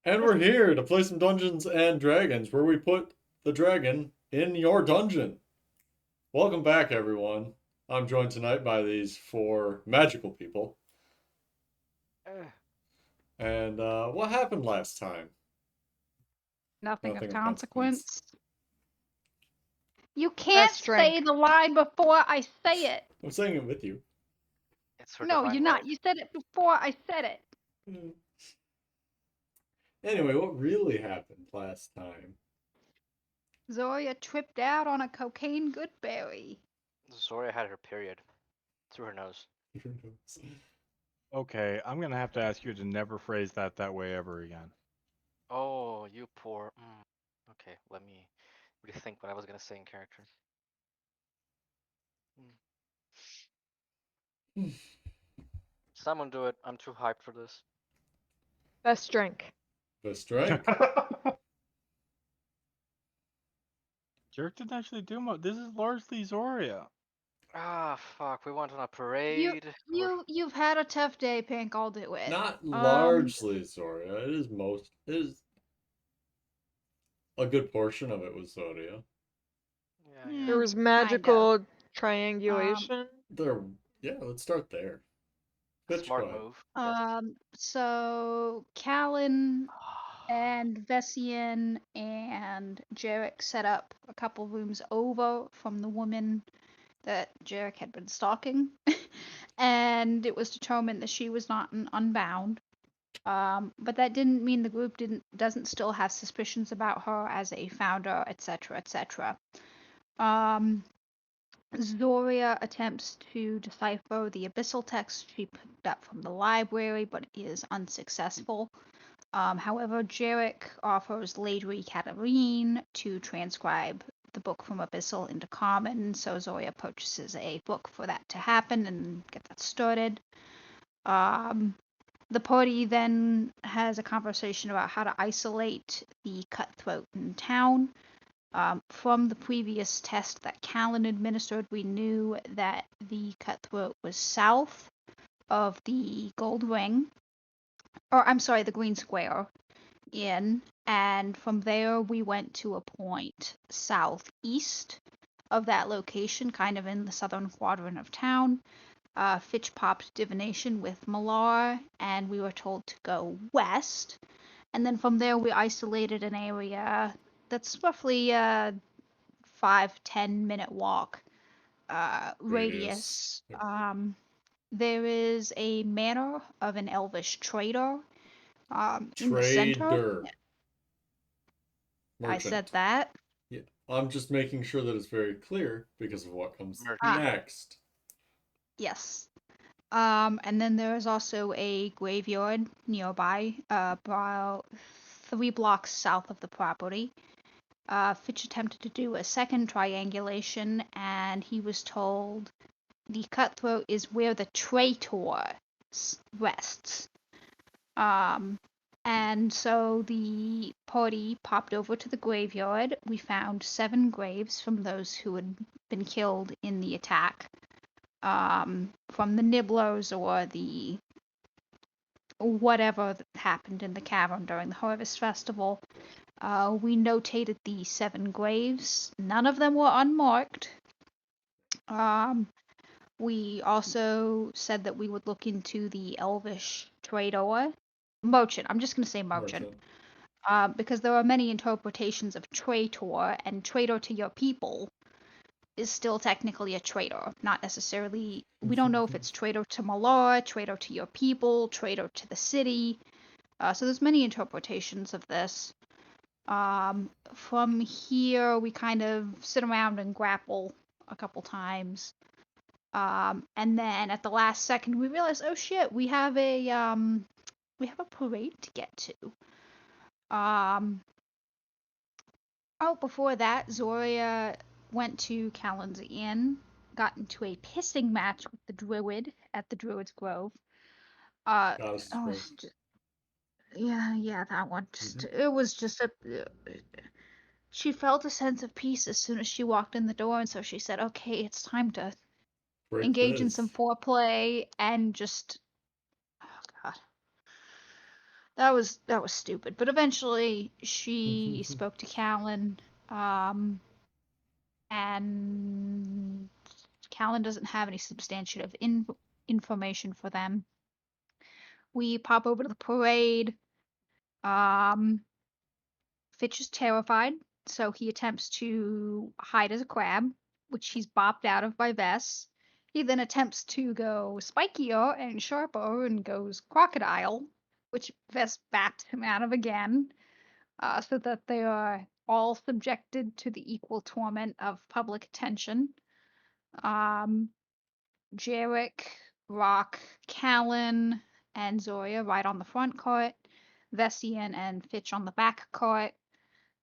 And we're here to play some Dungeons and Dragons, where we put the dragon in your dungeon. Welcome back, everyone. I'm joined tonight by these four magical people. Eh, And what happened last time? Nothing of Nothing of consequence. consequence. You can't say the line before I say it. I'm saying it with you. It's for No, divine you're not. right. You said it before I said it. Anyway, what really happened last time? Zoya tripped out on a cocaine goodberry. Zoria had her period through her nose. Okay, I'm gonna have to ask you to never phrase that way ever again. Oh, you poor. Okay, let me rethink what I was gonna say in character. Someone do it. I'm too hyped for this. Best drink. Best drink? Jerrick didn't actually do much. This is largely Zoria. Ah, fuck. We went on a parade. You've had a tough day, Pink. I'll do it. Not largely, Zoria. It is a good portion of it was Zoria. Yeah. There was magical triangulation. Yeah, let's start there. Pitch, Smart go ahead. move. So Callan and Vessian and Jerrick set up a couple rooms over from the woman that Jerrick had been stalking, and it was determined that she was not an unbound. But that didn't mean the group doesn't still have suspicions about her as a founder, etc., etc. Zoria attempts to decipher the abyssal text she picked up from the library, but is unsuccessful. However, Jerrick offers Lady Katarine to transcribe the book from Abyssal into Common, so Zoria purchases a book for that to happen and get that started. The party then has a conversation about how to isolate the cutthroat in town. From the previous test that Callan administered, we knew that the cutthroat was south of the gold ring, or I'm sorry, the green square inn, and from there we went to a point southeast of that location, kind of in the southern quadrant of town. Fitch popped divination with Malar, and we were told to go west. And then from there we isolated an area that's roughly a 5-10 minute walk radius. There is a manor of an elvish trader in the center. Merchant. I said that. Yeah, I'm just making sure that it's very clear because of what comes Merchant. next. Yes. And then there is also a graveyard nearby, about 3 blocks south of the property. Fitch attempted to do a second triangulation, and he was told the cutthroat is where the traitor rests. And so the party popped over to the graveyard. We found 7 graves from those who had been killed in the attack, from the nibblers or the whatever that happened in the cavern during the Harvest Festival. We notated the 7 graves. None of them were unmarked. We also said that we would look into the elvish trader. Merchant. I'm just going to say merchant. Because there are many interpretations of traitor, and traitor to your people is still technically a traitor. Not necessarily, we don't know if it's traitor to Malar, traitor to your people, traitor to the city. So there's many interpretations of this. From here, we kind of sit around and grapple a couple times. And then at the last second, we realize, oh shit, we have a parade to get to. Before that, Zoria went to Callan's Inn, got into a pissing match with the druid at the Druid's Grove. That one. It was just she felt a sense of peace as soon as she walked in the door, and so she said, okay, it's time to engage in some foreplay and just, oh god. That was stupid. But eventually she spoke to Callan, and Callan doesn't have any substantive information for them. We pop over to the parade. Fitch is terrified, so he attempts to hide as a crab, which he's bopped out of by Vess. He then attempts to go spikier and sharper and goes crocodile, which Vess baps him out of again, so that they are all subjected to the equal torment of public attention. Jerrick, Rock, Callan, and Zoria ride on the front cart, Vessian and Fitch on the back cart.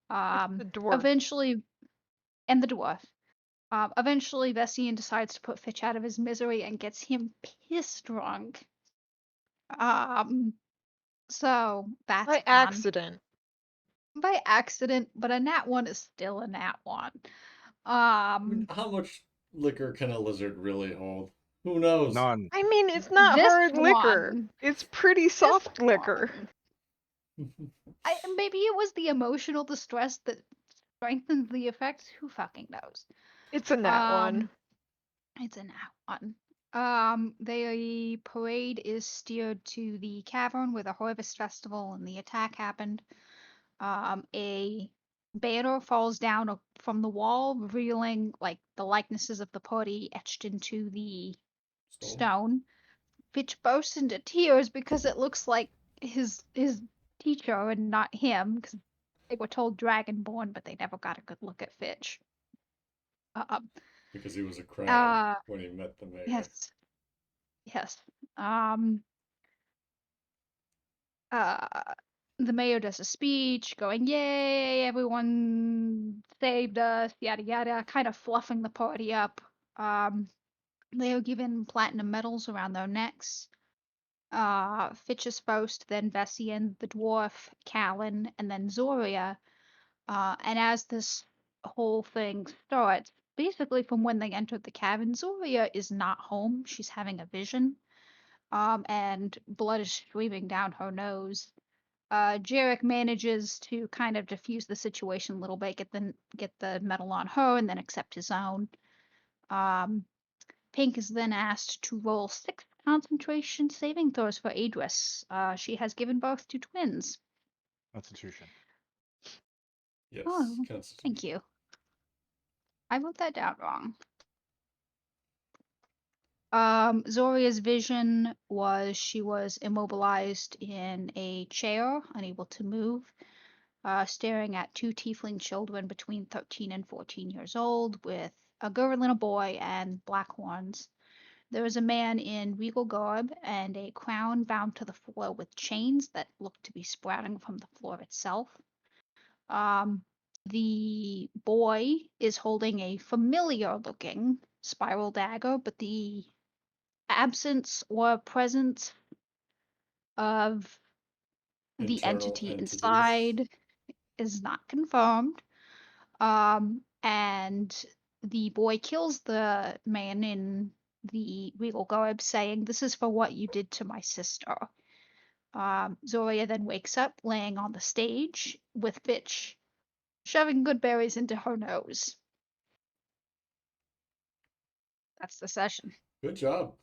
The dwarf. Eventually, and the dwarf. Eventually, Vessian decides to put Fitch out of his misery and gets him piss drunk. So that's By fun. accident. By accident, but a nat 1 is still a nat 1. I mean, how much liquor can a lizard really hold? Who knows? None. I mean, it's not This hard liquor. one. It's pretty soft liquor. Maybe it was the emotional distress that strengthens the effects. Who fucking knows? It's a nat one. It's a nat 1. The parade is steered to the cavern where the Harvest Festival and the attack happened. A banner falls down from the wall, revealing like the likenesses of the party etched into the stone. Fitch bursts into tears because it looks like his teacher and not him, because they were told Dragonborn, but they never got a good look at Fitch. Because he was a crab when he met the mayor. Yes. The mayor does a speech going, "Yay, everyone saved us," yada yada, kind of fluffing the party up. They are given platinum medals around their necks. Fitch is first, then Vessian, the dwarf, Callan, and then Zoria. And as this whole thing starts, basically from when they entered the cabin, Zoria is not home. She's having a vision. And blood is streaming down her nose. Jerrick manages to kind of diffuse the situation a little bit, get the medal on her, and then accept his own. Pink is then asked to roll 6 concentration saving throws for Adris. She has given birth to twins. Constitution. Yes. Oh, thank you. I wrote that down wrong. Zoria's vision was she was immobilized in a chair, unable to move, staring at 2 tiefling children between 13 and 14 years old with a girl and a boy and black horns. There is a man in regal garb and a crown bound to the floor with chains that look to be sprouting from the floor itself. The boy is holding a familiar-looking spiral dagger, but the absence or presence of the entity inside is not confirmed. And the boy kills the man in the regal garb, saying, "This is for what you did to my sister." Zoria then wakes up, laying on the stage, with Fitch shoving good berries into her nose. That's the session. Good job.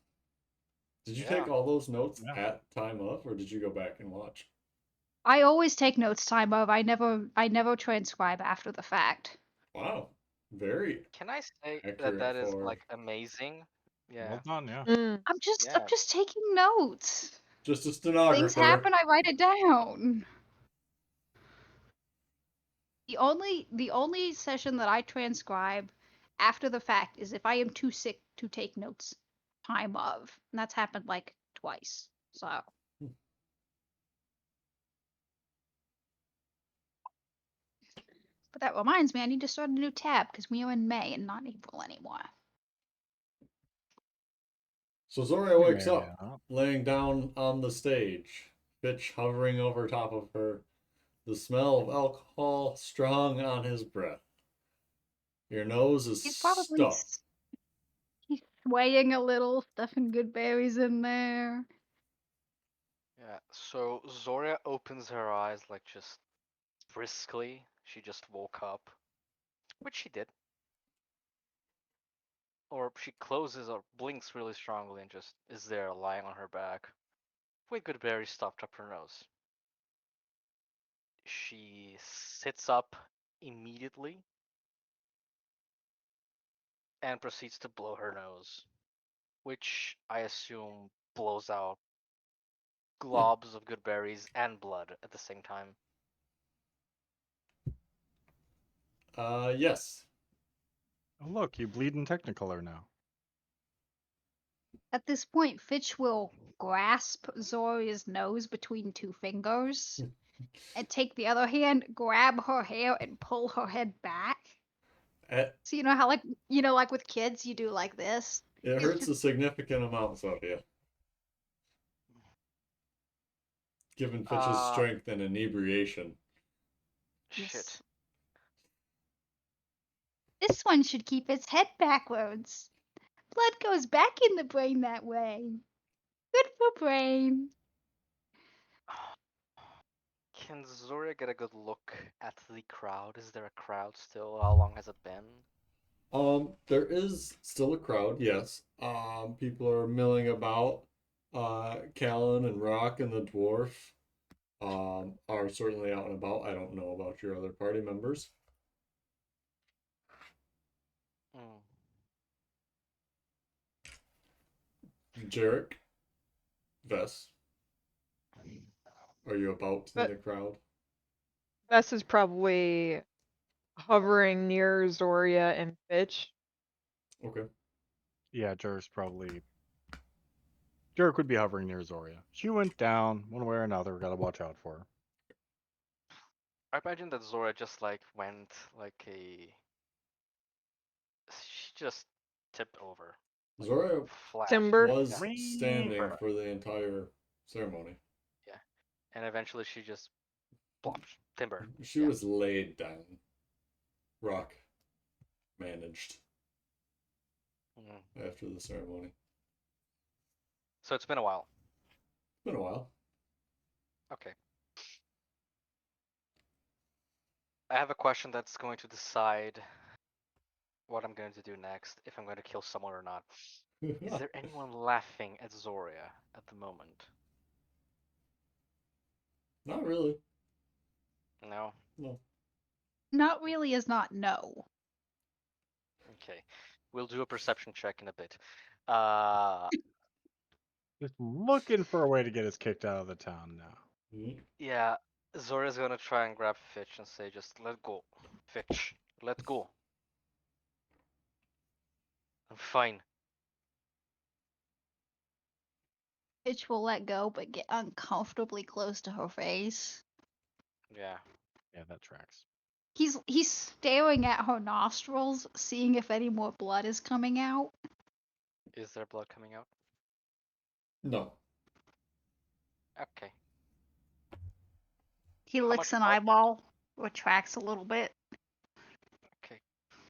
Did you take all those notes at time of, or did you go back and watch? I always take notes time of. I never transcribe after the fact. Wow. Very. Can I say accurate that is for... like amazing? Yeah. Well done, yeah. I'm just taking notes. Just a stenographer. Things happen, I write it down. The only session that I transcribe after the fact is if I am too sick to take notes time of. And that's happened like twice. So but that reminds me, I need to start a new tab because we are in May and not April anymore. So Zoria wakes up, laying down on the stage, Fitch hovering over top of her, the smell of alcohol strong on his breath. Your nose is stuffed. He's swaying a little, stuffing good berries in there. Yeah, so Zoria opens her eyes like just briskly. She just woke up, which she did. Or she closes or blinks really strongly and just is there lying on her back with good berries stuffed up her nose. She sits up immediately and proceeds to blow her nose, which I assume blows out globs of good berries and blood at the same time. Yes. Oh, look, you bleed in Technicolor now. At this point, Fitch will grasp Zoria's nose between two fingers and take the other hand, grab her hair, and pull her head back. It, So you know how like with kids you do like this? it hurts a significant amount, Sophia. Given Fitch's strength and inebriation. Shit. Yes. This one should keep its head backwards. Blood goes back in the brain that way. Good for brain. Can Zoria get a good look at the crowd? Is there a crowd still? How long has it been? There is still a crowd, yes. People are milling about. Callan and Rock and the dwarf are certainly out and about. I don't know about your other party members. Mm. Jerrick, Vess, are you about in But the crowd? Bess is probably hovering near Zoria and Fitch. Okay. Yeah, Jerrick would be hovering near Zoria. She went down one way or another. Gotta watch out for her. I imagine that Zora just like went like a. She just tipped over. Like, Zora flash. Timber. was Yeah. standing for the entire ceremony. Yeah. And eventually she just plopped. Timber. She Yeah. was laid down. Rock managed Mm. after the ceremony. So it's been a while. It's been a while. Okay. I have a question that's going to decide what I'm going to do next, if I'm going to kill someone or not. Is there anyone laughing at Zoria at the moment? Not really. No? No. Not really is not no. Okay. We'll do a perception check in a bit. Uh, Just looking for a way to get us kicked out of the town now. Mhm. yeah, Zoria's gonna try and grab Fitch and say, just let go. Fitch, let go. I'm fine. Fitch will let go but get uncomfortably close to her face. Yeah. Yeah, that tracks. He's staring at her nostrils, seeing if any more blood is coming out. Is there blood coming out? No. Okay. He How licks much an blood? eyeball, retracts a little bit. Okay.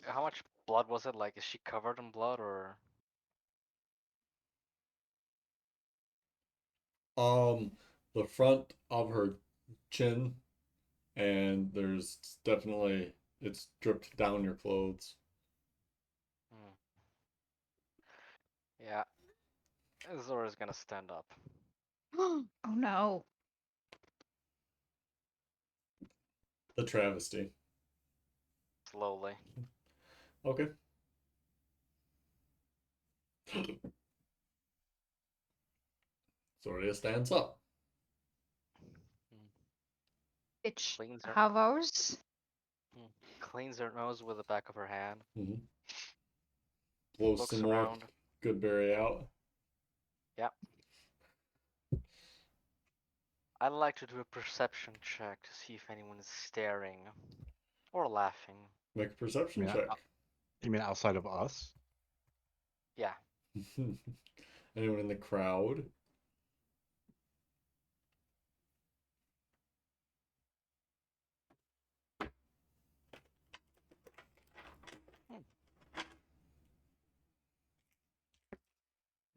How much blood was it? Like, is she covered in blood or? The front of her chin, and there's definitely it's dripped down your clothes. Hmm. Yeah. Zora's gonna stand up. Oh no. The travesty. Slowly. Okay. Zoria stands up. Fitch Cleans her, hovers. cleans her nose with the back of her hand. Mm-hmm. Blows Looks some more around. good berry out. Yeah. I'd like to do a perception check to see if anyone is staring or laughing. Make a perception check. You mean outside of us? Yeah. Anyone in the crowd?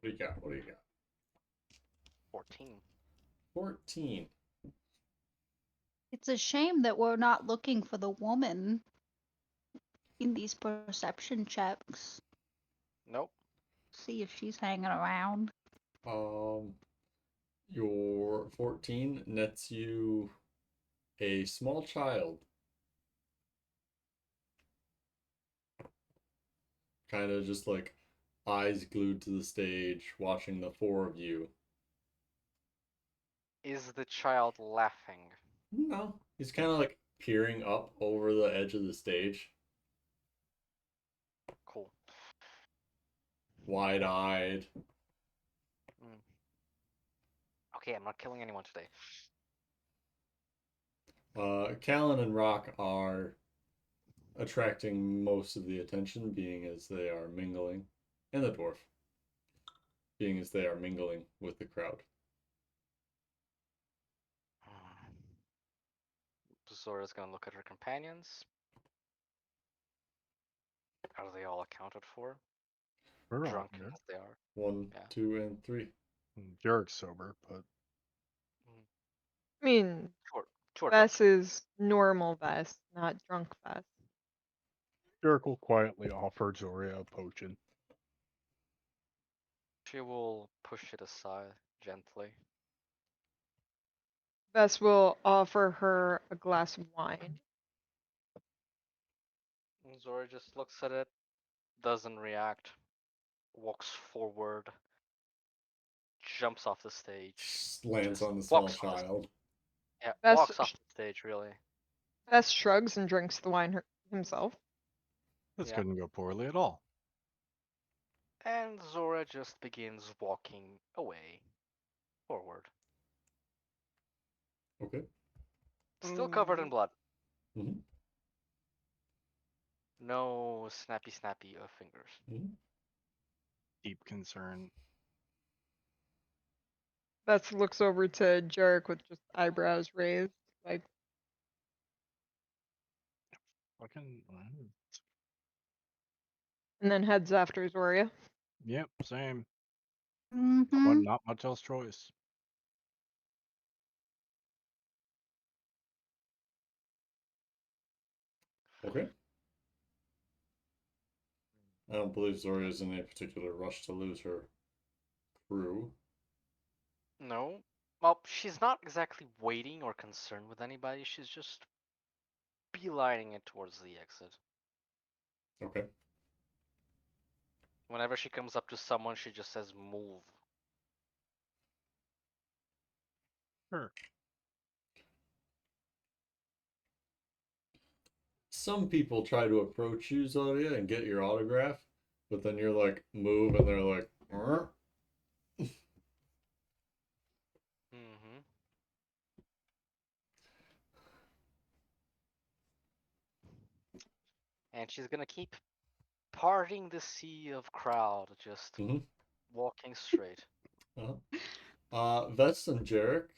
What do you got? 14. 14. It's a shame that we're not looking for the woman in these perception checks. Nope. See if she's hanging around. Your 14 nets you a small child. Kind of just like eyes glued to the stage, watching the four of you. Is the child laughing? No, he's kind of like peering up over the edge of the stage, Cool. wide-eyed. Okay, I'm not killing anyone today. Callan and Rock are attracting most of the attention, being as they are mingling, and the dwarf, being as they are mingling with the crowd. Zora's gonna look at her companions. Are they all accounted for? We're all Drunk here. as they are. 1, Yeah. 2, and 3. Jerrick's sober, but I mean, Two are Vess drunk. is normal Vess, not drunk Vess. Jerrick will quietly offer Zoria a potion. She will push it aside gently. Vess will offer her a glass of wine. And Zora just looks at it, doesn't react, walks forward, jumps off the stage. Just lands Just on the small walks off the- child. Yeah, Vess, walks off the stage, really. Vess shrugs and drinks the wine himself. This Yeah. couldn't go poorly at all. And Zora just begins walking away, forward. Okay. Still covered in blood. Mm-hmm. No snappy of fingers. Mm-hmm. Deep concern. Vess looks over to Jerrick with just eyebrows raised, like, Fucking. and then heads after Zoria. Yep, same. Mm-hmm. Not much else choice. Okay. I don't believe Zoria is in a particular rush to lose her crew. No. Well, she's not exactly waiting or concerned with anybody. She's just beelining it towards the exit. Okay. Whenever she comes up to someone, she just says, "Move." Sure. Some people try to approach you, Zoria, and get your autograph, but then you're like, move, and they're like, Mm-hmm. And she's gonna keep parting the sea of crowd, just mm-hmm. walking straight. Vess and Jerrick,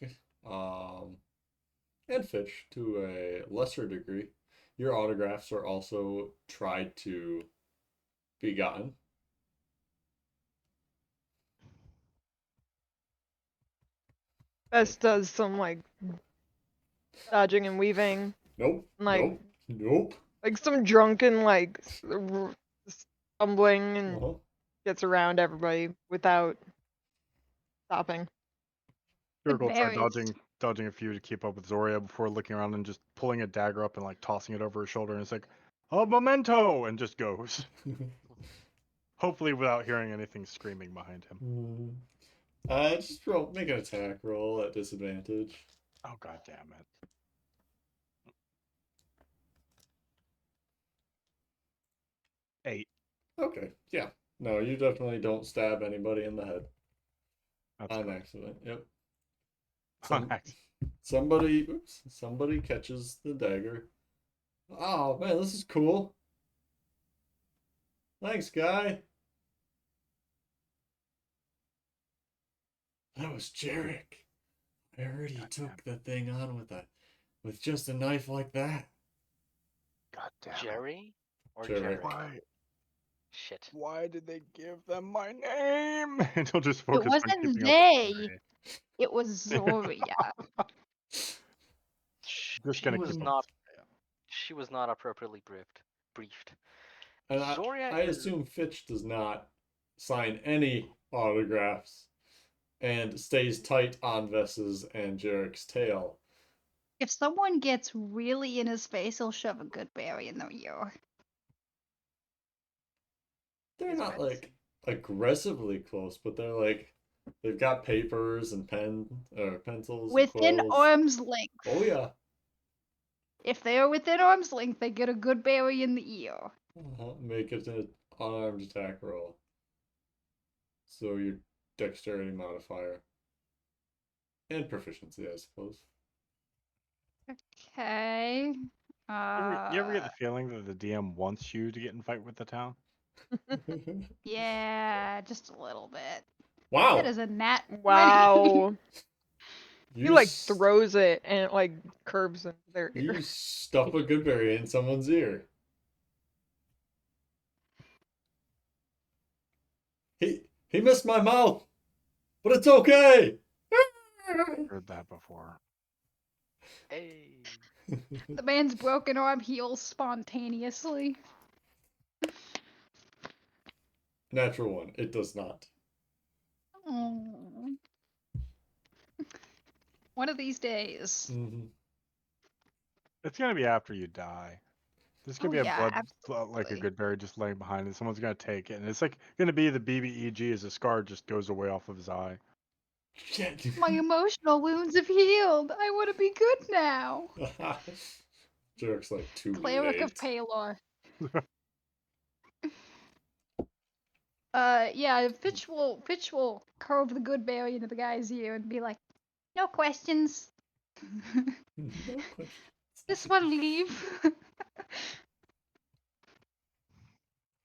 and Fitch to a lesser degree, your autographs are also tried to be gotten. Vess does some, like, dodging and weaving. Nope. Like, Nope. like some drunken, like, stumbling and Uh-huh. gets around everybody without stopping. Jerrick will try varies. dodging a few to keep up with Zoria before looking around and just pulling a dagger up and like tossing it over his shoulder, and it's like, a memento, and just goes. Hopefully without hearing anything screaming behind him. Just make an attack roll at disadvantage. Oh, god damn it. Eight. Okay, yeah. No, you definitely don't stab anybody in the head. That's On good. accident, yep. On accident. Somebody catches the dagger. Oh man, this is cool. Thanks, guy. That was Jerrick. I heard he took the thing on with just a knife like that. God damn it. Jerry or Jerrick. Jerrick? Shit. Why did they give them my name? And he'll just focus It on wasn't keeping up with they. Zoria. It was Zoria. Just She gonna was keep not. She was not appropriately briefed. And Zoria I is. assume Fitch does not sign any autographs and stays tight on Vess's and Jerrick's tail. If someone gets really in his face, he'll shove a good berry in their ear. They're Is not what- like aggressively close, but they're like they've got papers and pencils and Within quills. arm's length. Oh yeah. If they are within arm's length, they get a good berry in the ear. Make it an unarmed attack roll. So your dexterity modifier. And proficiency, I suppose. Okay. You ever get the feeling that the DM wants you to get in fight with the town? Yeah, just a little bit. Wow. That is a nat 20. Wow. He You like s- throws it and it like curves into their ear. You stuff a goodberry in someone's ear. He missed my mouth, but it's okay. Heard that before. Hey. The man's broken arm heals spontaneously. Natural one. It does not. Oh. One of these days. Mm-hmm. It's gonna be after you die. There's gonna Oh be a yeah, like a absolutely. good berry just laying behind it. Someone's gonna take it, and it's like gonna be the BBEG as the scar just goes away off of his eye. Shit. My emotional wounds have healed. I want to be good now. Jerk's like too Cleric of late. Palor. Yeah, Fitch will curve the good berry into the guy's ear and be like, "No questions. No question. This one leave."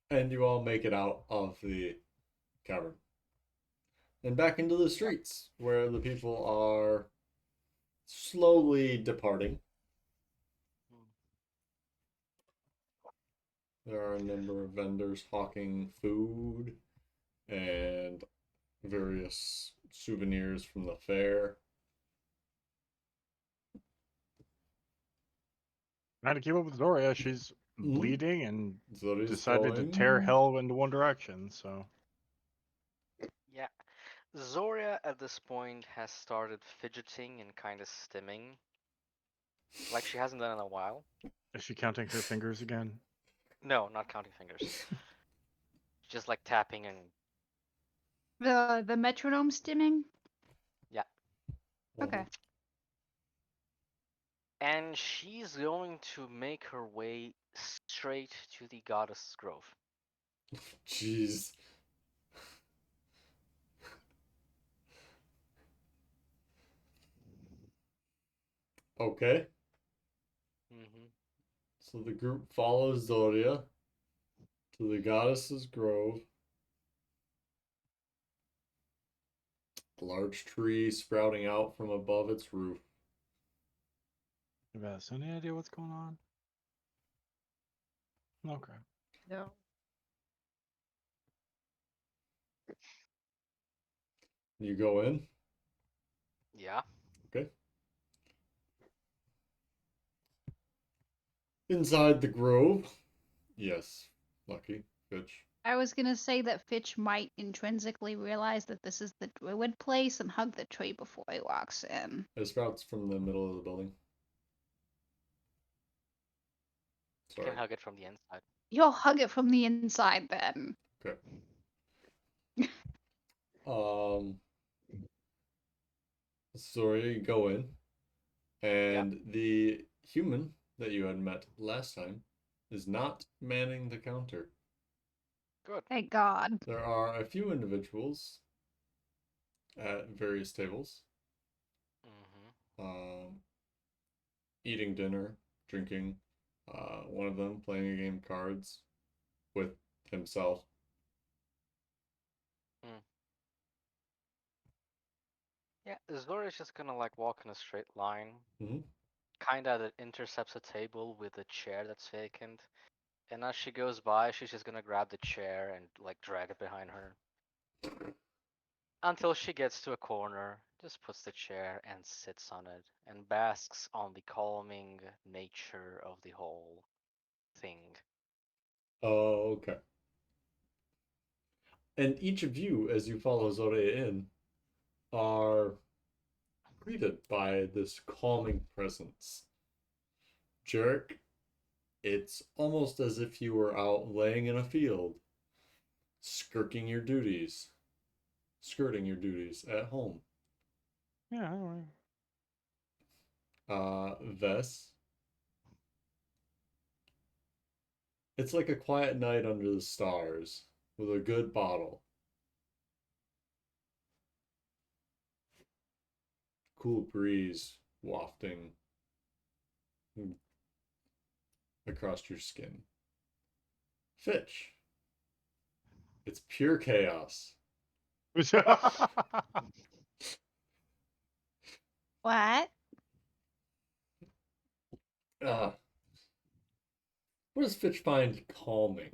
And you all make it out of the cavern and back into the streets where the people are slowly departing. There are a number of vendors hawking food and various souvenirs from the fair. Trying to keep up with Zoria, she's Mhm. bleeding and Zodi's decided to going. tear hell into one direction. So Yeah. Zoria at this point has started fidgeting and kind of stimming. Like she hasn't done it in a while. is she counting her fingers again? No, not counting fingers. Just like tapping and The metronome stimming. yeah. Okay. And she's going to make her way straight to the Goddess Grove. Jeez. Okay. Mm-hmm. So the group follows Zoria to the goddess's grove. A large tree sprouting out from above its roof. You guys any idea what's going on? Okay. No. You go in. Yeah. Okay. Inside the grove. Yes. Lucky. Fitch. I was gonna say that Fitch might intrinsically realize that this is the druid place and hug the tree before he walks in. It sprouts from the middle of the building. You Sorry. can hug it from the inside. You'll hug it from the inside then. Okay. Sorry, you go in. And the human that you had met last time is not manning the counter. Good. Thank God. There are a few individuals at various tables, Mm-hmm. eating dinner, drinking. One of them playing a game of cards with himself. Yeah, Zoria's just gonna like walk in a straight line. Mm-hmm. Kinda that intercepts a table with a chair that's vacant. And as she goes by, she's just gonna grab the chair and like drag it behind her. Until she gets to a corner, Just puts the chair and sits on it and basks on the calming nature of the whole thing. Oh, okay. And each of you, as you follow Zorea in, are greeted by this calming presence. Jerrick, it's almost as if you were out laying in a field, skirting your duties at home. Yeah, I don't know. Vess, it's like a quiet night under the stars with a good bottle. Cool breeze wafting across your skin. Fitch, it's pure chaos. What? What does Fitch find calming?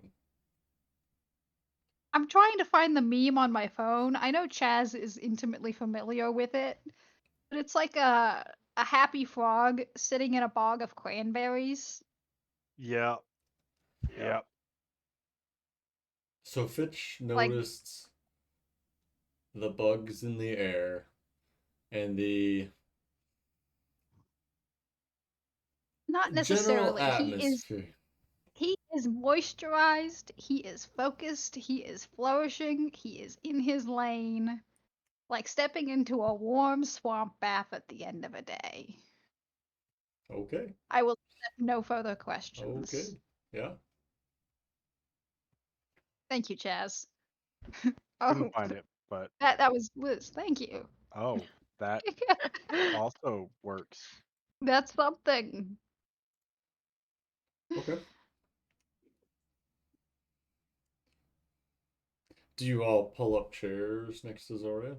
I'm trying to find the meme on my phone. I know Chaz is intimately familiar with it, but it's like a happy frog sitting in a bog of cranberries. Yeah. Yeah. So Fitch Like, noticed the bugs in the air and the not general necessarily. atmosphere. He is moisturized, he is focused, he is flourishing, he is in his lane, like stepping into a warm swamp bath at the end of a day. Okay. I will accept no further questions. Okay. Yeah. Thank you, Chaz. Couldn't Oh, find it, but that was Liz. Thank you. oh, that also works. That's something. Okay. Do you all pull up chairs next to Zoria?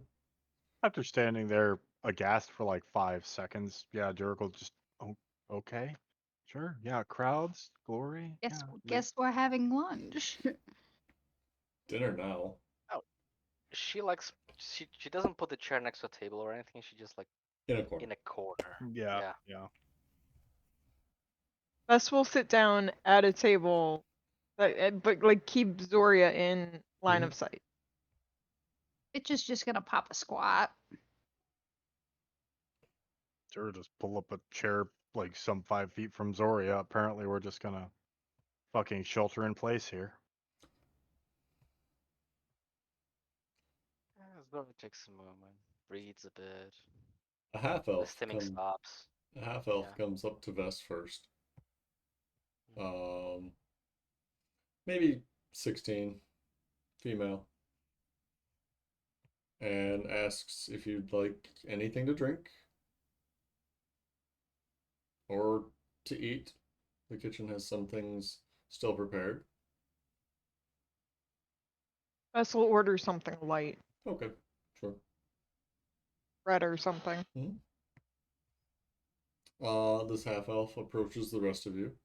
After standing there aghast for like 5 seconds, yeah, Jerrick will just, oh, okay, sure, yeah, crowds, glory, Guess yeah. guess we're having lunch. Dinner now. Oh, she likes she doesn't put the chair next to a table or anything. She just like In a corner. in a corner. Yeah, Yeah. yeah. Us will sit down at a table, but like keep Zoria in line of sight. Bitch is just gonna pop a squat. Sure, just pull up a chair like some 5 feet from Zoria. Apparently, we're just gonna fucking shelter in place here. Zora takes a moment, breathes a bit. A half The elf stimming come. stops. A half elf Yeah. comes up to Vess first. Maybe 16, female, and asks if you'd like anything to drink or to eat. The kitchen has some things still prepared. Us will order something light, Okay, sure. bread or something. This half elf approaches the rest of you,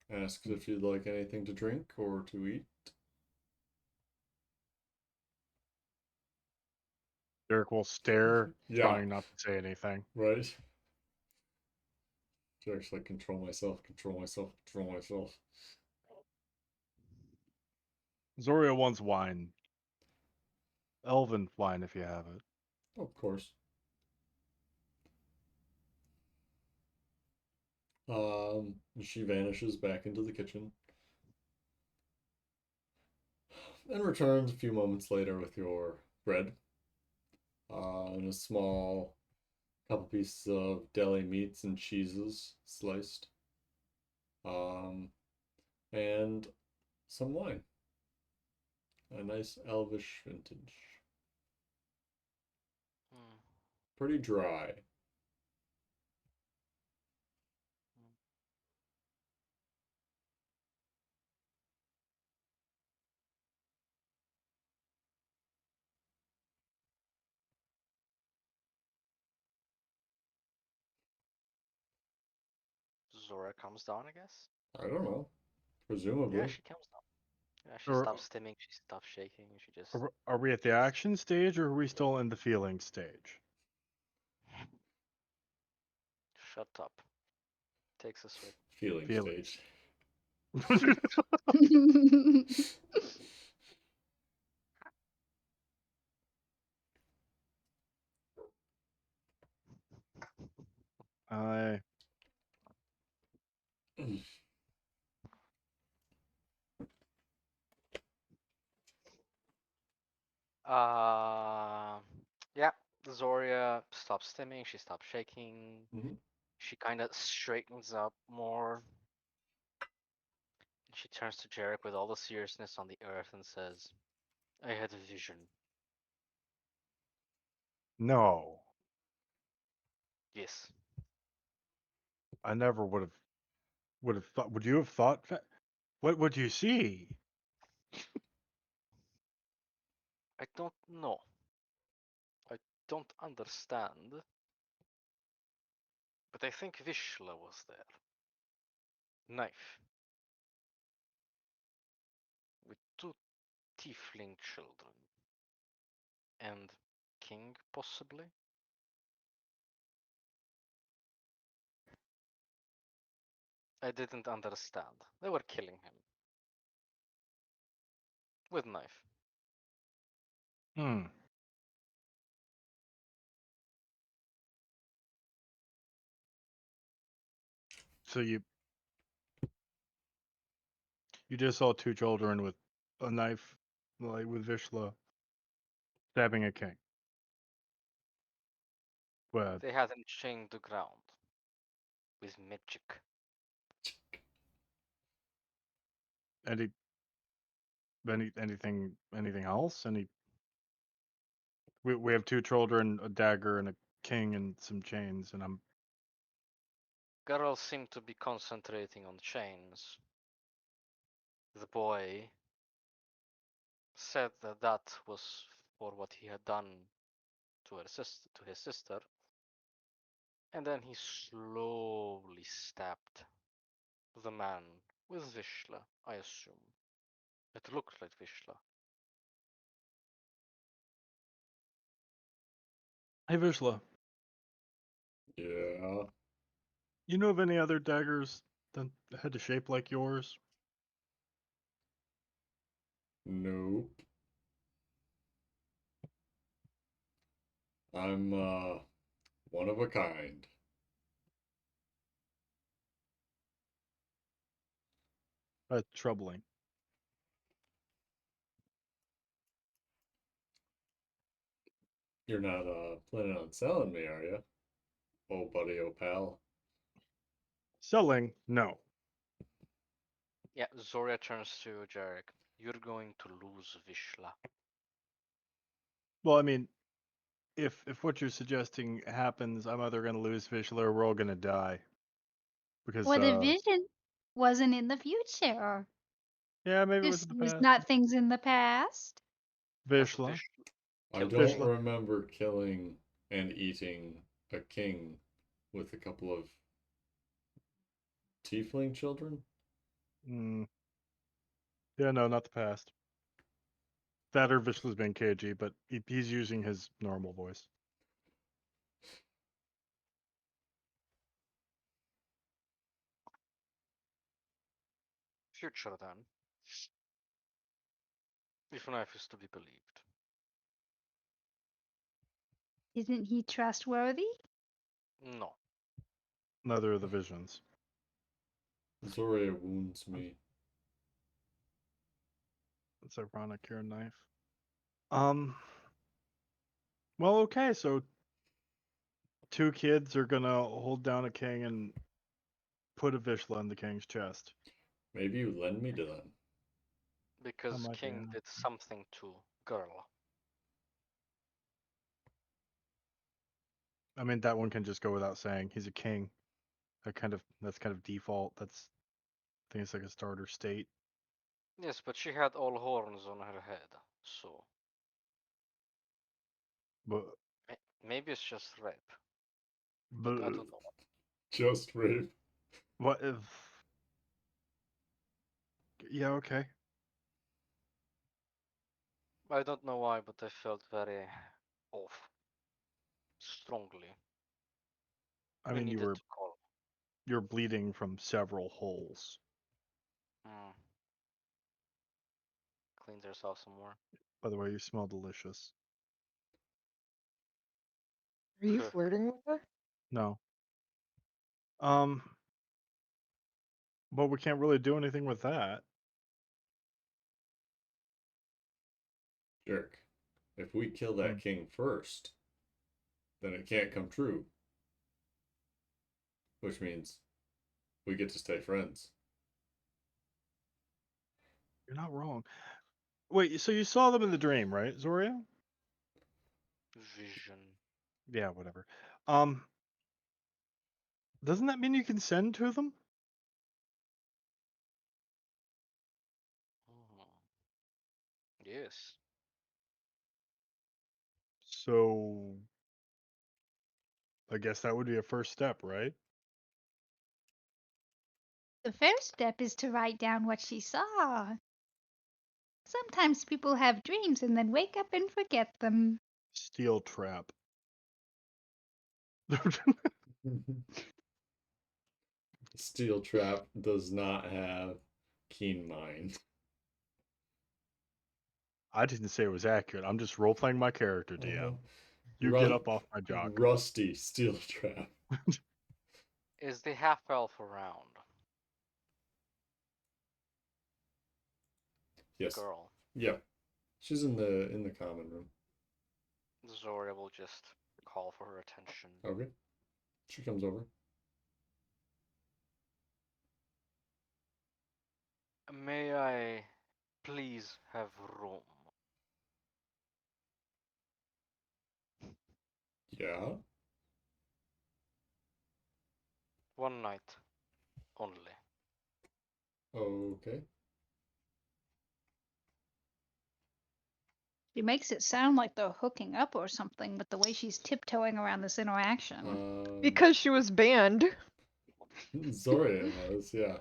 asks if you'd like anything to drink or to eat. Jerrick will stare, Yeah, trying not to say anything. right. To actually control myself, control myself, control myself. Zoria wants wine. Elven wine, if you have it. Of course. She vanishes back into the kitchen and returns a few moments later with your bread and a small couple pieces of deli meats and cheeses sliced, and some wine, a nice elvish vintage, Hmm. pretty dry. Zora comes down, I guess. I don't know, Yeah, presumably. she comes down. Yeah, she Or- stopped stimming, she stopped shaking, she just... Are we at the action stage, or are we still in the feeling stage? Shut up. Takes a swig. Feeling Feelings. stage. I Yeah, Zoria stops stimming, she stops shaking. Mhm. She kind of straightens up more. She turns to Jerrick with all the seriousness on the earth and says, I had a vision. no. Yes. I never would have thought. Would you have thought? What would you see? I don't know. I don't understand. But I think Vishla was there. Knife. With 2 tiefling children. And king, possibly? I didn't understand. They were killing him. With knife. Hmm. So you just saw 2 children with a knife, like with Vishla, stabbing a king. Well, They had him chained to ground. With magic. anything else? We have 2 children, a dagger, and a king, and some chains, and I'm Girls seemed to be concentrating on chains. The boy said that that was for what he had done to his sister, and then he slowly stabbed the man with Vishla, I assume. It looked like Vishla. Hey Vishla, Yeah. you know of any other daggers that had a shape like yours? Nope. I'm one of a kind. That's troubling. You're not planning on selling me, are you? Oh buddy, oh pal. Selling? No. Yeah, Zoria turns to Jerrick. You're going to lose Vishla. Well, I mean, if what you're suggesting happens, I'm either gonna lose Vishla or we're all gonna die. Because Well, the vision wasn't in the future. yeah, maybe it was This in the was past. not things in the past. But Vishla. I killed don't Vishla. remember killing and eating a king with a couple of tiefling children. Mm. Yeah, no, not the past. That or Vishla's being cagey, but he's using his normal voice. future then. If knife is to be believed. Isn't he trustworthy? No. Neither of the visions. Zoria wounds me. It's ironic, you're a knife. Well, okay, so 2 kids are gonna hold down a king and put a Vishla in the king's chest. Maybe you lend me to them. Because might be King an did something to girl. I mean, that one can just go without saying. He's a king. That's kind of default. I think it's like a starter state. Yes, but she had all horns on her head, so But maybe it's just rape. but But I don't know. Just rape. what if? Yeah, okay. I don't know why, but I felt very off. Strongly. I We mean, needed to call. you're bleeding from several holes. Clean yourself some more. By the way, you smell delicious. Are you flirting with her? No. But we can't really do anything with that. Jerk. If we kill that king first, then it can't come true. Which means we get to stay friends. You're not wrong. Wait, so you saw them in the dream, right, Zoria? Vision. Yeah, whatever. Doesn't that mean you can send to them? Yes. So I guess that would be a first step, right? The first step is to write down what she saw. Sometimes people have dreams and then wake up and forget them. Steel trap. Steel Trap does not have keen mind. I didn't say it was accurate. I'm just role playing my character, DM. You get up off my jock. Rusty Steel Trap. Is the half elf around? Yes. Girl. Yeah. She's in the common room. Zoria will just call for her attention. Okay. She comes over. May I please have room? Yeah. One night only. Okay. She makes it sound like they're hooking up or something with the way she's tiptoeing around this interaction. Because she was banned. Zoria has, yeah.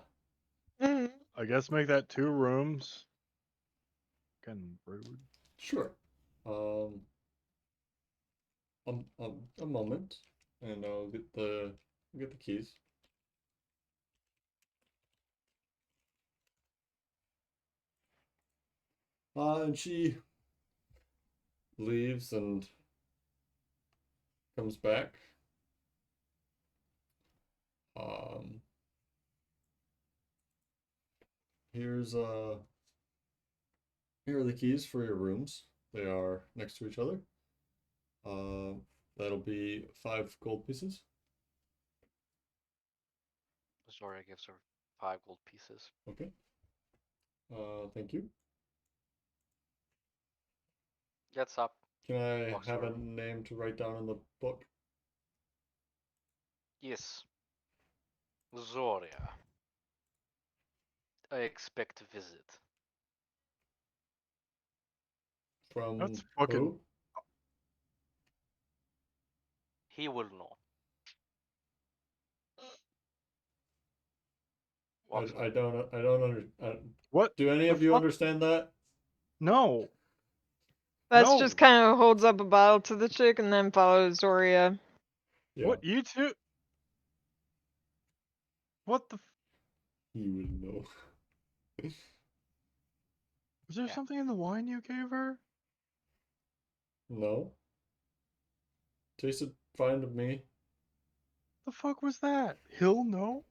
I guess make that 2 rooms. Getting rude. Sure. A moment, and I'll get the keys. And she leaves and comes back. Here are the keys for your rooms. They are next to each other. That'll be 5 gold pieces. Zoria gives her 5 gold pieces. Okay. Thank you. Gets up. Can I Walks have a around. name to write down in the book? Yes. Zoria. I expect a visit. From That's fucking. who? He will know. I don't understand. What? Do any the of you fuck? understand that? No. That's No. just kind of holds up a bottle to the chick and then follows Zoria. Yeah. What? You two? What the? You would know. Was there something in the wine you gave her? No. Tasted fine to me. The fuck was that? He'll know?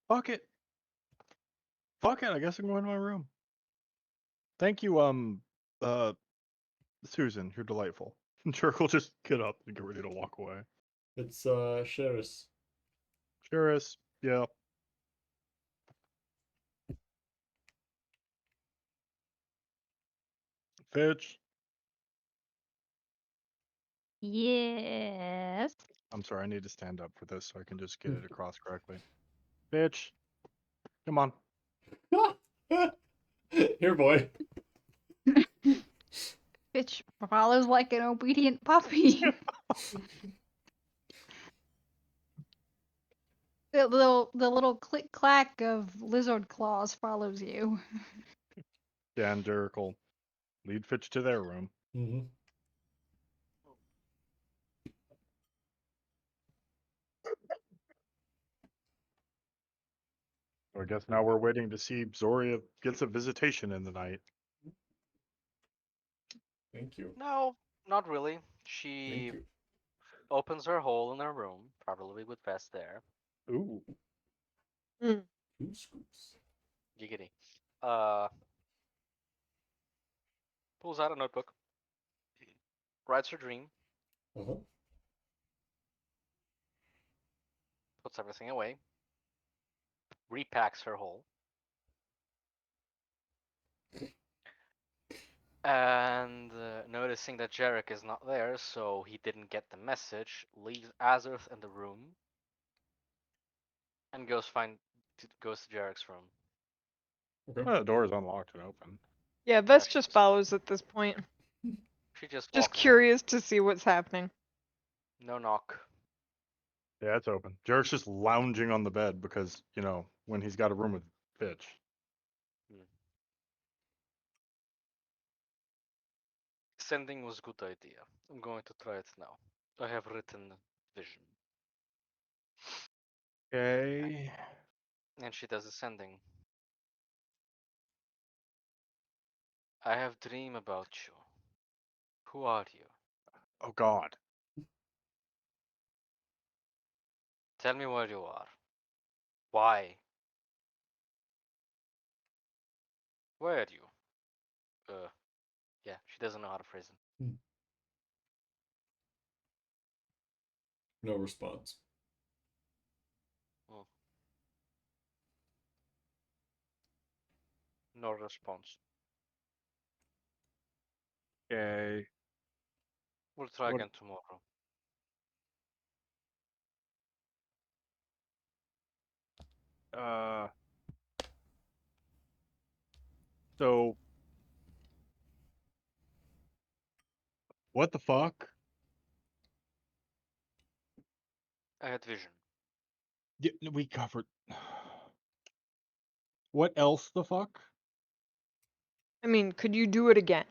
Fuck it. Fuck it. I guess I'm going to my room. Thank you, Susan. You're delightful. Jerrick will just get up and get ready to walk away. It's Sheris. Sheris. Yeah. Fitch. Yes. I'm sorry, I need to stand up for this so I can just get it across correctly. Fitch. Come on. Here, boy. Bitch follows like an obedient puppy. The little click clack of lizard claws follows you. Yeah, and Jerrick will lead Fitch to their room. Mm-hmm. So I guess now we're waiting to see if Zoria gets a visitation in the night. Thank you. No, not really. Thank She you. opens her hole in her room, probably with Vest there. Ooh. Mm. Two scoops. Giggity. Pulls out a notebook, writes her dream, Uh-huh. puts everything away, repacks her hole, and noticing that Jerrick is not there, so he didn't get the message, leaves Azurth in the room and goes to Jerrick's room. Okay. Well, the door is unlocked and open. Yeah, Vest just follows at this point. She just Just walks in. curious to see what's happening. No knock. Yeah, it's open. Jerrick's just lounging on the bed because, when he's got a room with Fitch. Sending was good idea. I'm going to try it now. I have written vision. Okay. And she does the sending. I have dream about you. Who are you? Oh, God. Tell me where you are. Why? Where are you? Yeah, she doesn't know how to phrase it. No response. Oh. No response. Okay. We'll try What- again tomorrow. So, what the fuck? I had vision. Yeah, we covered. What else the fuck? I mean, could you do it again?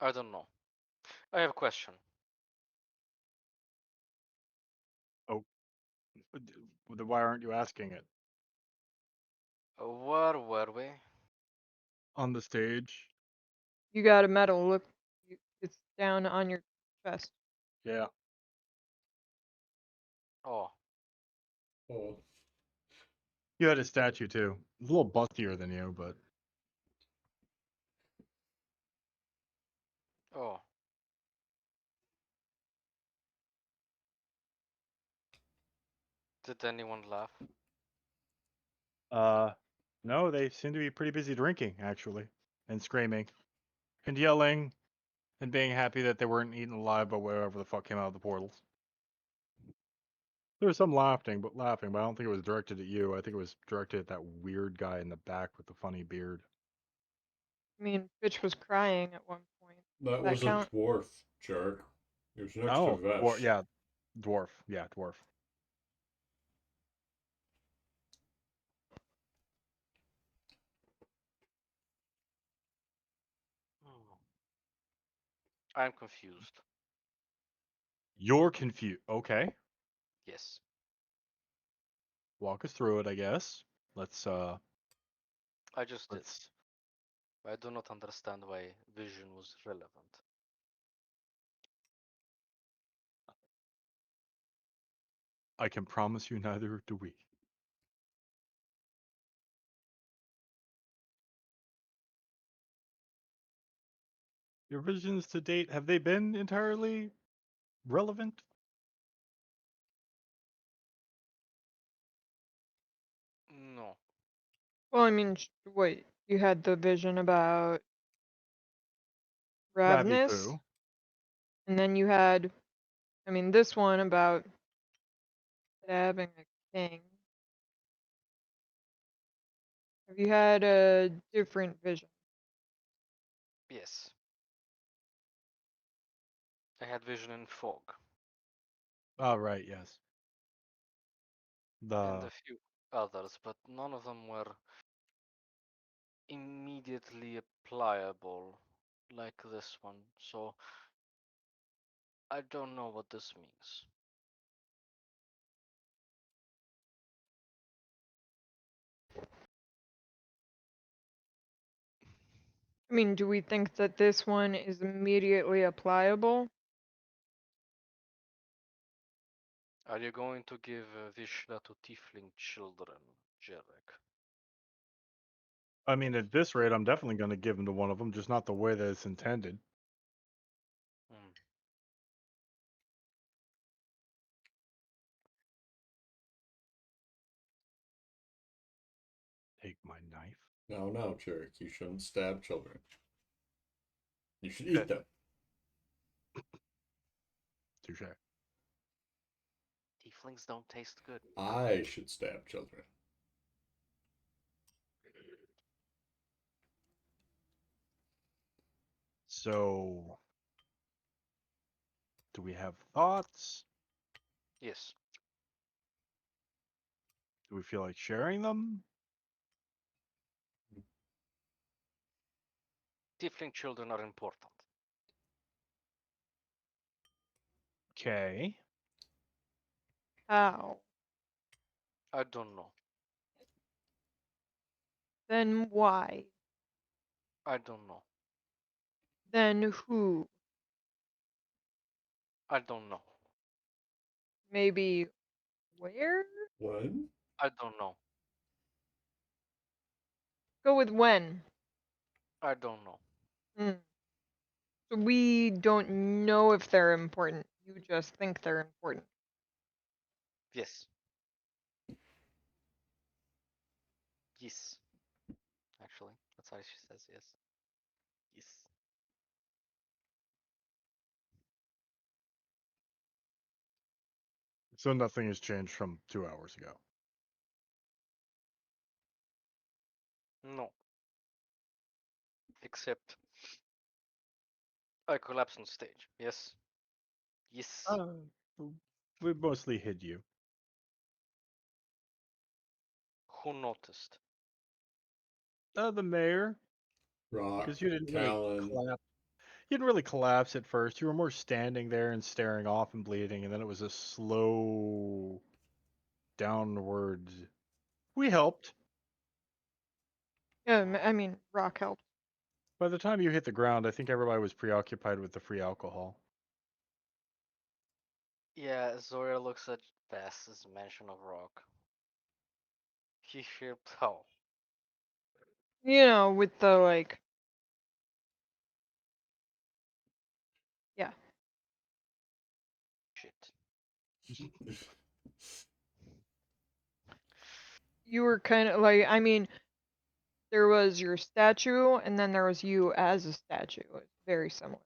I don't know. I have a question. Then why aren't you asking it? Where were we? On the stage? You got a medal. Look, it's down on your chest. Yeah. Oh, Oh. You had a statue too. It's a little bustier than you, but oh. Did anyone laugh? no, they seem to be pretty busy drinking, actually, and screaming, and yelling, and being happy that they weren't eaten alive by whatever the fuck came out of the portals. There was some laughing, but I don't think it was directed at you. I think it was directed at that weird guy in the back with the funny beard. I mean, Fitch was crying at one point. That That was count? a dwarf, Jerk. It was next Oh, to Vesh. yeah, dwarf. Yeah, dwarf. Hmm. I'm confused. You're confused. Okay, Yes. walk us through it, I guess. Let's I just did. let's. I do not understand why vision was relevant. I can promise you, neither do we. Your visions to date, have they been entirely relevant? No. Well, I mean, wait. You had the vision about Ravi Ravnus, Poo. and then you had, I mean, this one about stabbing a king. Have you had a different vision? Yes. I had vision in fog. Oh, right, yes. and The a few others, but none of them were immediately applicable like this one. So I don't know what this means. I mean, do we think that this one is immediately applicable? Are you going to give Vishla to tiefling children, Jerrick? I mean, at this rate, I'm definitely going to give him to one of them, just not the way that it's intended. Hmm. Take my knife. No, Jerrick, you shouldn't stab children. You should eat them. Touche. Tieflings don't taste good. I should stab children. So, do we have thoughts? Yes. Do we feel like sharing them? Tiefling children are important. Okay. How? I don't know. Then why? I don't know. Then who? I don't know. Maybe where? When? I don't know. Go with when. I don't know. So we don't know if they're important. You just think they're important. Yes. Yes. Actually, that's how she says yes. Yes. So nothing has changed from 2 hours ago. No. Except I collapse on stage. Yes. Yes. We mostly hid you. Who noticed? The mayor, Rock, because you didn't really Callan. collapse. You didn't really collapse at first. You were more standing there and staring off and bleeding, and then it was a slow downwards. We helped. Yeah, I mean, rock helped. By the time you hit the ground, I think everybody was preoccupied with the free alcohol. Yeah, Zoria looks at Vast's mention of rock. He shipped how? You know, with the like. Yeah. Shit. You were kind of like, I mean, there was your statue, and then there was you as a statue. It's very similar.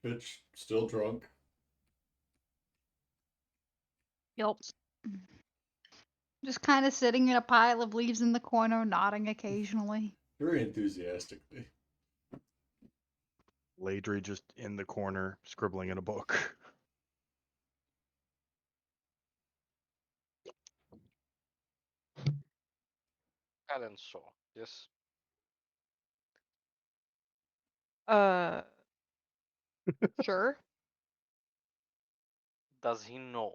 Bitch, still drunk. Yep. Just kind of sitting in a pile of leaves in the corner, nodding occasionally. Very enthusiastically. Ladry just in the corner, scribbling in a book. Alan saw. Yes. Sure. Does he know?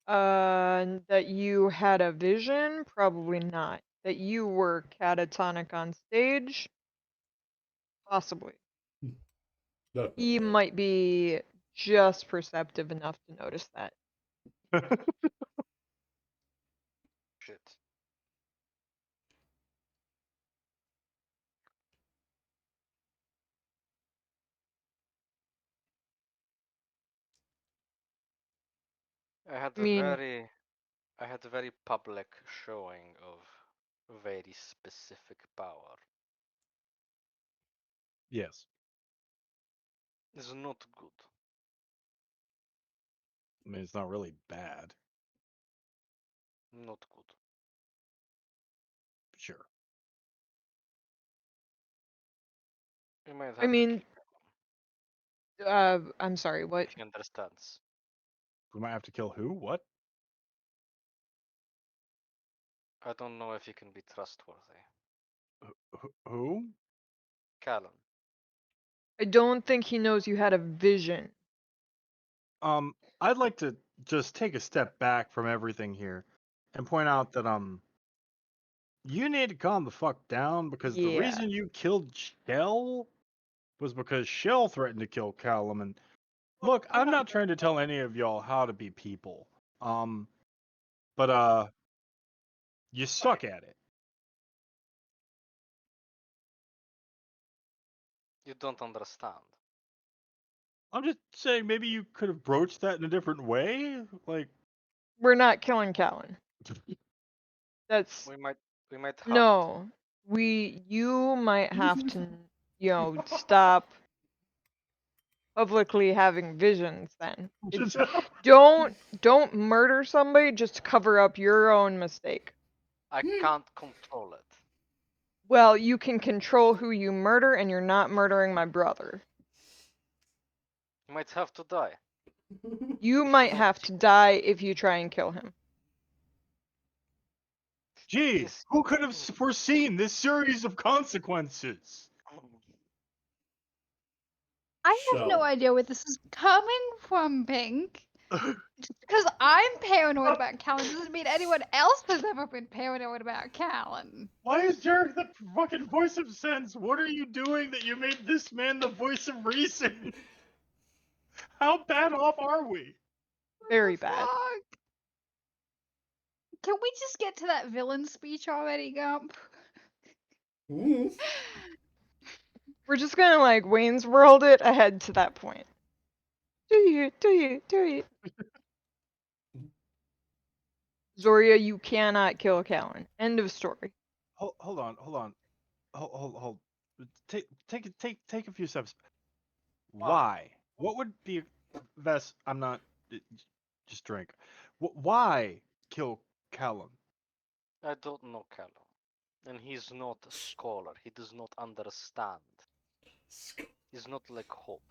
That you had a vision? Probably not. That you were catatonic on stage? Possibly. He Definitely. might be just perceptive enough to notice that. Shit. I had I a mean, very I had a very public showing of very specific power. Yes. It's not good. I mean, it's not really bad. Not good. Sure. We might have I mean, to kill I'm sorry, what? if he understands. We might have to kill who? What? I don't know if he can be trustworthy. Who? Callan. I don't think he knows you had a vision. I'd like to just take a step back from everything here and point out that you need to calm the fuck down because the Yeah. reason you killed Shell was because Shell threatened to kill Callum. And look, I'm not trying to tell any of y'all how to be people. But you suck at it. You don't understand. I'm just saying maybe you could have broached that in a different way. Like, We're not killing Callan. That's We might have to. no. You might have to, stop publicly having visions then. It's, don't murder somebody just to cover up your own mistake. I can't control it. Well, you can control who you murder and you're not murdering my brother. You might have to die. You might have to die if you try and kill him. gee, Yes. who could have foreseen this series of consequences? I have no So- idea where this is coming from, Pink. Just because I'm paranoid about Callan doesn't mean anyone else has ever been paranoid about Callan. Why is Jerrick the fucking voice of sense? What are you doing that you made this man the voice of reason? How bad off are we? Very bad. Fuck. Can we just get to that villain speech already, Gump? Mm. We're just gonna like Wayne's World it ahead to that point. Do you? Zoria, you cannot kill Callan. End of story. Hold on. Hold. Take a few steps. Why? What would be Vess? I'm not. Just drink. Why kill Callum? I don't know Callan. And he's not a scholar. He does not understand. He's not like Hope.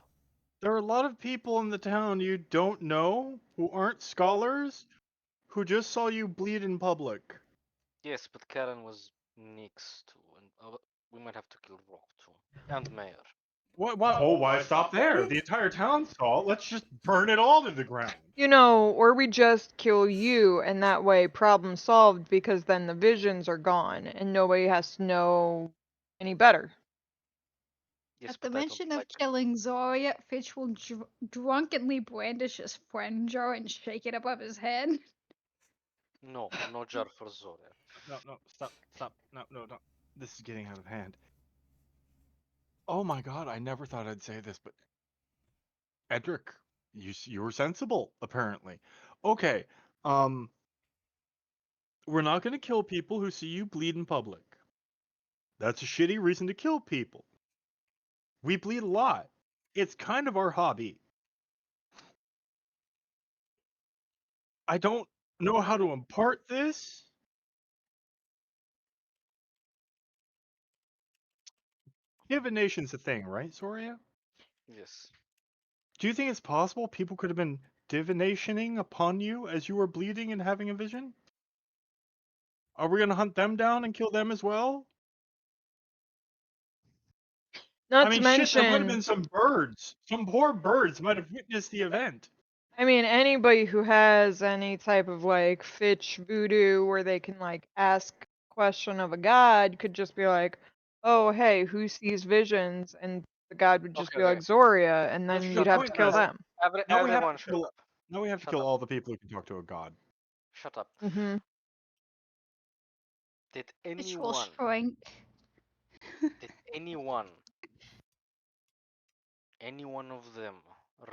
There are a lot of people in the town you don't know who aren't scholars who just saw you bleed in public. Yes, but Callan was next to, and we might have to kill Rock too. And Mayor. What? Oh, why stop there? The entire town saw it. Let's just burn it all to the ground. Or we just kill you, and that way problem solved because then the visions are gone and nobody has to know any better. Yes, At the but I don't mention of like it. killing Zoria, Fitch will drunkenly brandish his friend jar and shake it above his head. No jar for Zoria. No, stop. No. This is getting out of hand. Oh my god, I never thought I'd say this, but Edric, you were sensible, apparently. Okay, we're not gonna kill people who see you bleed in public. That's a shitty reason to kill people. We bleed a lot. It's kind of our hobby. I don't know how to impart this. Divination's a thing, right, Soria? Yes. Do you think it's possible people could have been divinationing upon you as you were bleeding and having a vision? Are we gonna hunt them down and kill them as well? Not I mean, to shit, there might have mention, been some birds. Some poor birds might have witnessed the event. I mean, anybody who has any type of like Fitch voodoo where they can like ask a question of a god could just be like, oh, hey, who sees visions? And the god would just Okay, be like okay. Zoria, and then Let's you'd shut have up. to kill Point them. Now we have Everyone to shut kill. up. Now we have to Shut kill up. all the people who can talk to a god. Shut up. Mm-hmm. Did Fitch will anyone shrink. any one of them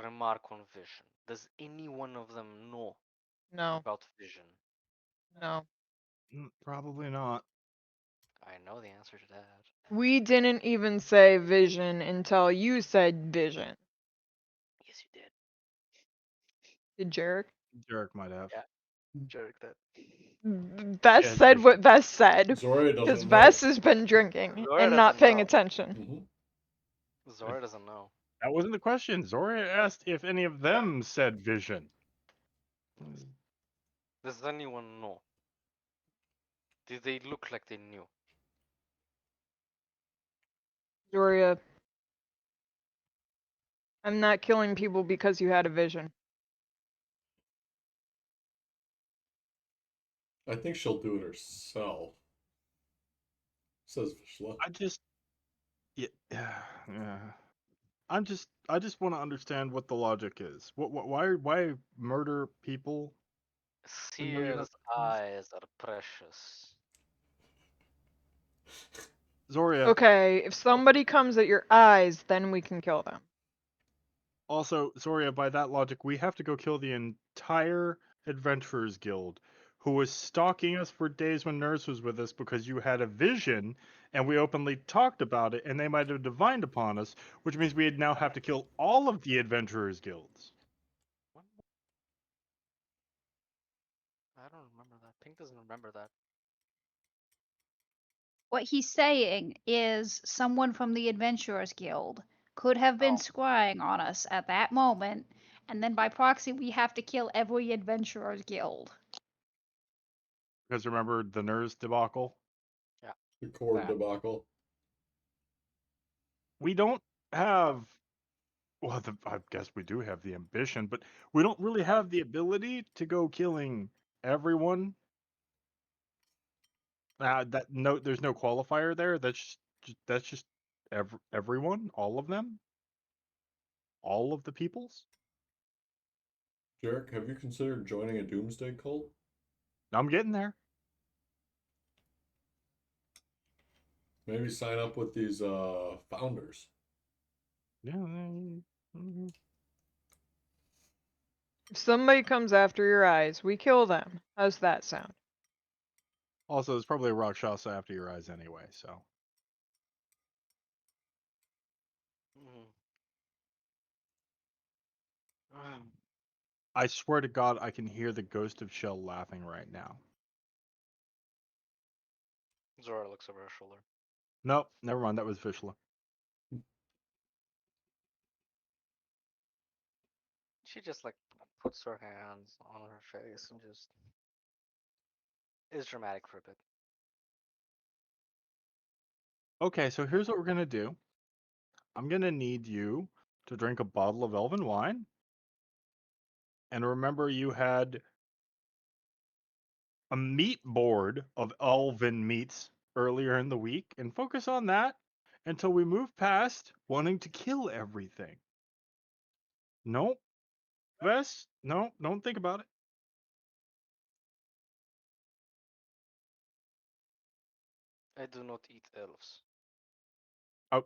remark on vision? Does any one of them know No, about vision? no. Probably not. I know the answer to that. We didn't even say vision until you said vision. Yes, you did. Did Jerrick? Jerrick might have. Yeah. Jerrick that. Vess Yeah, said vision. what Vess said. Zoria Because doesn't Vess know. has been drinking Zoria and not doesn't paying know. attention. Mhm. Zora doesn't know. That wasn't the question. Zora asked if any of them said vision. Does anyone know? Did they look like they knew? Zoria, I'm not killing people because you had a vision. I think she'll do it herself. Says Vishla. Yeah. I just want to understand what the logic is. Why murder people? When no, you're not Seer's eyes are precious. Zoria. Okay, if somebody comes at your eyes, then we can kill them. Also, Zoria, by that logic, we have to go kill the entire Adventurers Guild, who was stalking us for days when Nurse was with us because you had a vision, and we openly talked about it, and they might have divined upon us, which means we'd now have to kill all of the Adventurers Guilds. I don't remember that. Pink doesn't remember that. What he's saying is someone from the Adventurers Guild could have been Oh. scrying on us at that moment, and then by proxy we have to kill every Adventurers Guild. Because remember the Nurse debacle? The cord Yeah. debacle. We don't have. Well, I guess we do have the ambition, but we don't really have the ability to go killing everyone. There's no qualifier there. That's just everyone, all of them, all of the peoples. Jerrick, have you considered joining a doomsday cult? I'm getting there. Maybe sign up with these founders. Yeah. If somebody comes after your eyes, we kill them. How's that sound? Also, there's probably a Rakshasa after your eyes anyway, so. I swear to God, I can hear the ghost of Shell laughing right now. Zora looks over her shoulder. Nope, never mind. That was Vishla. She just like puts her hands on her face and just is dramatic for a bit. Okay, so here's what we're gonna do. I'm gonna need you to drink a bottle of elven wine. And remember, you had a meat board of elven meats earlier in the week, and focus on that until we move past wanting to kill everything. Nope. Wes, no, don't think about it. I do not eat elves.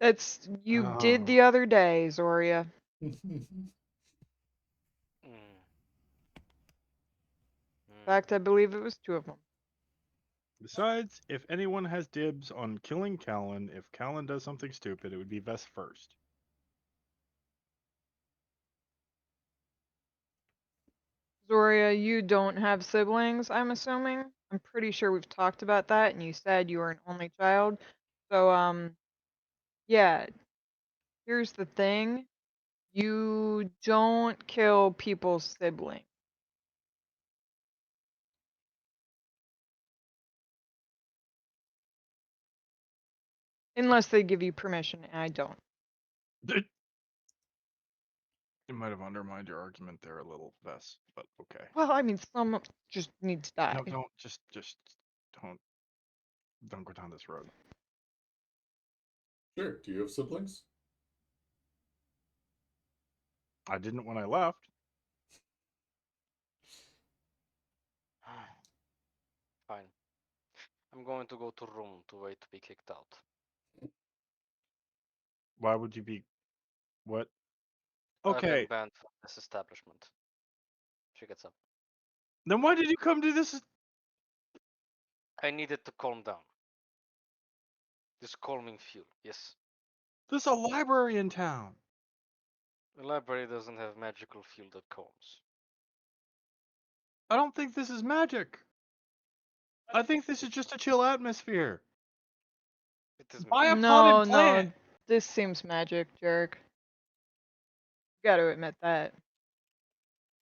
It's you did the other day, Zoria. Mm. In fact, I believe it was 2 of them. Besides, if anyone has dibs on killing Callan, if Callan does something stupid, it would be Vess first. Zoria, you don't have siblings, I'm assuming. I'm pretty sure we've talked about that, and you said you were an only child. So, yeah. Here's the thing. You don't kill people's siblings. Unless they give you permission, and I don't. You might have undermined your argument there a little, Vess, but okay. Well, I mean, some just need to die. No, don't don't go down this road. Sure. Do you have siblings? I didn't when I left. Fine. I'm going to go to room to wait to be kicked out. Why would you be? What? I've Okay. been banned from this establishment. She gets up. Then why did you come to this? I needed to calm down. This calming fuel, yes. There's a library in town. The library doesn't have magical fuel that calms. I don't think this is magic. I think this is just a chill atmosphere. It is Buy a No, potted no. plant. This seems magic, Jerrick. Gotta admit that.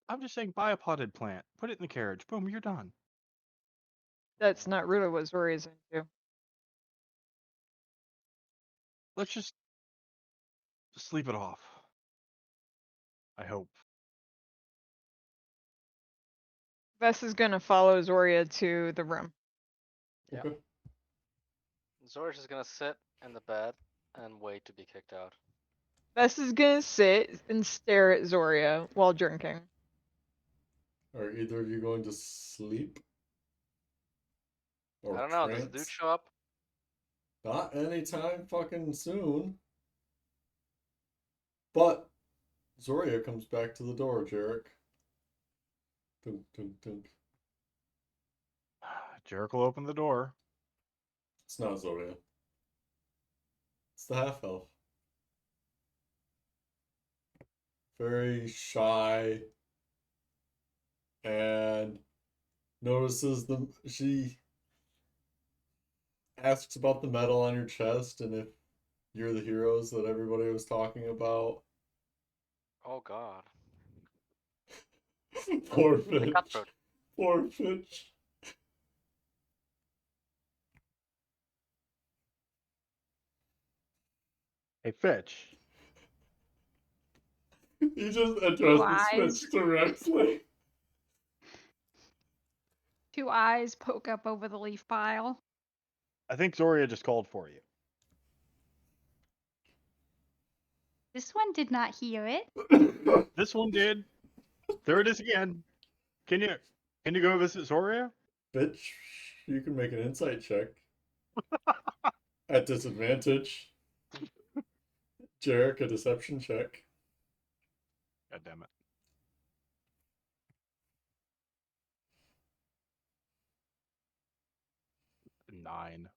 I'm just saying, buy a potted plant, put it in the carriage, boom, you're done. That's not really what Zoria's into. Let's just sleep it off. I hope. Vess is gonna follow Zoria to the room. Yeah. Okay. Zor's just gonna sit in the bed and wait to be kicked out. Vess is gonna sit and stare at Zoria while drinking. Are either of you going to sleep? Or I don't know, does the dude trance? show up? Not anytime fucking soon. But Zoria comes back to the door, Jerrick. Dunk, dunk, dunk. Jerrick will open the door. It's not Zoria. It's the half elf. Very shy. And notices she asks about the medal on your chest and if you're the heroes that everybody was talking about. Oh god. Poor The Fitch. cutthroat. Poor Fitch. Hey, Fitch. He just addresses Eyes. Fitch directly. 2 eyes poke up over the leaf pile. I think Zoria just called for you. This one did not hear it. This one did. There it is again. Can you go visit Zoria? Fitch, you can make an insight check. At disadvantage. Jerrick, a deception check. God damn it. Nine.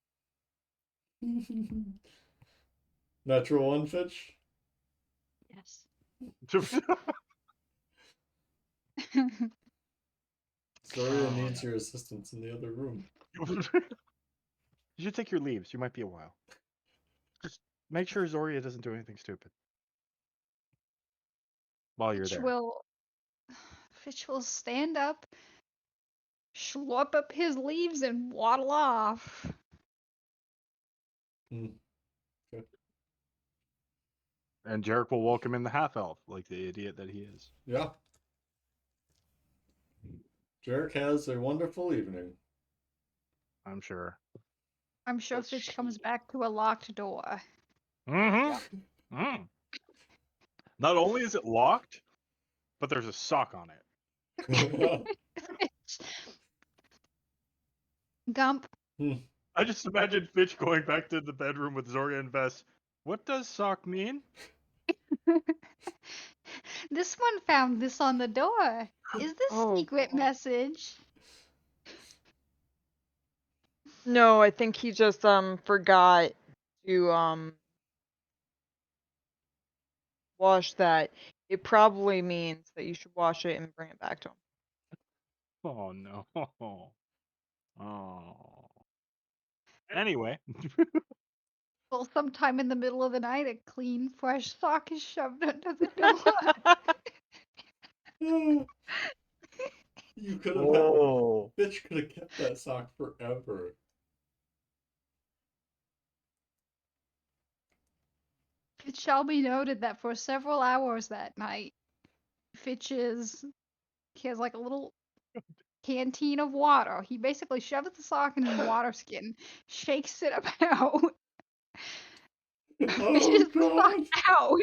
Natural one, Fitch. Yes. Zoria Oh, needs your assistance in the other room. You should take your leaves. You might be a while. Just make sure Zoria doesn't do anything stupid while you're there. Fitch will stand up, slurp up his leaves, and waddle off. And Jerrick will welcome in the half elf, like the idiot that he is. Yeah. Jerrick has a wonderful evening. I'm sure. I'm sure Does Fitch she? comes back to a locked door. Mm-hmm. Not only is it locked, but there's a sock on it. Gump. I just imagine Fitch going back to the bedroom with Zoria and Vess. What does sock mean? This one found this on the door. Is this Oh, secret God. message? No, I think he just forgot to wash that. It probably means that you should wash it and bring it back to him. Oh no. Oh. Anyway. Well, sometime in the middle of the night, a clean, fresh sock is shoved under the door. You could have Oh. Fitch could have kept that sock forever. It shall be noted that for several hours that night, he has like a little canteen of water. He basically shoves the sock in his water skin, shakes it about, Oh fishes the sock god! out,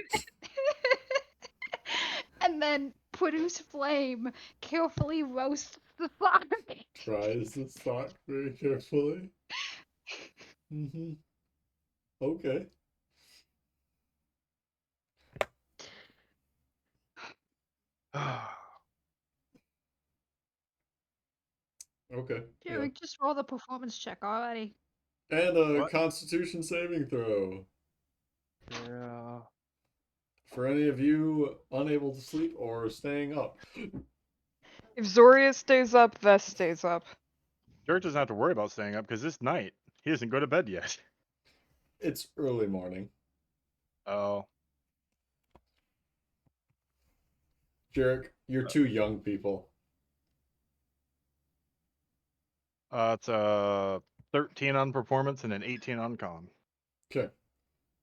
and then produce flame, carefully roasts the sock. Tries the sock very carefully. Okay. Okay. Yeah. Jerrick, just roll the performance check already. And a What? Constitution saving throw. Yeah. For any of you unable to sleep or staying up. If Zoria stays up, Vess stays up. Jerrick doesn't have to worry about staying up because this night he doesn't go to bed yet. It's early morning. Oh, Jerrick, you're two young people. it's a 13 on performance and an 18 on con. Okay.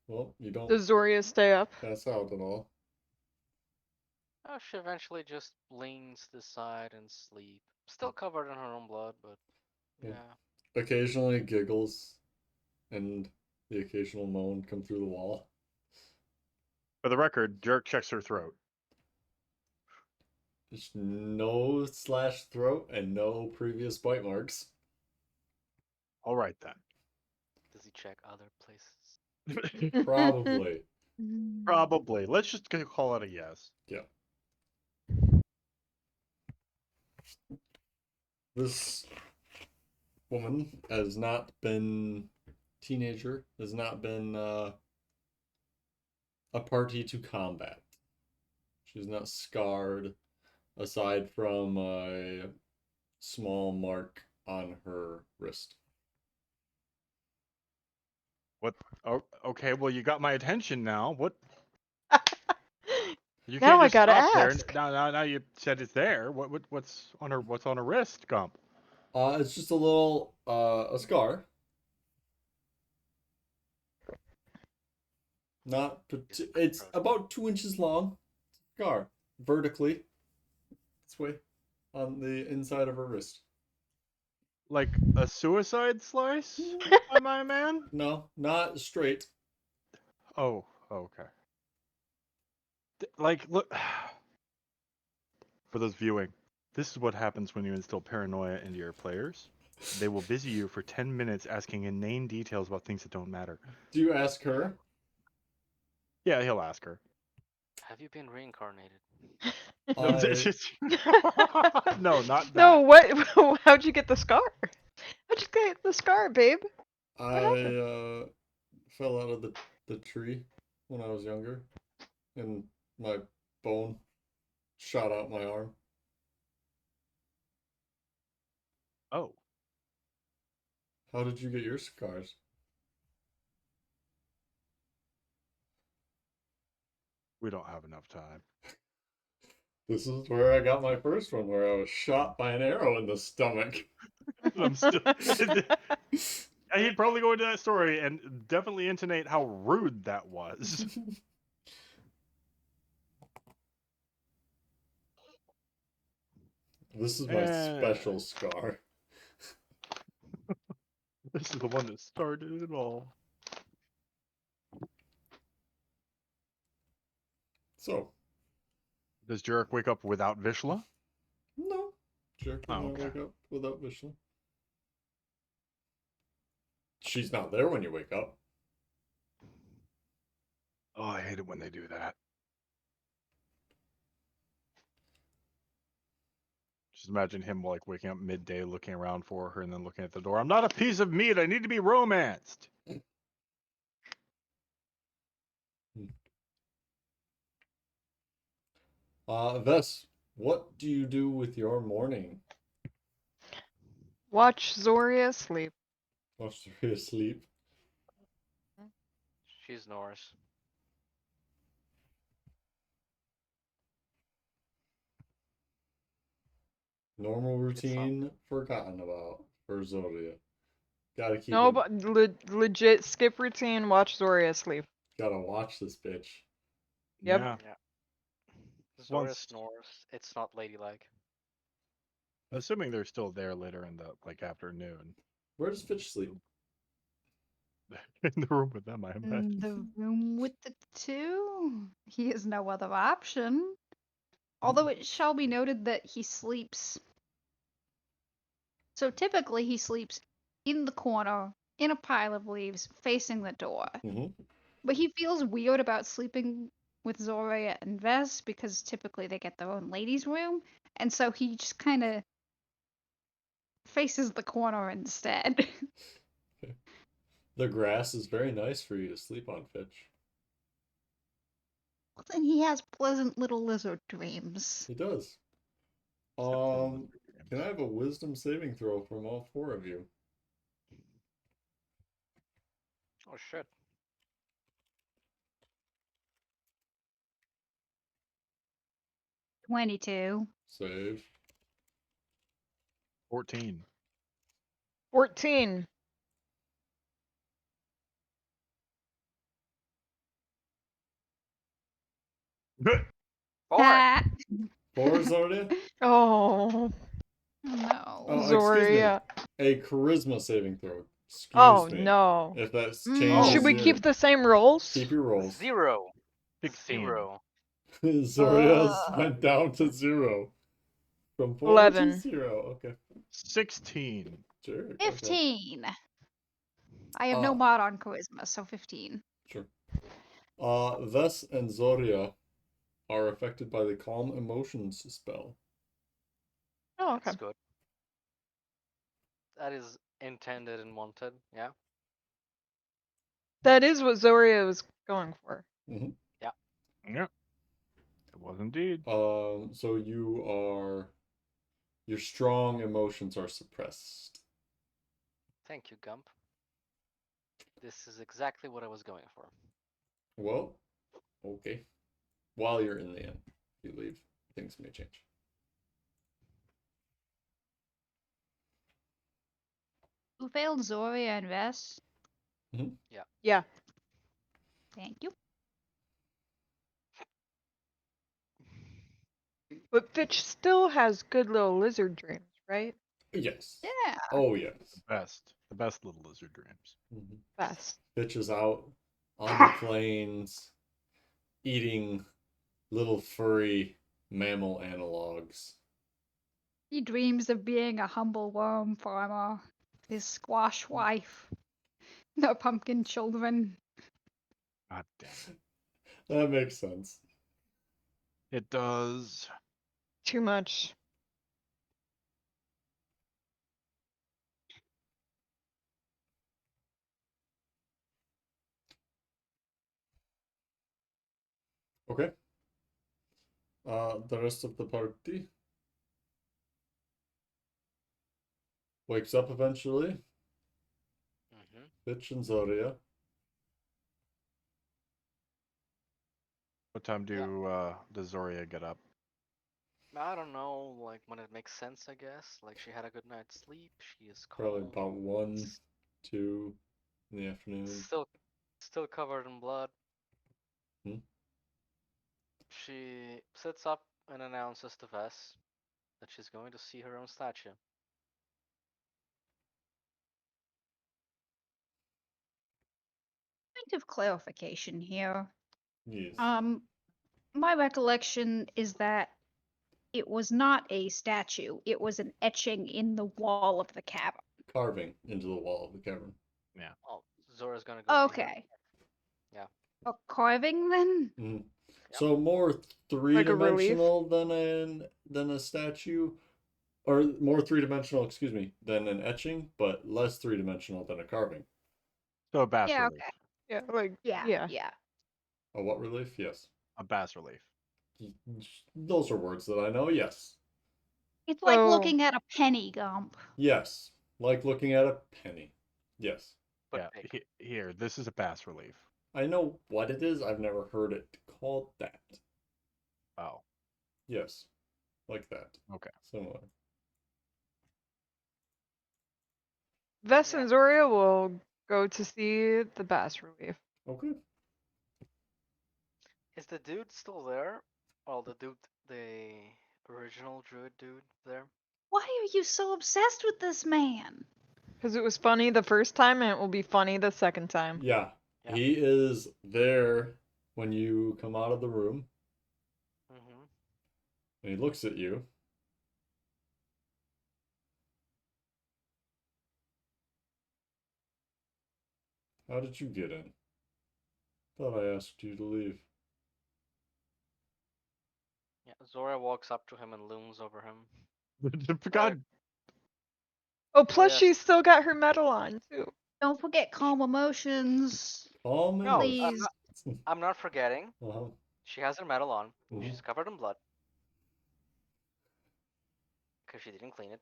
Well, you don't Does Zoria stay up? pass out at all. Oh, she eventually just leans to the side and sleep. Still covered in her own blood, but Yeah. yeah. Occasionally giggles and the occasional moan come through the wall. For the record, Jerk checks her throat. Just nose slash throat and no previous bite marks. All right then. Does he check other places? Probably. Probably. Let's just call it a yes. Yeah. This woman has not been teenager, has not been a party to combat. She's not scarred aside from a small mark on her wrist. What? Oh, okay. Well, you got my attention now. What? You Now can't I just gotta stop there. ask. Now you said it's there. What's on her? What's on her wrist, Gump? It's just a little a scar. Not it's about 2 inches long. Scar vertically. This way on the inside of her wrist. Like a suicide slice, my man? No, not straight. Oh, okay. Like, look. For those viewing, this is what happens when you instill paranoia into your players. They will busy you for 10 minutes asking inane details about things that don't matter. Do you ask her? Yeah, he'll ask her. Have you been reincarnated? No, no, not that. No, what? How'd you get the scar? How'd you get the scar, babe? I fell out of the tree when I was younger, and my bone shot out my arm. Oh, How did you get your scars? we don't have enough time. This is where I got my first one, where I was shot by an arrow in the stomach. I'm still. He'd probably go into that story and definitely intonate how rude that was. This is my special scar. This is the one that started it all. So, Does Jerk wake up without Vishla? no. Jerk does Oh, not okay. wake up without Vishla. She's not there when you wake up. Oh, I hate it when they do that. Just imagine him like waking up midday, looking around for her, and then looking at the door. I'm not a piece of meat. I need to be romanced. Vess, what do you do with your morning? Watch Zoria sleep. Watch her sleep. She snores. Normal routine forgotten about for Zodia. Gotta keep No, it. but legit skip routine. Watch Zoria sleep. Gotta watch this bitch. Yep. Yeah. Zora Once- snores. It's not ladylike. Assuming they're still there later in the afternoon. Where does Fitch sleep? In the room with them, I In imagine. the room with the two? He has no other option. Although it shall be noted that he sleeps. So typically he sleeps in the corner, in a pile of leaves, facing the door. Mm-hmm. But he feels weird about sleeping with Zoria and Vess because typically they get their own ladies' room. And so he just kind of faces the corner instead. The grass is very nice for you to sleep on, Fitch. Then he has pleasant little lizard dreams. He does. Can I have a wisdom saving throw from all four of you? Oh shit. 22. Save. 14. 14. Four. Ah, 4, Zoria? Oh, no. Oh, excuse me. Zoria. A charisma saving throw. Excuse Oh me. no. If that Mm. changes Should we your... keep the same rolls? Keep your rolls. 0. 16. 0. Zoria's went down to 0. From 4 to 11. 0. Okay. 16. Sure. Okay. 15. I have no mod on charisma, so 15. Sure. Ves and Zoria are affected by the Calm Emotions spell. Oh, okay. That's good. That is intended and wanted, yeah? That is what Zoria was going for. Mm-hmm. Yeah. Yep. It was indeed. So your strong emotions are suppressed. Thank you, Gump. This is exactly what I was going for. Well, okay. While you're in the inn, if you leave, things may change. Who failed Zoria and Ves? Yeah. Thank you. But Fitch still has good little lizard dreams, right? Yes. Yeah. Oh, yes. The best little lizard dreams. Mm-hmm. Best. Bitch is out on the plains eating little furry mammal analogs. He dreams of being a humble worm farmer. His squash wife. No pumpkin children. God damn it. That makes sense. It does. Too much. Okay. The rest of the party wakes up eventually. Mm-hmm. Bitch and Zoria. What time does Zoria get up? I don't know, like when it makes sense, I guess. Like she had a good night's sleep. She is Probably calm. about 1, 2 in the afternoon. Still covered in blood. Hmm? She sits up and announces to Vess that she's going to see her own statue. Point of clarification here. Yes. My recollection is that it was not a statue. It was an etching in the wall of the cavern. Carving into the wall of the cavern. Yeah. Oh, Zora's gonna go see her. Okay. Yeah. A carving then? Mm-hmm. Yep. So more Like a relief? three-dimensional than a statue, or more three-dimensional, excuse me, than an etching, but less three-dimensional than a carving. So a bas Yeah, relief. okay. Yeah, like Yeah. A what relief? Yes. A bas relief. Those are words that I know. Yes. It's like So- looking at a penny, Gump. Yes. Like looking at a penny. Yes. But Yeah. big. Here, this is a bas relief. I know what it is. I've never heard it called that. Oh. Yes. Like that. Okay. Similar. Vess Yeah. and Zoria will go to see the bas relief. Okay. Is the dude still there? Well, the original druid dude there? Why are you so obsessed with this man? Because it was funny the first time and it will be funny the second time. Yeah. Yeah. He is there when you come out of the room, Mm-hmm. and he looks at you. How did you get in? Thought I asked you to leave. Yeah. Zora walks up to him and looms over him. God. Oh, plus yes. she's still got her medal on too. Don't forget calm emotions. Calm No, Please. I'm not forgetting. Uh-huh. She has her medal on. Mhm. She's covered in blood. Because she didn't clean it.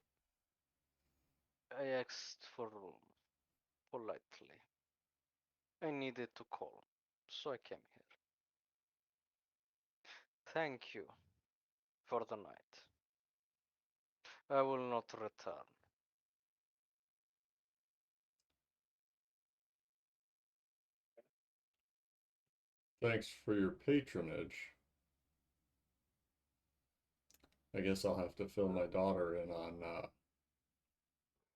I asked for politely. I needed to call, so I came here. Thank you for the night. I will not return. Thanks for your patronage. I guess I'll have to fill my daughter in on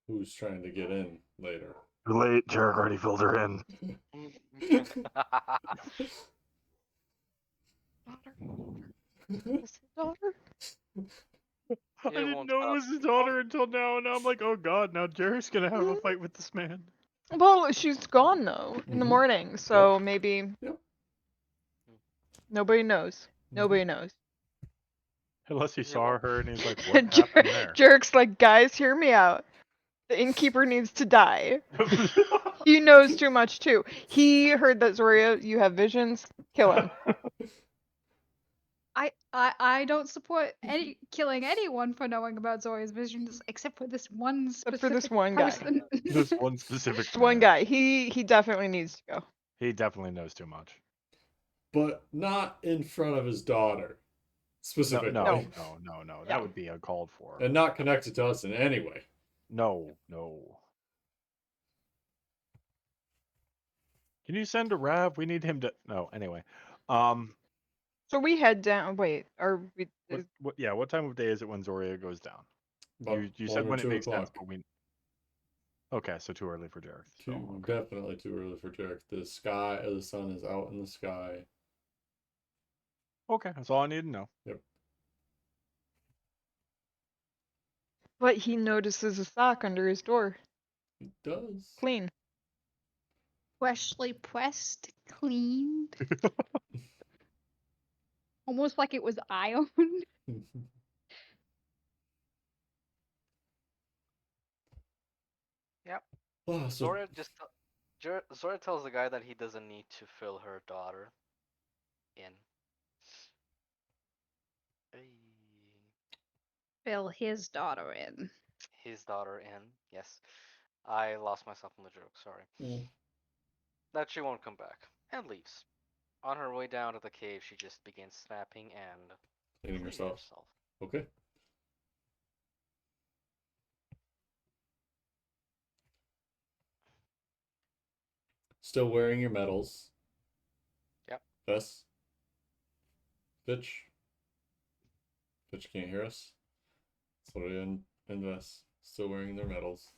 who's trying to get in later. Too late. Jerrick already filled her in. Daughter? I didn't know it was his daughter until now, and now I'm like, oh god, now Jerrick's gonna have a fight with this man. Well, she's gone though in the Mhm. morning, so maybe Yep. nobody knows. Nobody knows. Unless he He saw won't. her and he's like, what happened there? Jerrick's like, guys, hear me out. The innkeeper needs to die. He knows too much too. He heard that Zoria, you have visions. Kill him. I don't support any killing anyone for knowing about Zoria's visions, except for this one Except specific for this one guy. person. This one specific Just one man. guy. He definitely needs to go. He definitely knows too much. But not in front of his daughter, specifically. No. Yeah. That would be uncalled for. And not connected to us in any way. No. Can you send a Rav? We need him to. No. Anyway. So we head down. Wait, are we? What time of day is it when Zoria goes down? About You 1 said or when it 2 makes sense, o'clock. but okay, so too early for Jerrick. So, okay. Definitely too early for Jerrick. The sun is out in the sky. Okay, that's all I need to know. Yep. But he notices a sock under his door. It does. Clean. Freshly pressed, cleaned, almost like it was ironed. Yep. Oh, so Zoria just Zoria tells the guy that he doesn't need to fill her daughter in. Fill his daughter in. His daughter in. Yes. I lost myself in the joke, sorry. Mm. That she won't come back. And leaves. On her way down to the cave, she just begins snapping and cleaning cleaning herself. Okay. Still wearing your medals. Yep. Vess. Fitch. Fitch can't hear us. Zoria and Vess still wearing their medals.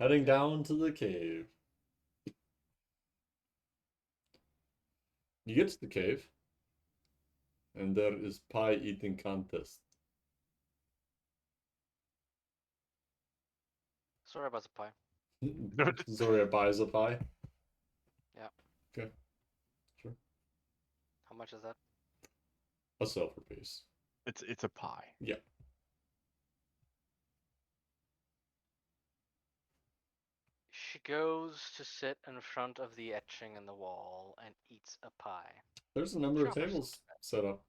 Heading down to the cave. You get to the cave, and there is pie eating contest. Sorry about the pie. Zoria buys a pie. Yeah. Okay. Sure. How much is that? A silver piece. It's a pie. Yeah. She goes to sit in front of the etching in the wall and eats a pie. There's a number of tables set up.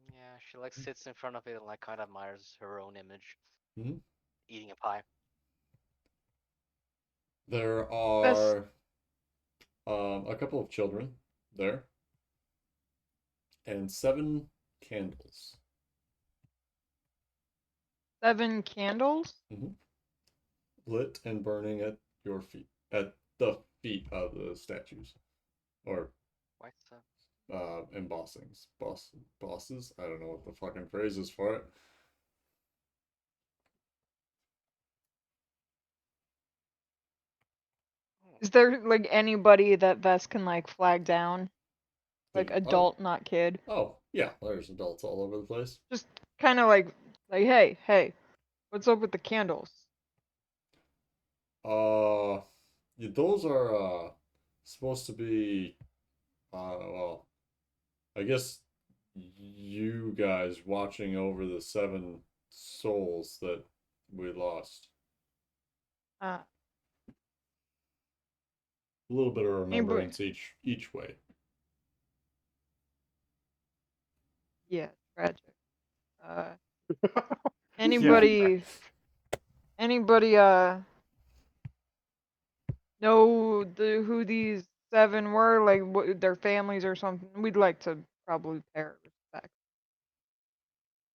Yeah, she like sits in front of it and like kind of admires her own image. Mhm. Eating a pie. There are a couple of children there, and 7 candles. 7 candles? Lit and burning at your feet, at the feet of the statues, or What's that? embossings, bosses. I don't know what the fucking phrase is for it. Is there like anybody that Vess can like flag down? Like adult, not kid. Oh yeah, there's adults all over the place. Just kind of like hey, what's up with the candles? Those are supposed to be well, I guess you guys watching over the 7 souls that we lost. Uh, A little bit of remembrance each way. yeah, tragic. Anybody know who these 7 were, like what their families or something? We'd like to probably pay our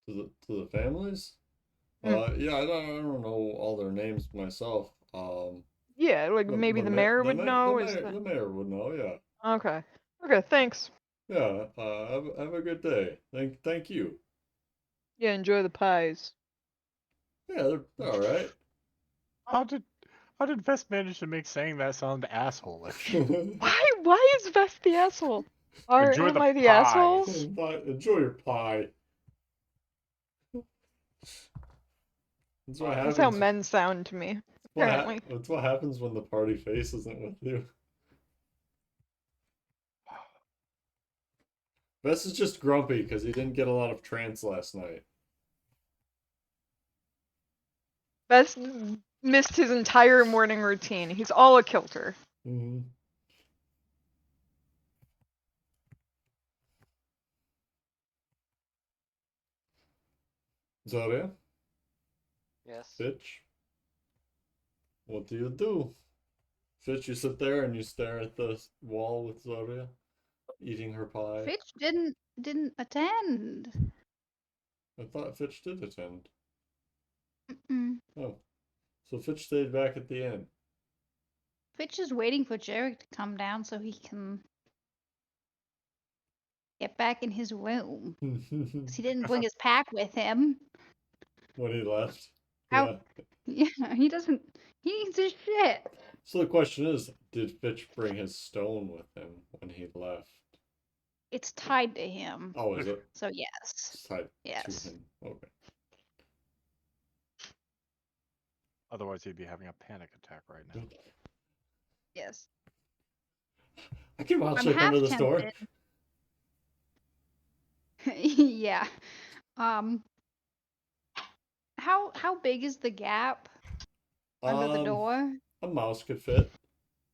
To the families? Yeah, I don't know all their names myself. Yeah, like maybe the mayor would know. The mayor would know. Yeah. Okay. Okay, thanks. Yeah. Have a good day. Thank you. Yeah, enjoy the pies. Yeah, they're all right. How did Vest manage to make saying that sound asshole-ish? Why is Vest the asshole? Enjoy Am the I the pies. asshole? Enjoy your pie. That's what That's how happens. men sound to me, apparently. That's what happens when the party face isn't with you. Vess is just grumpy because he didn't get a lot of trance last night. Vest missed his entire morning routine. He's all a kilter. Mm-hmm. Zoria? Yes. Fitch? What do you do? Fitch, you sit there and you stare at the wall with Zoria, eating her pie. Fitch didn't attend. I thought Fitch did attend. Mm-mm. Oh. So Fitch stayed back at the inn. Fitch is waiting for Jerrick to come down so he can get back in his room. 'Cause he didn't bring his pack with him. When he left. How? Yeah. Yeah, he doesn't. He needs his shit. So the question is, did Fitch bring his stone with him when he left? It's tied to him. Oh, is it? So yes. It's tied Yes. to him. Okay. Otherwise, he'd be having a panic attack right now. Yes. I can watch I'm her come half to the store. Yeah. How big is the gap under the door? A mouse could fit,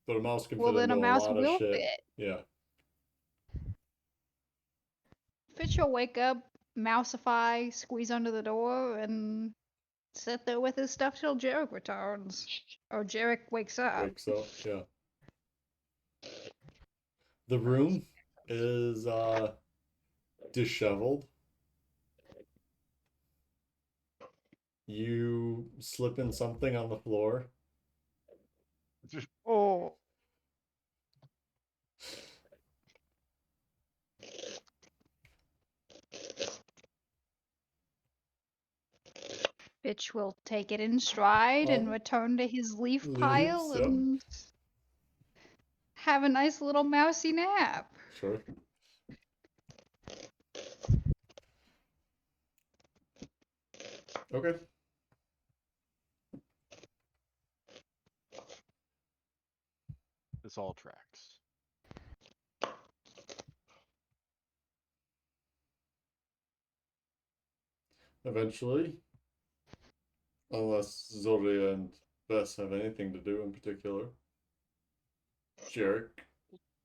but a mouse can Well, fit then into a mouse lot of will shit. fit. Yeah. Fitch will wake up, mousify, squeeze under the door, and sit there with his stuff till Jerrick returns. Or Jerrick wakes up. Wakes up. Yeah. The room is disheveled. You slip in something on the floor. Oh. Fitch will take it in stride and return to his leaf pile Leaves, yep. and have a nice little mousy nap. Sure. Okay. This all tracks. Eventually, unless Zoria and Bess have anything to do in particular, Jerrick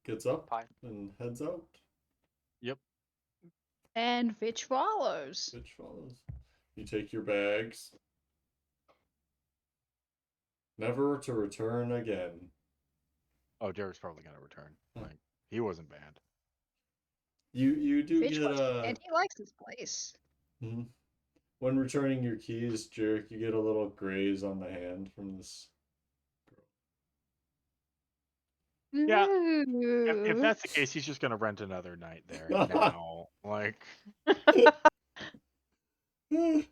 gets up and heads out. Yep. And Fitch follows. Fitch follows. You take your bags. Never to return again. Oh, Jerrick's probably gonna return. Like, he wasn't banned. You do Fitch get and he likes this place. Mm-hmm. When returning your keys, Jerrick, you get a little graze on the hand from this girl. Yeah. If that's the case, he's just gonna rent another night there now. Like. Who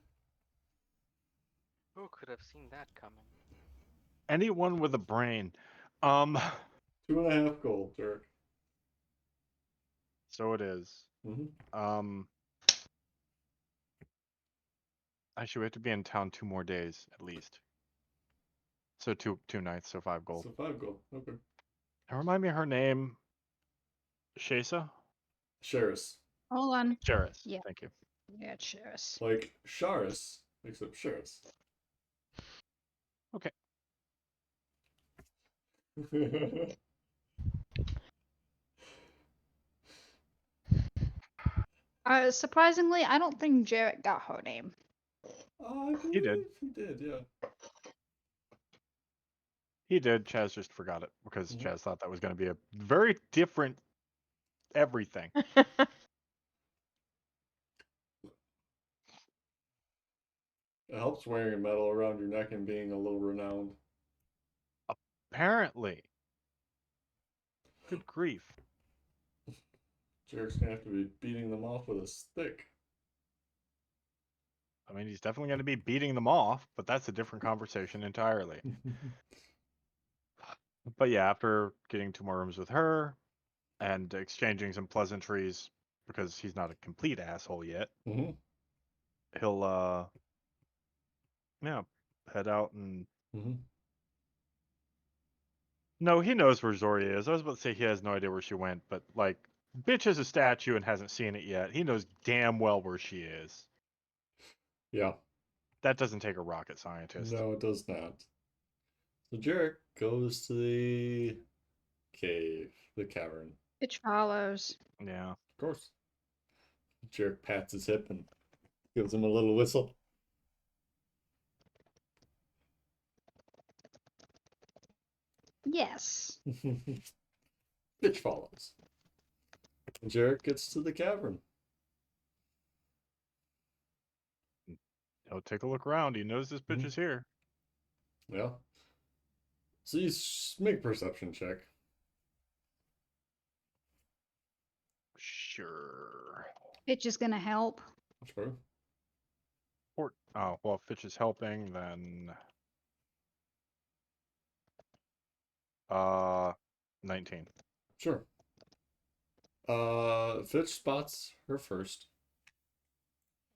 could have seen that coming? Anyone with a brain. 2.5 gold, Jerrick. So it is. Mm-hmm. Actually, we have to be in town 2 more days at least. So two nights, so 5 gold. So 5 gold. Okay. And remind me of her name. Shasa? Sheris. Hold on. Sheris. Yeah. Thank you. Yeah, Sheris. Like Sharis, except Sheris. Okay. Surprisingly, I don't think Jerrick got her name. I believe He did. He did, yeah. He did. Chaz just forgot it because Chaz thought that was going to be a very different everything. It helps wearing metal around your neck and being a little renowned. Apparently. Good grief. Jerrick's gonna have to be beating them off with a stick. I mean, he's definitely going to be beating them off, but that's a different conversation entirely. But yeah, after getting 2 more rooms with her and exchanging some pleasantries, because he's not a complete asshole yet, Mm-hmm. he'll head out and Mm-hmm. no, he knows where Zoria is. I was about to say he has no idea where she went, but like, bitch is a statue and hasn't seen it yet. He knows damn well where she is. Yeah. That doesn't take a rocket scientist. No, it does not. So Jerrick goes to the cave, the cavern. Fitch follows. Yeah. Of course. Jerrick pats his hip and gives him a little whistle. Yes. Fitch follows. Jerrick gets to the cavern. He'll take a look around. He knows this bitch is here. Yeah. So you make a perception check. Sure. Fitch is gonna help. Sure. Oh, well, if Fitch is helping, then 19. Sure. Fitch spots her first.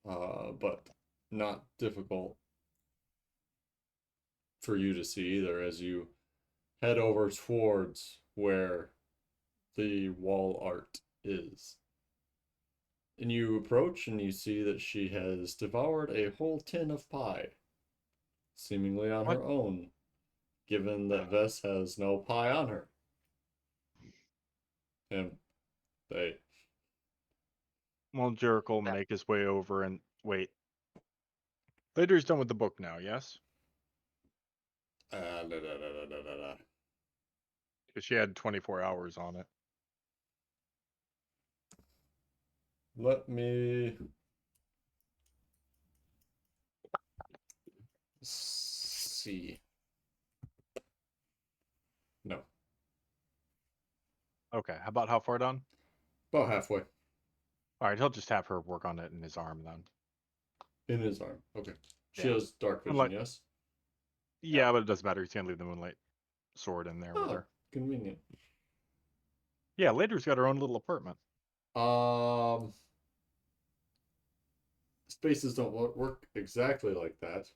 But not difficult for you to see either as you head over towards where the wall art is. And you approach and you see that she has devoured a whole tin of pie, seemingly on her own, given that Vess has no pie on her. And they. Well, Jerrick will make his way over and wait. Later's done with the book now, yes? Because she had 24 hours on it. Let me see. No. Okay, how about how far done? About halfway. All right, he'll just have her work on it in his arm then. In his arm. Okay. She Yeah. has dark vision, Unlike- yes? Yeah, but it doesn't matter. He's gonna leave the moonlight sword in there with her. Convenient. Yeah, Later's got her own little apartment. Spaces don't work exactly like that.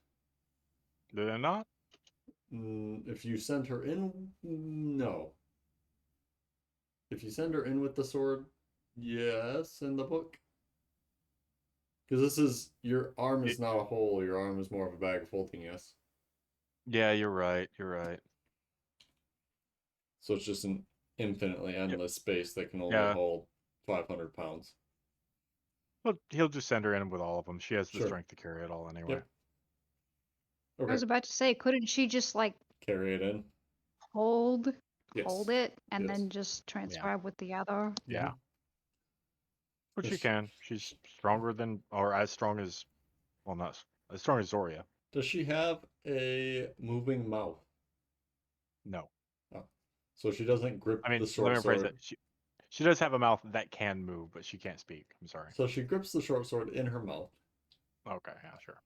Do they not? If you send her in, no. If you send her in with the sword, yes, in the book. Because this is, your arm is not a hole, your arm is more of a bag of holding, yes. Yeah, you're right. You're right. So it's just an infinitely endless space that can only Yeah. hold 500 pounds. Well, he'll just send her in with all of them. She has the Sure. strength to carry it all anyway. Yep. Okay. I was about to say, couldn't she just like Carry it in. hold Yes. it and Yes. then just transcribe with the other? Yeah. But she Does- can. She's stronger than, or as strong as, well, not as strong as Zoria. Does she have a moving mouth? No. So she doesn't grip I mean, the let short me rephrase sword. it. She does have a mouth that can move, but she can't speak. I'm sorry. So she grips the short sword in her mouth Okay, yeah, sure.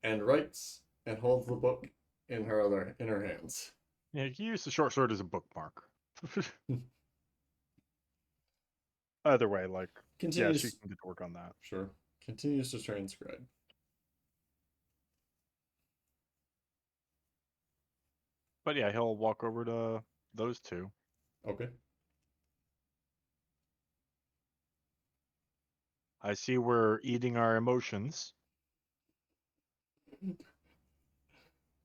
and writes and holds the book in her hands. Yeah, you can use the short sword as a bookmark. Either way, like, Continues. yeah, she can get to work on that. Sure. Continues to transcribe. But yeah, he'll walk over to those two. Okay. I see we're eating our emotions.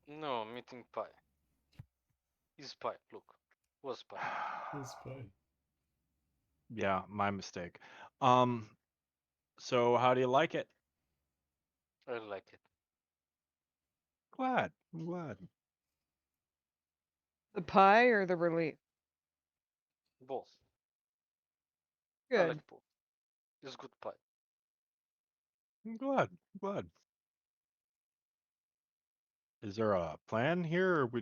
No, I'm eating pie. Is pie. Look, was pie. It's fine. Yeah, my mistake. So how do you like it? I like it. Glad. I'm glad. The pie or the relief? Both. I Good. like both. It's good pie. I'm glad. I'm glad. Is there a plan here, or are we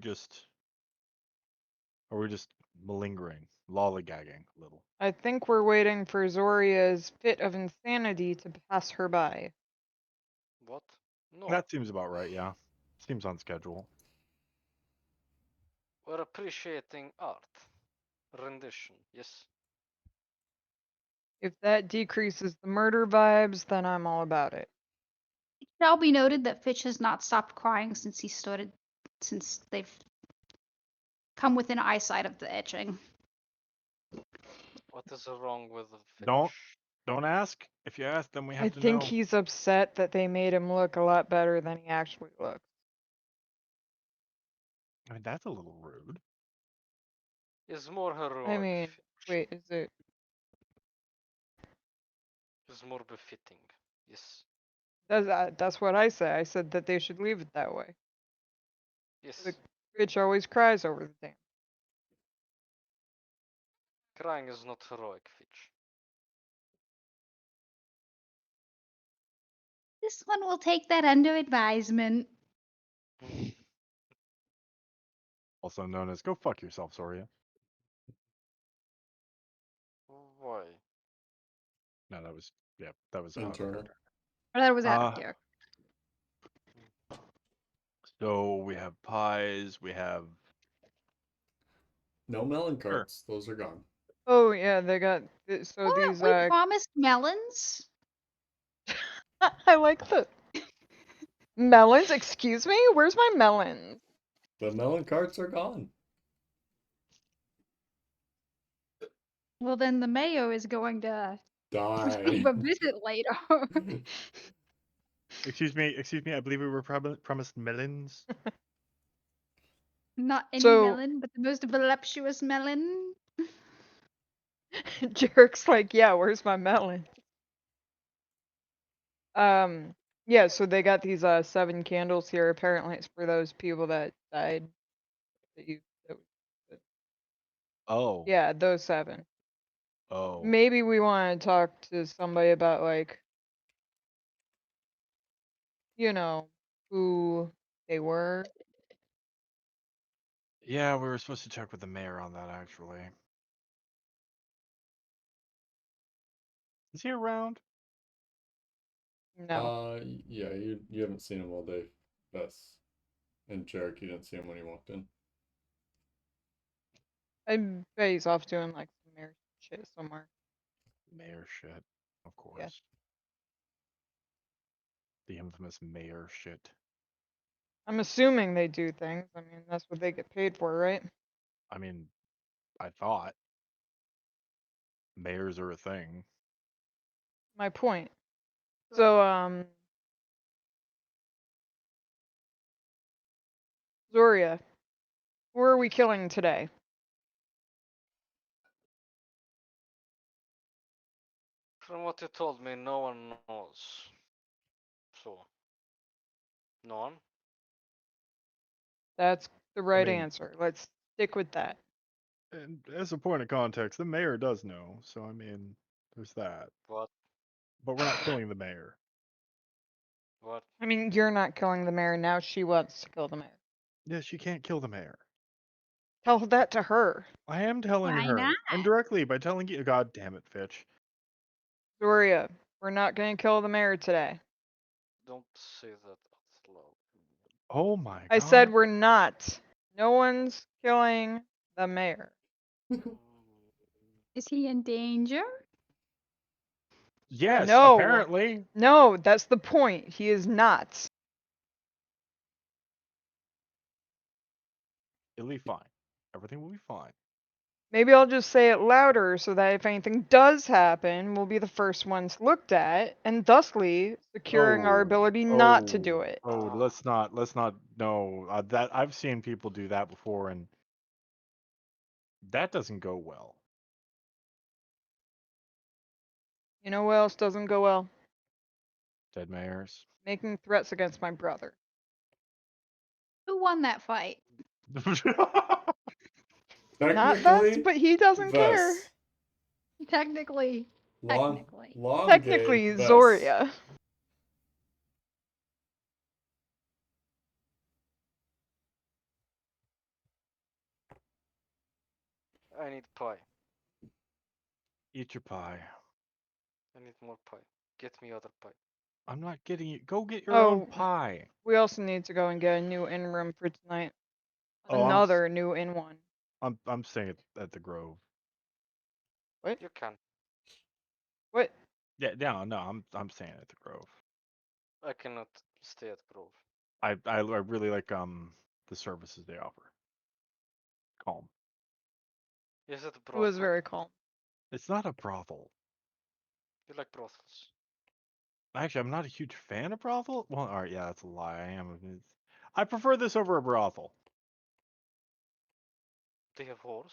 just malingering, lollygagging a little? I think we're waiting for Zoria's fit of insanity to pass her by. What? No. That seems about right, yeah. Seems on schedule. We're appreciating art. Rendition, yes. If that decreases the murder vibes, then I'm all about it. It shall be noted that Fitch has not stopped crying since they've come within eyesight of the etching. What is wrong with the fish? Don't ask. If you ask, then we have I to think know. he's upset that they made him look a lot better than he actually looks. I mean, that's a little rude. Is more heroic. I mean, Fitch. wait, is it? Is more befitting. Yes. That's what I say. I said that they should leave it that way. Yes. The bitch always cries over the thing. Crying is not heroic, Fitch. This one will take that under advisement. Also known as "Go fuck yourself, Soria." Why? No, that was out of Internal. character. Or that was out of character. So we have pies. We have No melon carts. Those are gone. Oh yeah, they got so What? these. We promised melons. I like the melons. Excuse me, where's my melons? The melon carts are gone. Well, then the mayo is going to Die. receive a visit later. Excuse me. I believe we were promised melons. Not any So- melon, but the most voluptuous melon. Jerrick's like, yeah, where's my melon? Yeah, so they got these 7 candles here. Apparently, it's for those people that died. That Oh. yeah, those 7. Oh. Maybe we want to talk to somebody about like, you know, who they were. Yeah, we were supposed to check with the mayor on that, actually. Is he around? No, Yeah, you haven't seen him all day. Bess and Jerrick, you didn't see him when he walked in. I bet he's off doing like some mayor shit somewhere. Mayor shit, of course. The infamous mayor shit. I'm assuming they do things. I mean, that's what they get paid for, right? I mean, I thought mayors are a thing. My point. So, Zoria, who are we killing today? From what you told me, no one knows. So. No one? That's the right mean- answer. Let's stick with that. And as a point of context, the mayor does know, so I mean, there's that. What? But we're not killing the mayor. What? I mean, you're not killing the mayor now. She wants to kill the mayor. Yeah, she can't kill the mayor. Tell that to her. I am telling Why her not? indirectly by telling you. God damn it, Fitch. Zoria, we're not going to kill the mayor today. Don't say that out loud. Oh my god. I said we're not. No one's killing the mayor. Is he in danger? Yes, No. apparently. No, that's the point. He is not. It'll be fine. Everything will be fine. Maybe I'll just say it louder so that if anything does happen, we'll be the first ones looked at, and thusly securing our ability not to do it. Oh, let's not. No, that I've seen people do that before, and that doesn't go well. You know what else doesn't go well? Dead mayors. Making threats against my brother. Who won that fight? Not Vest, Technically, but he doesn't care. Vess. Technically. Long Technically, game, Vess. Zoria. I need pie. Eat your pie. I need more pie. Get me other pie. I'm not getting you. Go get your own Oh, pie. we also need to go and get a new in room for tonight. Oh, Another new in one. I'm staying at the Grove. What? You can. What? Yeah, no, I'm staying at the Grove. I cannot stay at Grove. I really like the services they offer. Calm. Is it a It brothel? was very calm. It's not a brothel. You like brothels? Actually, I'm not a huge fan of brothel. Well, all right, yeah, that's a lie. I prefer this over a brothel. They have whores?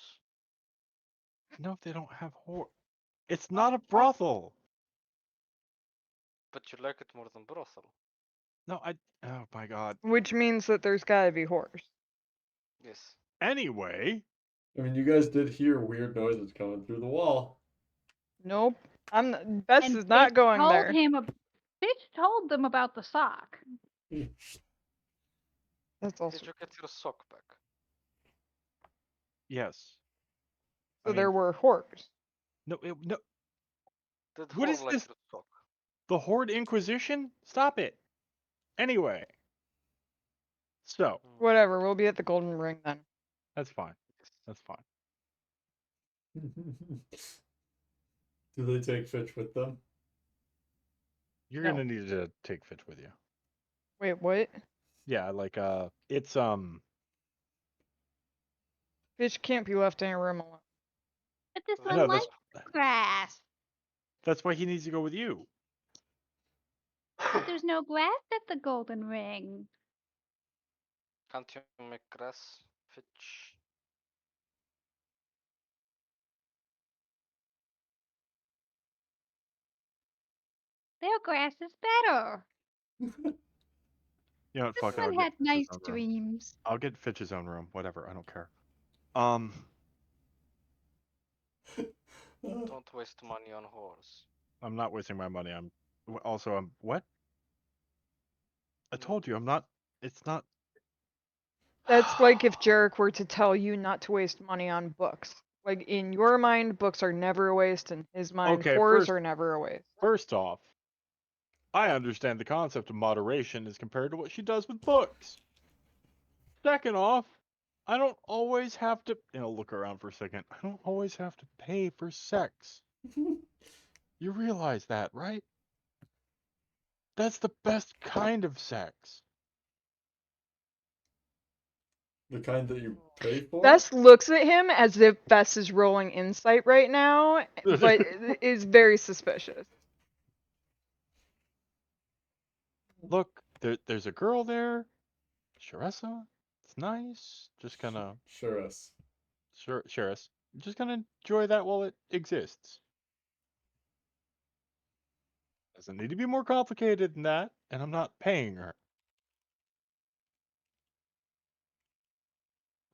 No, they don't have whore. It's not a brothel. But you like it more than brothel. No, oh my god. Which means that there's gotta be whores. Yes. Anyway, I mean, you guys did hear weird noises coming through the wall. Nope. Bess And is not Fish going told there. Fish told them about the sock. That's also. Did you get your sock back? yes. So I there mean, were whores. no, no. Did What whore is like this? your sock? The Horde Inquisition? Stop it. Anyway, so Whatever. We'll be at the Golden Ring then. that's fine. Yes. That's fine. Do they take Fitch with them? You're No. gonna need to take Fitch with you. Wait, what? Yeah, like it's Fish can't be left in a room alone. But this I one know likes grass. that's why he needs to go with you. But there's no grass at the Golden Ring. Can't you make grass, Fitch? Their grass is better. You know what? This Fuck it. I'll one get had Fitch's nice own room. dreams. I'll get Fitch's own room. Whatever. I don't care. Don't waste money on whores. I'm not wasting my money. I'm what? I No. told you I'm not. It's not. That's like if Jerrick were to tell you not to waste money on books. Like in your mind, books are never a waste. In his mind, Okay, whores are never a waste. First off, I understand the concept of moderation as compared to what she does with books. Second off, I don't always have to, look around for a second. I don't always have to pay for sex. You realize that, right? That's the best kind of sex. The kind that you pay for? Bess looks at him as if Bess is rolling insight right now, but is very suspicious. Look, there's a girl there, Sharessa. It's nice. Just gonna, Sure. Sharis. Just gonna enjoy that while it exists. Doesn't need to be more complicated than that, and I'm not paying her.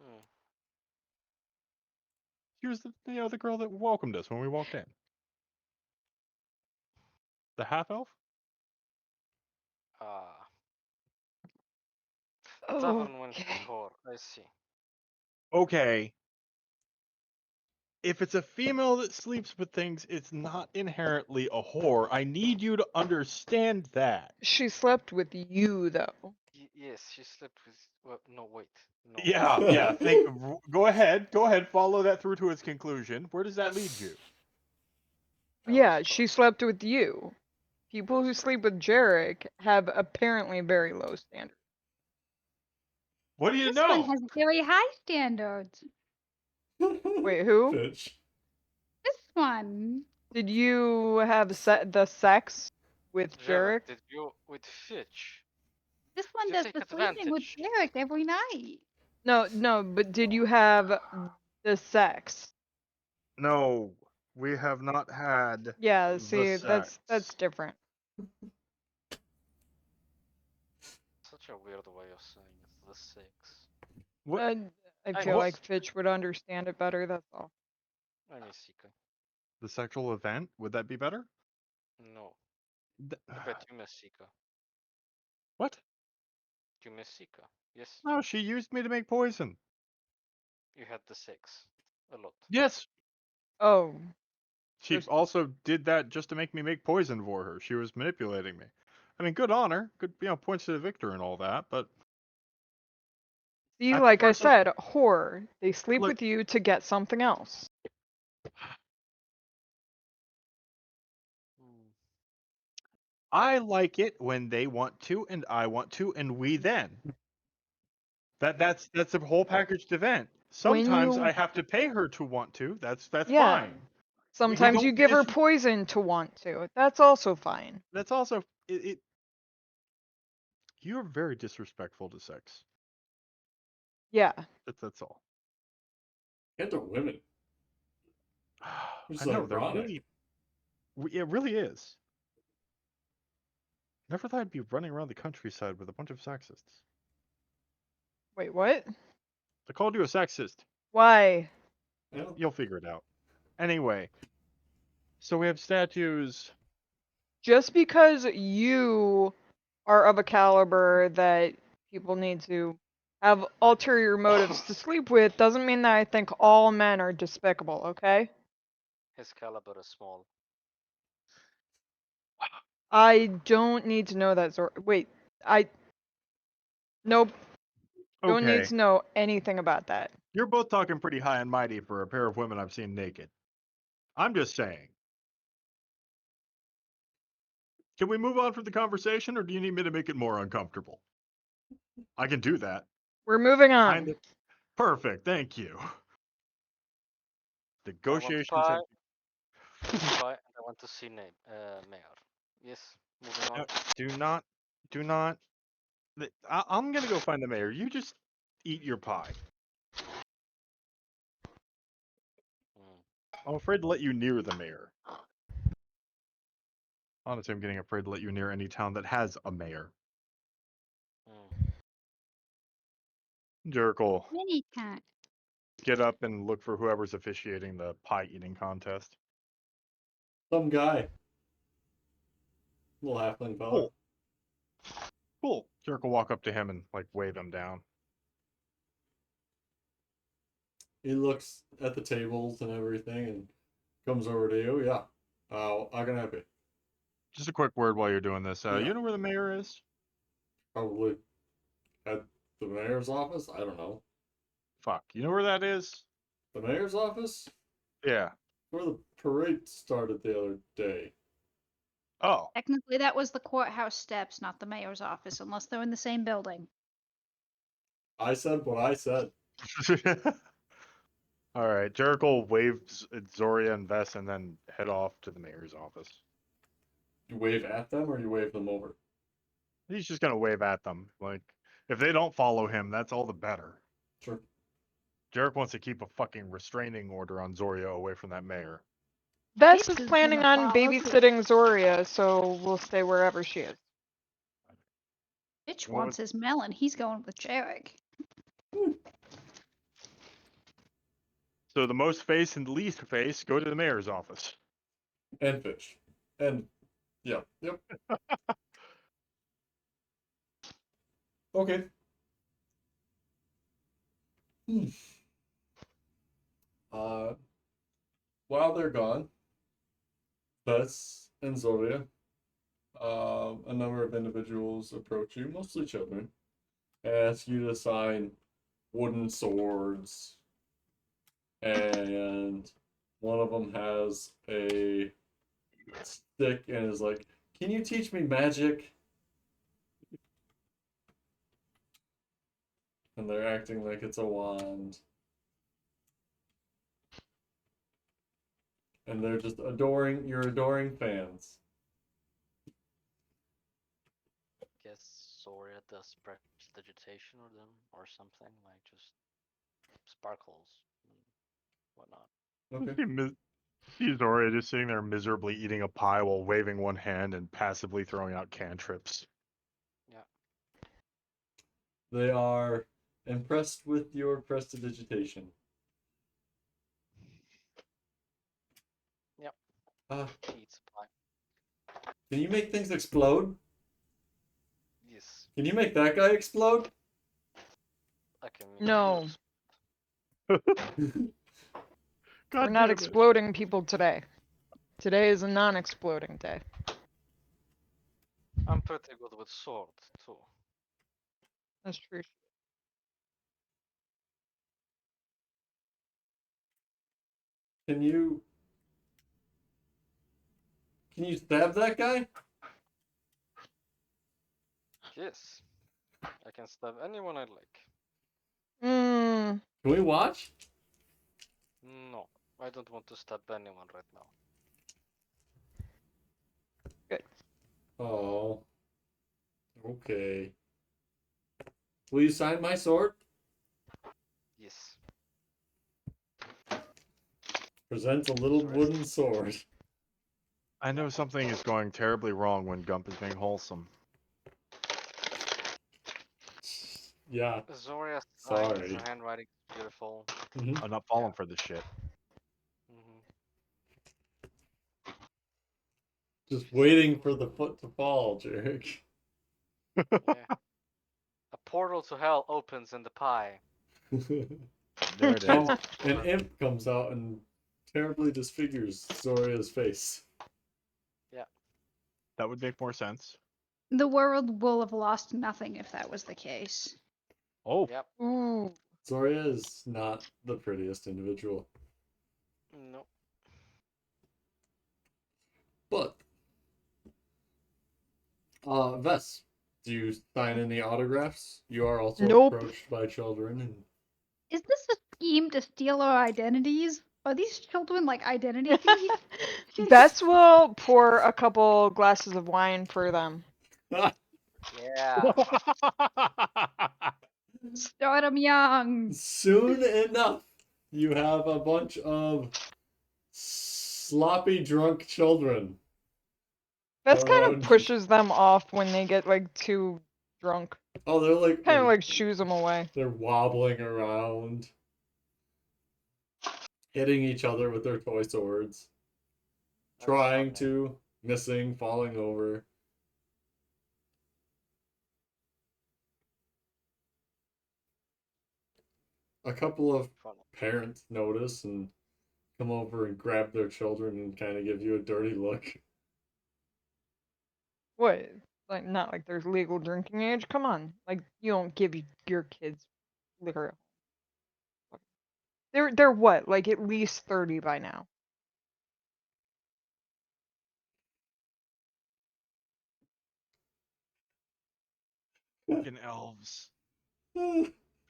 Hmm. She was the girl that welcomed us when we walked in. The half elf? Ah. Tavern went with Okay. whore. I see. Okay. If it's a female that sleeps with things, it's not inherently a whore. I need you to understand that. She slept with you, though. Yes, she slept with. Well, no, wait. No. Yeah. Go ahead. Follow that through to its conclusion. Where does that lead you? I Yeah, was she drunk. slept with you. People was who drunk. sleep with Jerrick have apparently very low standards. What do you This know? one has very high standards. Wait, who? Fitch. This one. Did you have the sex with Jerrick, Jerrick? did you with Fitch? This one You does take the sleeping with advantage. Jerrick every night. No, but did you have the sex? No, we have not had Yeah, the see, that's sex. different. Such a weird way of saying it. The six. What? I I feel miss- like Fitch would understand it better, that's all. I miss Sika. The sexual event? Would that be better? No. Th- I bet you miss Sika. What? You miss Sika. Yes, No, she used me to make poison. you had the six. A lot. Yes, Oh, she There's- also did that just to make me make poison for her. She was manipulating me. I mean, good on her, good, points to the victor and all that. But see, I like I prefer some- said, whore. They sleep Look- with you to get something else. Hmm. I like it when they want to, and I want to, and we then. That's a whole packaged event. When Sometimes you- I have to pay her to want to. That's Yeah. fine. Sometimes don't you give her finish- poison to want to. That's also fine. That's also it. You're very disrespectful to sex. Yeah. That's all. And to women. It's I know they're ironic. really. It really is. Never thought I'd be running around the countryside with a bunch of sexists. Wait, what? They called you a sexist. Why? Yeah. You'll figure it out. Anyway, so we have statues. Just because you are of a caliber that people need to have ulterior motives to sleep with doesn't mean that I think all men are despicable, okay? His caliber is small. I don't need to know that sort. Wait, nope. Don't need Okay, to know anything about that. you're both talking pretty high and mighty for a pair of women I've seen naked. I'm just saying. Can we move on from the conversation, or do you need me to make it more uncomfortable? I can do that. We're moving on. Kinda. Perfect. Thank you. Negotiations. pie. Pie, and I want to see Mayor. Yes, moving on. Do not. I'm gonna go find the mayor. You just eat your pie. Hmm. I'm afraid to let you near the mayor. Honestly, I'm getting afraid to let you near any town that has a mayor. Hmm. Jerkle, Many times. get up and look for whoever's officiating the pie eating contest. Some guy. Little halfling fella. Cool. Cool. Jerkle walk up to him and like wave him down. He looks at the tables and everything and comes over to you. Yeah. I can help you. Just a quick word while you're doing this. Yeah. You know where the mayor is? Probably at the mayor's office. I don't know. Fuck. You know where that is? The mayor's office? Yeah. Where the parade started the other day. Oh. Technically, that was the courthouse steps, not the mayor's office, unless they're in the same building. I said what I said. All right. Jerkle waves at Zoria and Vess and then head off to the mayor's office. You wave at them or you wave them over? He's just gonna wave at them. Like, if they don't follow him, that's all the better. Sure. Jerk wants to keep a fucking restraining order on Zoria away from that mayor. Bess This is is planning gonna on follow babysitting Zoria, so we'll stay wherever she is. Bitch What wants his melon. He's going with Jerrick. So the most face and the least face go to the mayor's office. And fish. And yeah. Yep. Okay. While they're gone, Bess and Zoria, a number of individuals approach you, mostly children, and ask you to sign wooden swords. And one of them has a stick and is like, "Can you teach me magic?" And they're acting like it's a wand. And they're just adoring your adoring fans. Guess Soria does prestidigitation or them or something like just sparkles and whatnot. Okay. See Zoria just sitting there miserably eating a pie while waving one hand and passively throwing out cantrips. Yeah. They are impressed with your prestidigitation. Yep. Uh, Eats pie. can you make things explode? Yes. Can you make that guy explode? I can. No. God We're not damn it. exploding people today. Today is a non-exploding day. I'm pretty good with sword too. That's true. Can you stab that guy? Yes. I can stab anyone I like. Mmm. Can we watch? No, I don't want to stab anyone right now. Good. Oh. Okay. Will you sign my sword? Yes. Presents a little Sorry. wooden sword. I know something is going terribly wrong when Gump is being wholesome. Yeah. Zoria's Sorry. her handwriting is beautiful. Mhm. I'm not falling for this shit. Mm-hmm. Just waiting for the foot to fall, Jerrick. Yeah. A portal to hell opens in the pie. There it is. And an imp comes out and terribly disfigures Zoria's face. That would make more sense. The world will have lost nothing if that was the case. Oh, Yep. Ooh. Zoria is not the prettiest individual. No. But, Vess, do you sign any autographs? You are also Nope. approached by children. And Is this a scheme to steal our identities? Are these children like identity thieves? Bess will pour a couple glasses of wine for them. Yeah. Start 'em young. Soon enough, you have a bunch of sloppy drunk children. Bess kind of around. pushes them off when they get like too drunk. Oh, they're like Kind of like shoos them away. they're wobbling around, hitting each other with their toy swords, That's trying funny. to, missing, falling over. A couple of Funny. parents notice and come over and grab their children and kind of give you a dirty look. What? Like not like there's legal drinking age? Come on. Like you don't give your kids liquor. They're what? Like at least 30 by now. fucking elves.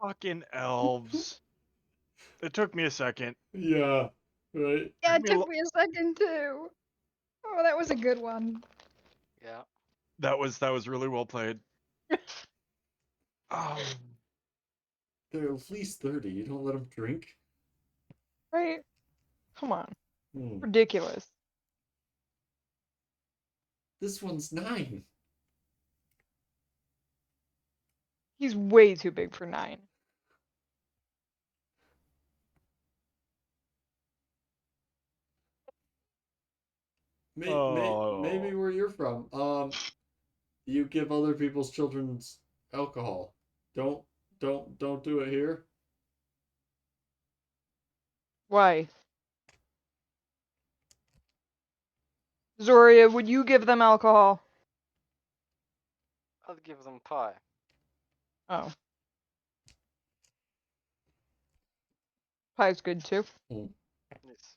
Fucking elves. It took me a second. Yeah, right. Yeah, it me a took lo- me a second too. Oh, that was a good one. Yeah. That was really well played. Oh, They're at least 30. You don't let them drink? Right? Come on. Hmm. Ridiculous. This one's 9. He's way too big for 9. Maybe where you're from, you give other people's children's alcohol. Don't do it here. Why? Zoria, would you give them alcohol? I'll give them pie. Oh. Pie's good too. Yes.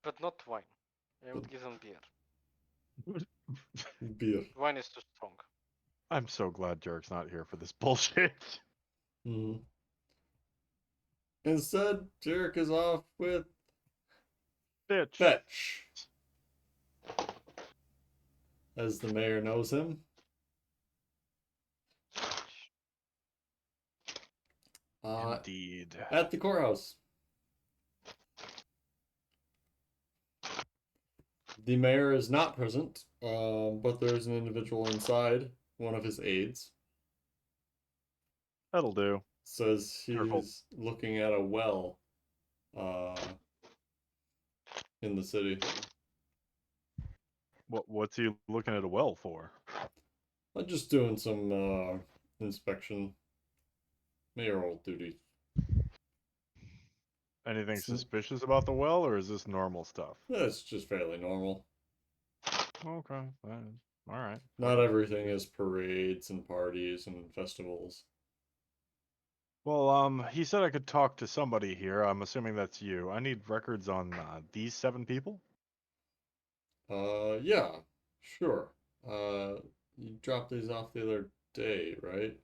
But not wine. I would give them beer. Beer. Wine is too strong. I'm so glad Jerrick's not here for this bullshit. Mm-hmm. Instead, Jerrick is off with Bitch. Fetch, as the mayor knows him. Indeed. At the courthouse. The mayor is not present, but there's an individual inside, one of his aides. That'll do. Says Careful. he's looking at a well in the city. What's he looking at a well for? I'm just doing some inspection, mayoral duty. Anything It's- suspicious about the well, or is this normal stuff? It's just fairly normal. Okay, all right. Not everything is parades and parties and festivals. Well, he said I could talk to somebody here. I'm assuming that's you. I need records on these 7 people. Yeah, sure. You dropped these off the other day, right?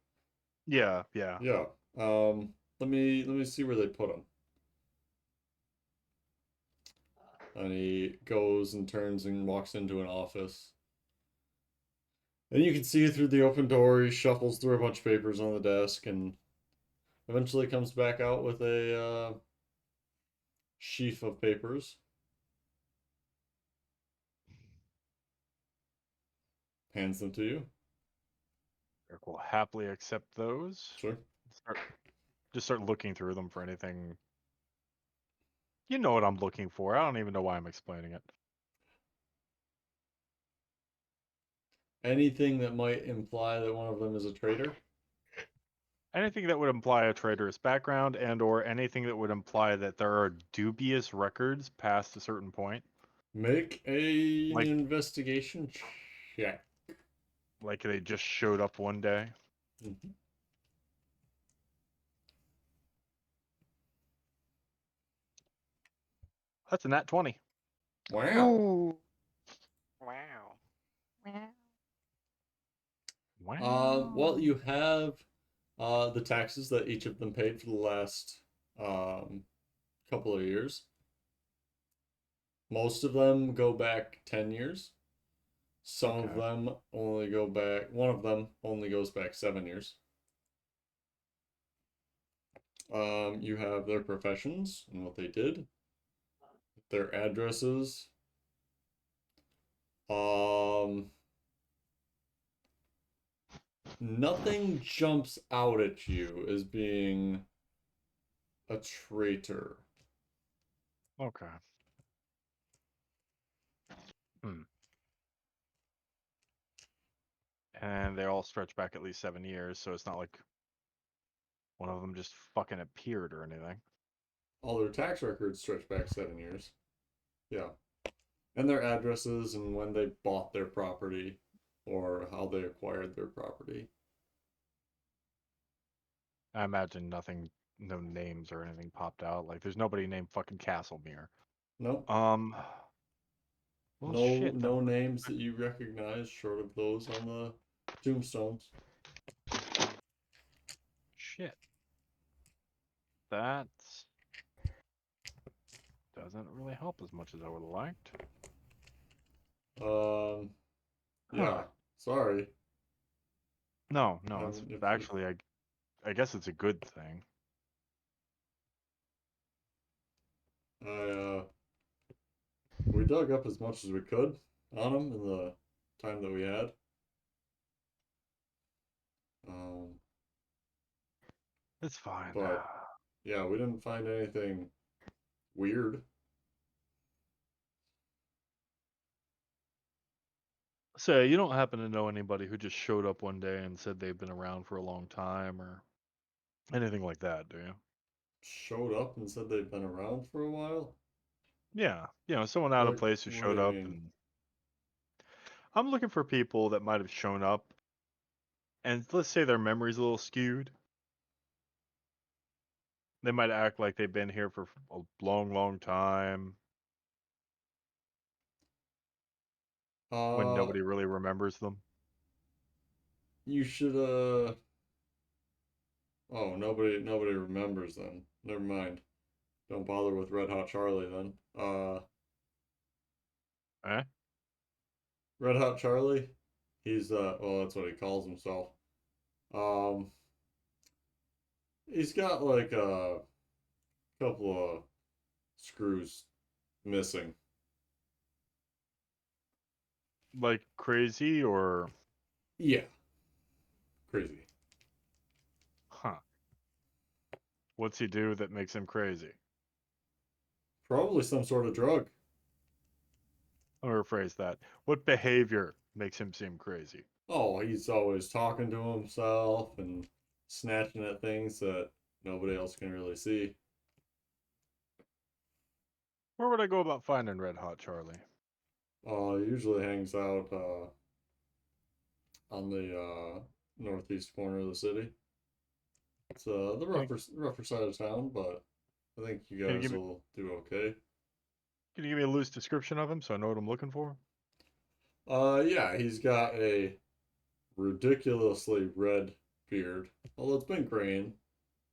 Yeah. Yeah. Let me see where they put them. And he goes and turns and walks into an office. And you can see through the open door, he shuffles through a bunch of papers on the desk and eventually comes back out with a sheaf of papers. Hands them to you. Eric will happily accept those. Sure. Just start looking through them for anything. You know what I'm looking for. I don't even know why I'm explaining it. Anything that might imply that one of them is a traitor? Anything that would imply a traitorous background and/or anything that would imply that there are dubious records past a certain point. Make an Like- investigation check. Like they just showed up one day. Mhm. That's a nat 20. Wow. Ooh. Wow. Wow. Well, you have the taxes that each of them paid for the last couple of years. Most of them go back 10 years. Some of Okay. them only go back, one of them only goes back 7 years. You have their professions and what they did, their addresses. Nothing jumps out at you as being a traitor. Okay. And they all stretch back at least 7 years, so it's not like one of them just fucking appeared or anything. All their tax records stretch back 7 years. Yeah. And their addresses and when they bought their property or how they acquired their property. I imagine nothing, no names or anything popped out. Like there's nobody named fucking Castlemere. No, Well, no, shit. no names that you recognize short of those on the tombstones. Shit. That doesn't really help as much as I would have liked. Yeah. Huh. Sorry. No, If it's actually, I guess it's a good thing. we dug up as much as we could on them in the time that we had. It's fine. But yeah, we didn't find anything weird. So you don't happen to know anybody who just showed up one day and said they've been around for a long time or anything like that, do you? Showed up and said they've been around for a while. Yeah, someone out of Like, place who what showed do you up, mean? and I'm looking for people that might have shown up, and let's say their memory's a little skewed. They might act like they've been here for a long, long time when Uh, nobody really remembers them. you should Oh, nobody remembers them. Never mind. Don't bother with Red Hot Charlie then. Eh? Red Hot Charlie, he's well, that's what he calls himself. Um, he's got like a couple of screws missing. Like crazy or Yeah, crazy. huh? What's he do that makes him crazy? Probably some sort of drug. I'll rephrase that. What behavior makes him seem crazy? Oh, he's always talking to himself and snatching at things that nobody else can really see. Where would I go about finding Red Hot Charlie? Usually hangs out on the northeast corner of the city. It's the rougher side of town, but I think you Can you guys give me will do okay. Can you give me a loose description of him so I know what I'm looking for? Yeah, he's got a ridiculously red beard. Although it's been graying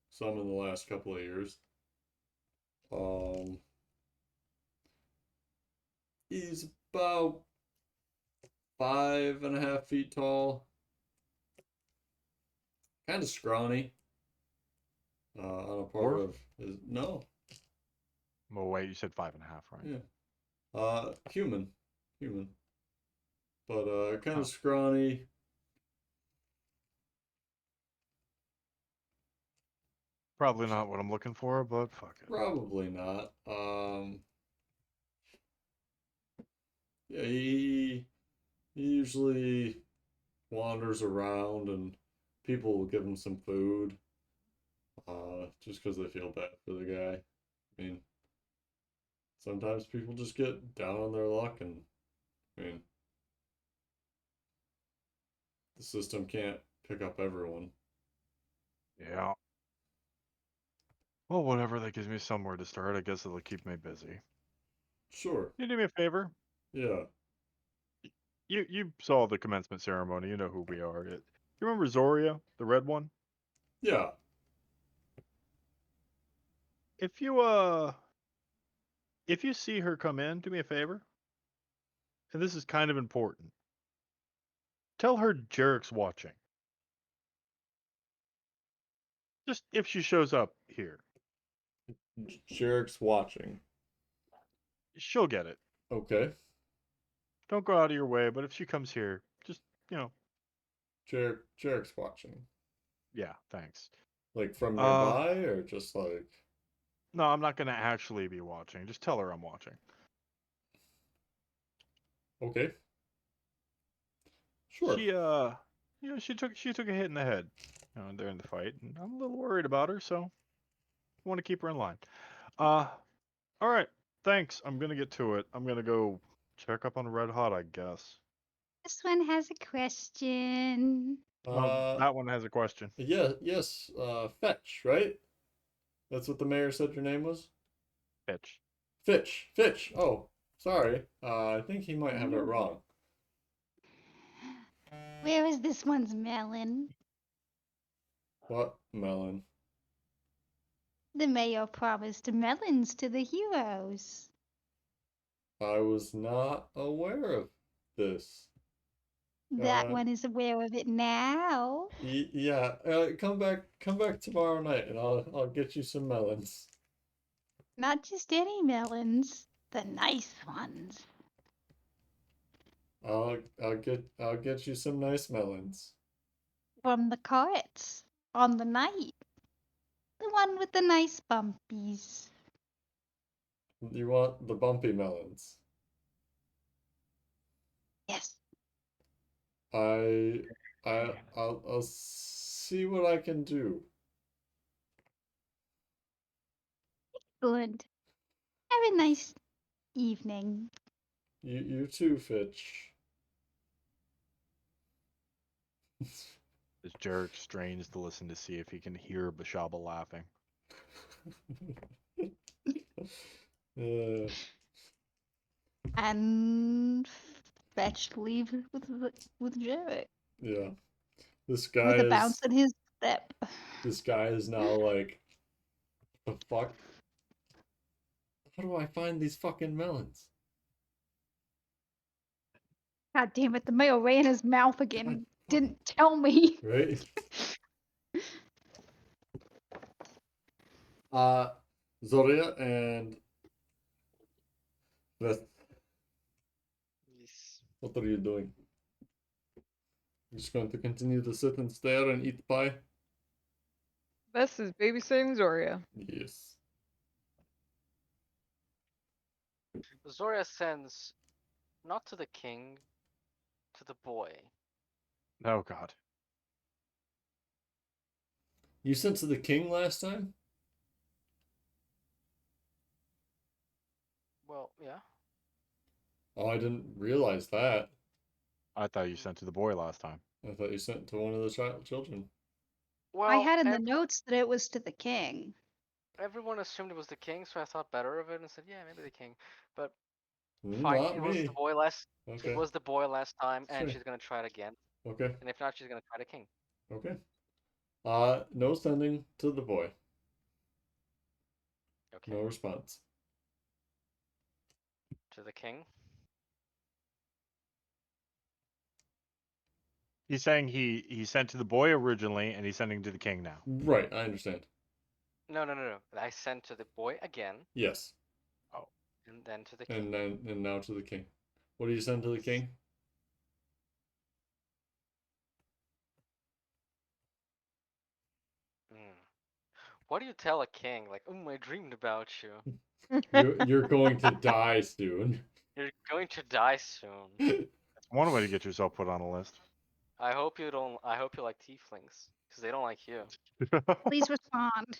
some in the last couple of years. Um, he's about 5.5 feet tall, kind of scrawny. On a part Dwarf? of his no, Oh wait, you said 5.5, right? yeah, human, but kind Huh. of scrawny. Probably not what I'm looking for, but fuck it. Probably not. Yeah, he usually wanders around and people will give him some food, just because they feel bad for the guy. I mean, sometimes people just get down on their luck, and I mean, the system can't pick up everyone. Yeah. Well, whatever that gives me somewhere to start, I guess it'll keep me busy. Sure. Can you do me a favor? Yeah. You saw the commencement ceremony. You know who we are. You remember Zoria, the red one? Yeah. If you see her come in, do me a favor. And this is kind of important. Tell her Jerrick's watching. Just if she shows up here, Jerrick's watching. she'll get it. Okay. Don't go out of your way, but if she comes here, just, Jerrick's watching. yeah, thanks. Like from Uh, nearby or just like no, I'm not gonna actually be watching. Just tell her I'm watching. okay. Sure. She took a hit in the head, during the fight, and I'm a little worried about her, so I want to keep her in line. Uh, all right, thanks. I'm gonna get to it. I'm gonna go check up on Red Hot, I guess. This one has a question. Well, that one has a question. Yeah, yes, Fetch, right? That's what the mayor said your name was? Bitch. Fitch. Oh, sorry. I think he might have it wrong. Where is this one's melon? What melon? The mayor promised melons to the heroes. I was not aware of this. That one is aware of it now. Yeah. Come back tomorrow night, and I'll get you some melons. Not just any melons, the nice ones. I'll get you some nice melons. From the carts on the night. The one with the nice bumpies. You want the bumpy melons? Yes. I'll see what I can do. Good. Have a nice evening. You too, Fitch. As Jerrick strains to listen to see if he can hear Bashaba laughing. And Fetch leave with Jerrick. Yeah. This guy With a is bounce in his step. this guy is now like, the fuck? How do I find these fucking melons? God damn it, the mayor ran his mouth again. God, Didn't tell me. right? Zoria and Veth, Yes. what are you doing? You're just going to continue to sit and stare and eat pie? Bess is babysitting Zoria. Yes. Zoria sends not to the king, to the boy. Oh God. You sent to the king last time? Yeah. Oh, I didn't realize that. I thought you sent to the boy last time. I thought you sent to one of the children. Well, I had in the notes that it was to the king. everyone assumed it was the king, so I thought better of it and said, yeah, maybe the king. But fine, Not it was the me. boy last. Okay. It was the boy last time, and Sure. she's gonna try it again. Okay. And if not, she's gonna try the king. Okay. No sending to the boy. Okay. No response. To the king. He's saying he sent to the boy originally, and he's sending to the king now. Right, I understand. No. I sent to the boy again, Yes. and then to the king. And now to the king. What do you send to the king? What do you tell a king? Like, I dreamed about you. You're going to die soon. You're going to die soon. One way to get yourself put on a list. I hope you don't. I hope you like tieflings, because they don't like you. Please respond.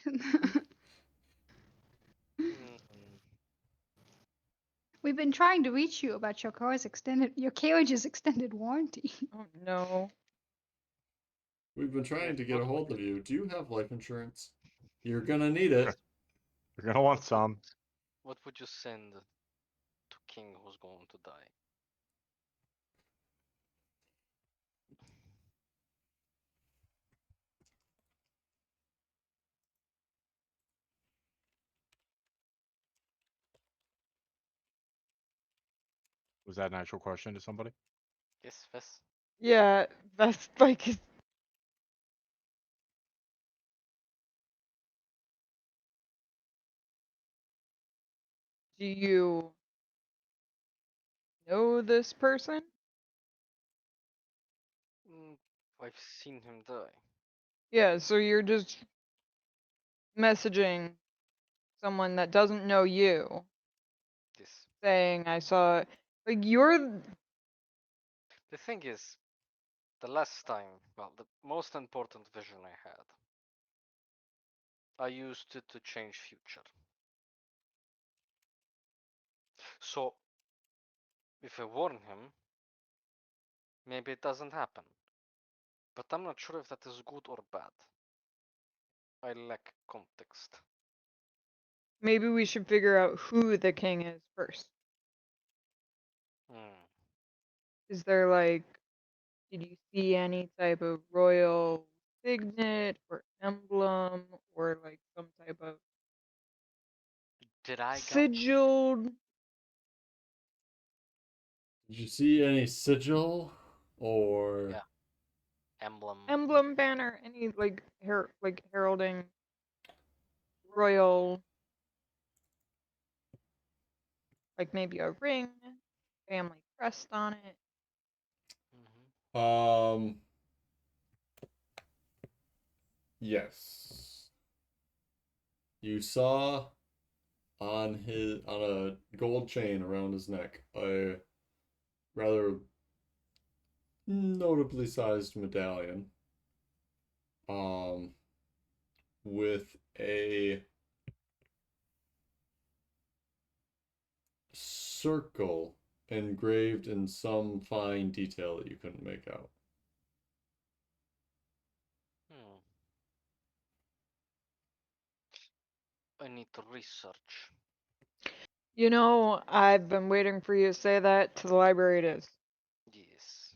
We've been trying to reach you about your carriage's extended warranty. Oh no. We've been trying to get What a hold would of you. Do you have life insurance? You're gonna need it. You're gonna want some. What would you send to king who's going to die? Was that an actual question to somebody? Yes, yes. Yeah, that's like. Do you know this person? I've seen him die. Yeah, so you're just messaging someone that doesn't know you, Yes. saying, I saw. Like, you're. The thing is, the last time, well, the most important vision I had, I used it to change future. So, if I warn him, maybe it doesn't happen. But I'm not sure if that is good or bad. I lack context. Maybe we should figure out who the king is first. Is there, like. Did you see any type of royal signet or emblem or, like, some type of Did I go? sigil? Did you see any sigil or Yeah. Emblem. Emblem, banner, any, like, heralding royal, like maybe a ring, family crest on it? Yes. You saw on a gold chain around his neck a rather notably sized medallion with a circle engraved in some fine detail that you couldn't make out. I need to research. You know, I've been waiting for you to say that. To the library it is. Yes.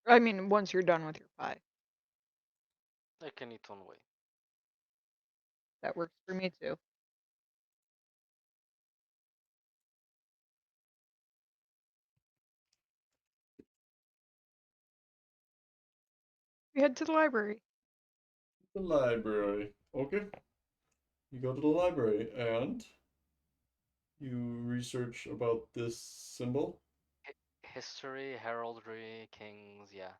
I mean, once you're done with your pie. I can eat on way. That works for me too. We head to the library. The library. Okay. You go to the library and you research about this symbol. History, heraldry, kings, yeah.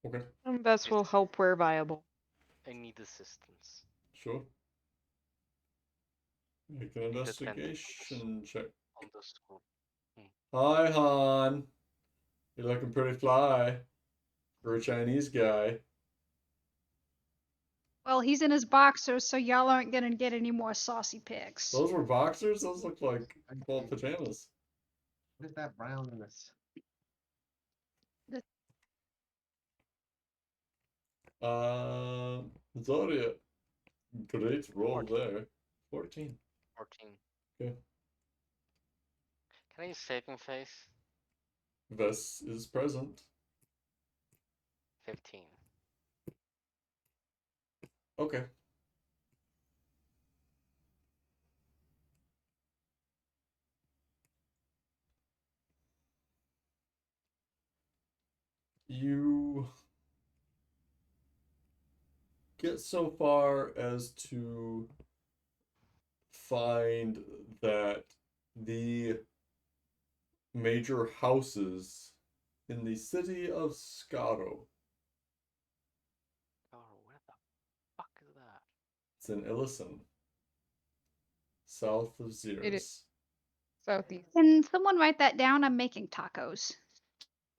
Okay. And this will help where viable. I need assistance. Sure. Make an investigation check. On this group. Hi, Han. You're looking pretty fly for a Chinese guy. Well, he's in his boxers, so y'all aren't gonna get any more saucy pics. Those were boxers? Those look like full pajamas. What is that brown in this? Zoria. Great roll 14. there. 14. 14. Okay. Can I use saving face? Vess is present. 15. Okay. You get so far as to find that the major houses in the city of Scaro, Oh, where the fuck is that? it's in Illison, south of Xeris. Southeast. Can someone write that down? I'm making tacos.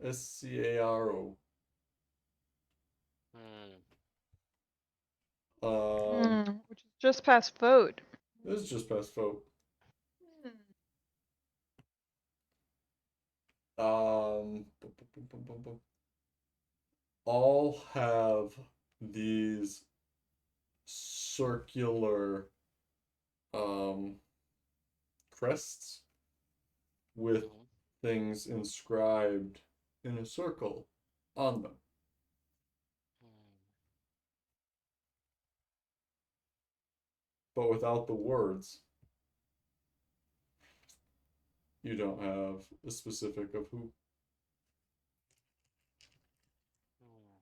Scaro. Hmm. Which is just past Fote. This is just past Folk. Bum, bum, bum, bum, bum. All have these circular crests with Mhm. things inscribed in a circle on them. Hmm. But without the words. You don't have a specific of who. Hmm.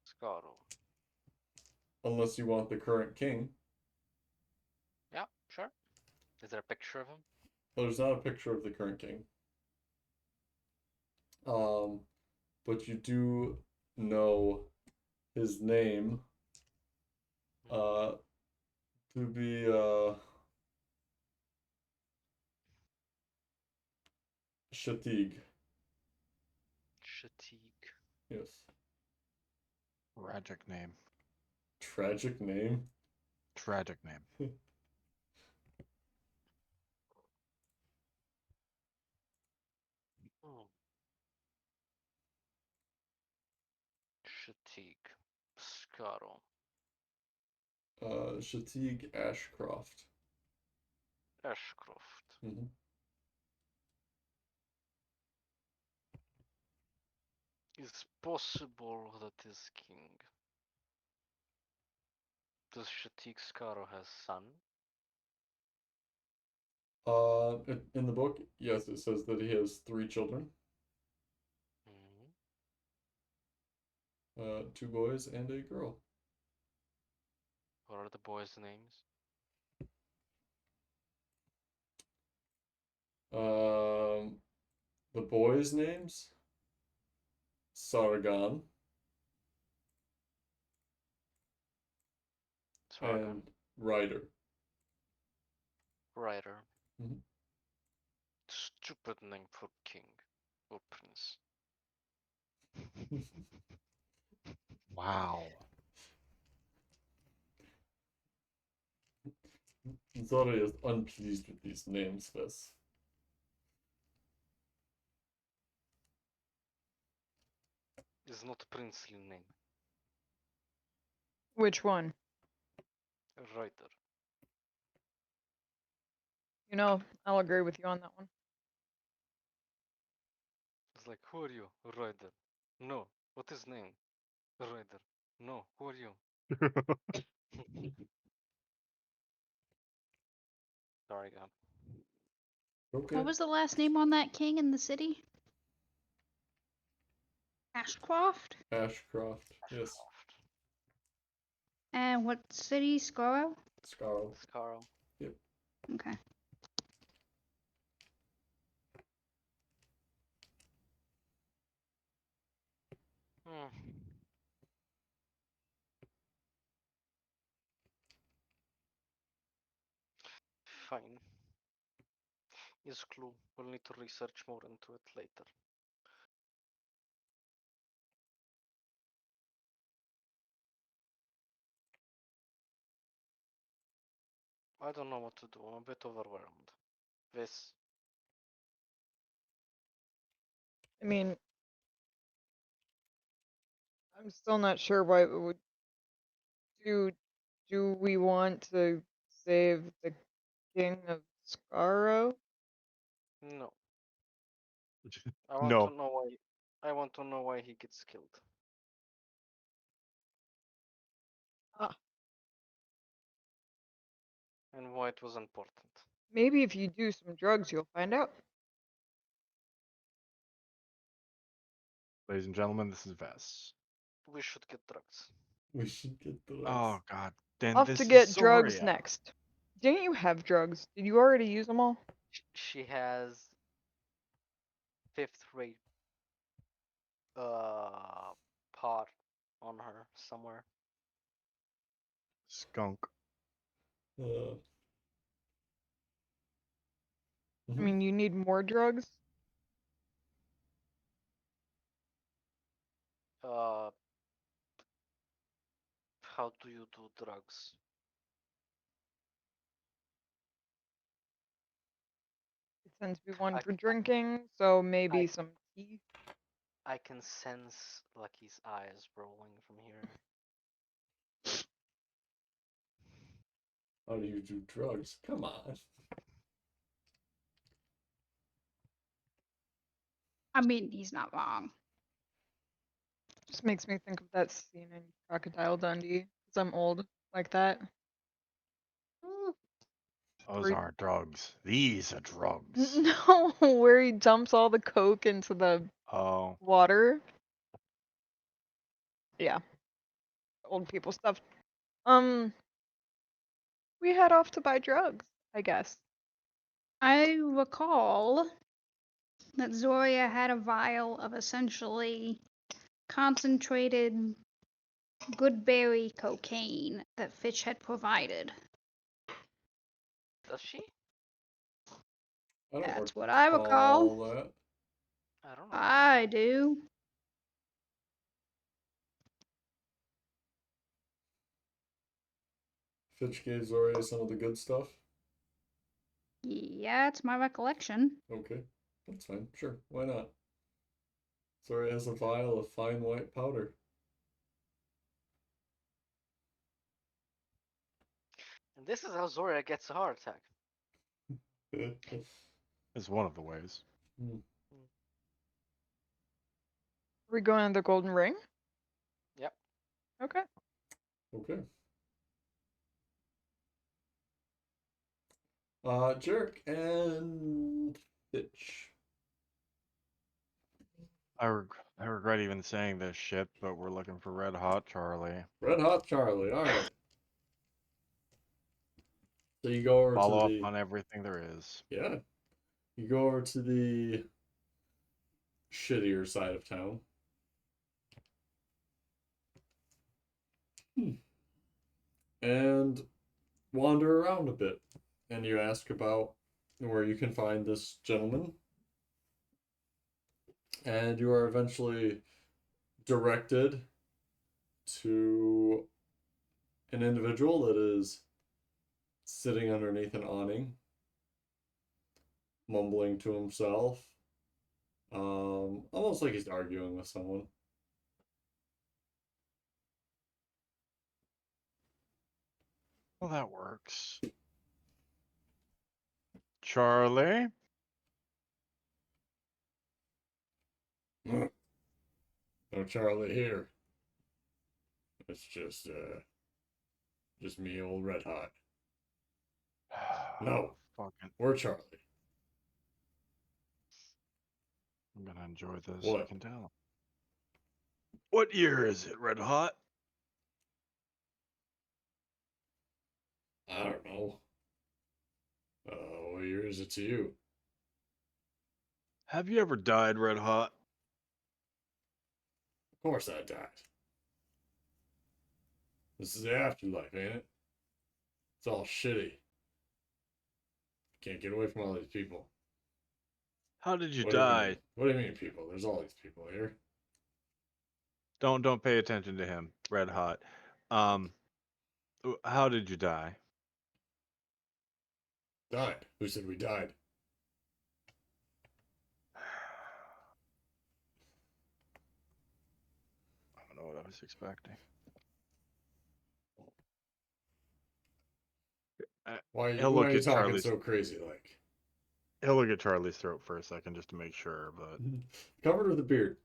Scaro. Unless you want the current king. Yeah, sure. Is there a picture of him? Well, there's not a picture of the current king. But you do know his name to be Shatig. Shatig. Yes. Tragic name. Tragic name. Tragic name. Hmm. Shatig. Scaro. Shatig Ashcroft. Ashcroft. Mm-hmm. It's possible that is king. Does Shatig Scaro has son? In the book, yes, it says that he has 3 children. Hmm. 2 boys and a girl. What are the boys' names? The boys' names? Sargon Sargon. and Ryder. Ryder. Mhm. Stupid name for king or prince. Wow. Zora is unpleased with these names, Vess. Is not a princely name. Which one? Ryder. You know, I'll agree with you on that one. It's like, who are you? Ryder. No. What is name? Ryder. No. Who are you? Sorry, God. Okay. What was the last name on that king in the city? Ashcroft? Ashcroft. Yes. Ashcroft. And what city? Scoro? Scarl. Scaro. Okay. Hmm. Fine. Is clue. We'll need to research more into it later. I don't know what to do. I'm a bit overwhelmed. This. I mean, I'm still not sure why it would do we want to save the King of Skaro? No. I want No. to know why. I want to know why he gets killed. Ah. And why it was important. Maybe if you do some drugs, you'll find out. Ladies and gentlemen, this is Vess. We should get drugs. We should get the Oh god, then Off this to is get drugs Zoria. next. Didn't you have drugs? Did you already use them all? She has 5th rate pot on her somewhere. Skunk. Uh, I mean, you need more drugs? Uh, how do you do drugs? It tends to be one I- for drinking, so maybe some tea. I can sense Lucky's eyes rolling from here. how do you do drugs? Come on. I mean, he's not wrong. Just makes me think of that scene in Crocodile Dundee, because I'm old like that. Those Or- aren't drugs. These are drugs. No, where he dumps all the coke into the Oh. water. Yeah. Old people stuff. We head off to buy drugs, I guess. I recall that Zoria had a vial of essentially concentrated goodberry cocaine that Fitch had provided. Does she? I don't That's what I recall. that. I don't know. I do. Fitch gave Zoria some of the good stuff. Yeah, it's my recollection. Okay, that's fine. Sure, why not? Zoria has a vial of fine white powder. And this is how Zoria gets a heart attack. Is one of the ways. Are we going to the Golden Ring? Yep. Okay. Okay. Jerrick and Fitch. I regret even saying this shit, but we're looking for Red Hot Charlie. Red Hot Charlie, alright. So you go over Follow to up the... on everything there is. Yeah. You go over to the shittier side of town. And wander around a bit. And you ask about where you can find this gentleman. And you are eventually directed to an individual that is sitting underneath an awning, mumbling to himself, almost like he's arguing with someone. Well, that works. Charlie? No Charlie here. It's just me, old Red Hot. No. Fucking. We're Charlie. I'm gonna enjoy this, What? I can tell. What year is it, Red Hot? I don't know. What year is it to you? Have you ever died, Red Hot? Of course I died. This is the afterlife, ain't it? It's all shitty. Can't get away from all these people. How did you What do you die? mean? What do you mean, people? There's all these people here. Don't pay attention to him, Red Hot. How did you die? Died? Who said we died? I don't know what I was expecting. Why He'll are look you at talking Charlie's. so crazy like? He'll look at Charlie's throat for a second just to make sure, but Covered with a beard.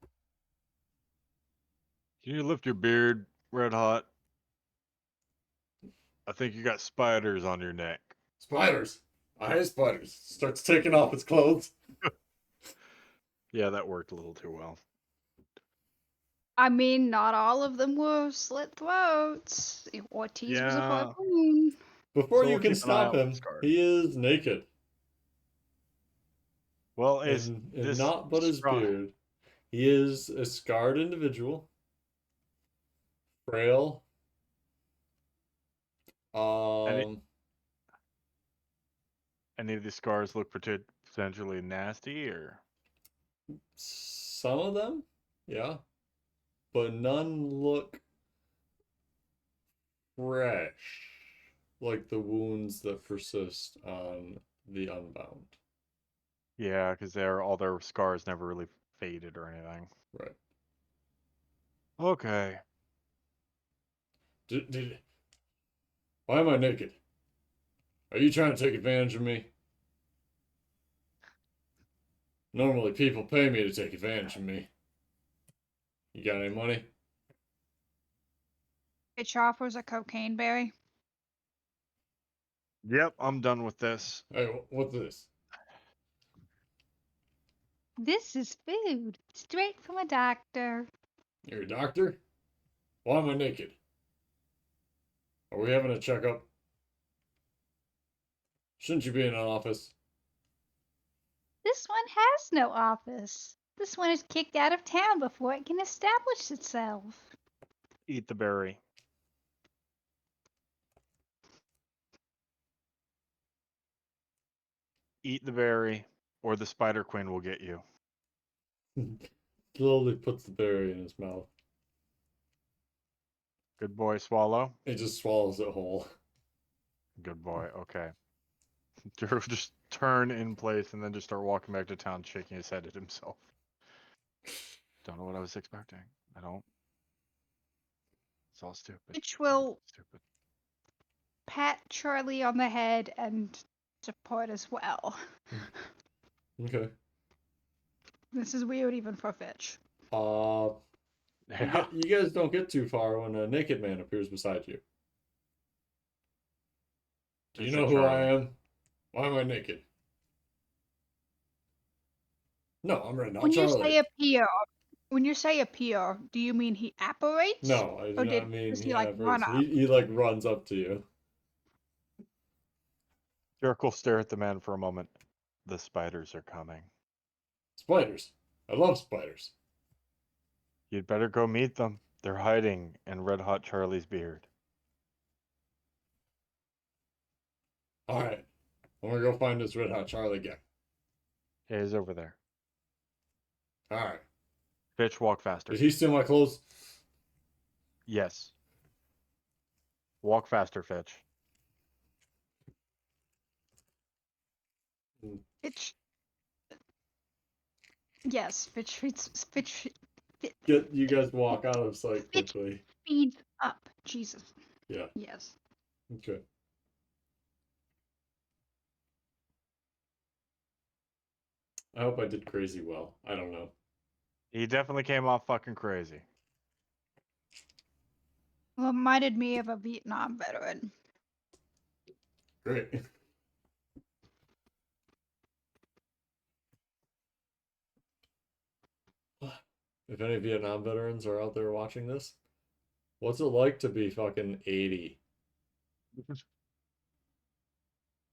can you lift your beard, Red Hot? I think you got spiders on your neck. Spiders. I hate spiders. Starts taking off his clothes. Yeah, that worked a little too well. I mean, not all of them were slit throats. Ortiz was a Yeah. harpoon. Before So you we'll can keep an eye stop out for him, scars. he is naked. Well, is And this not but his strong? beard. He is a scarred individual. Frail. Any of these scars look potentially nasty, or Some of them, yeah. But none look fresh. Like the wounds that persist on the Unbound. yeah, because all their scars never really faded or anything. Right. Okay. Why am I naked? Are you trying to take advantage of me? Normally people pay me to take advantage of me. You got any money? It offers a cocaine berry. Yep, I'm done with this. Hey, what's this? This is food, straight from a doctor. You're a doctor? Why am I naked? Are we having a checkup? Shouldn't you be in an office? This one has no office. This one is kicked out of town before it can establish itself. Eat the berry. Eat the berry, or the Spider Queen will get you. Slowly puts the berry in his mouth. Good boy, swallow. He just swallows it whole. Good boy. Okay. Jerrick will just turn in place and then just start walking back to town, shaking his head at himself. Don't know what I was expecting. I don't. It's all stupid. Which will Stupid. pat Charlie on the head and support as well. Okay. This is weird even for Fitch. Yeah. You guys don't get too far when a naked man appears beside you. Do you Is know it who I Charlie? am? Why am I naked? No, I'm Red, not When you Charlie. say appear, do you mean he apparates? No, I do Or not mean does he he like run apparates. up? He like runs up to you. Jerrick will stare at the man for a moment. The spiders are coming. Spiders. I love spiders. You'd better go meet them. They're hiding in Red Hot Charlie's beard. All right, I'm gonna go find this Red Hot Charlie guy. Hey, he's over there. All right. Fitch, walk faster. Did he steal my clothes? Yes. Walk faster, Fitch. Fitch. Yes, Fitch Get you guys walk out of sight quickly. speeds up. Jesus. Yeah. Yes. Okay. I hope I did crazy well. I don't know. He definitely came off fucking crazy. Reminded me of a Vietnam veteran. Great. If any Vietnam veterans are out there watching this, what's it like to be fucking 80?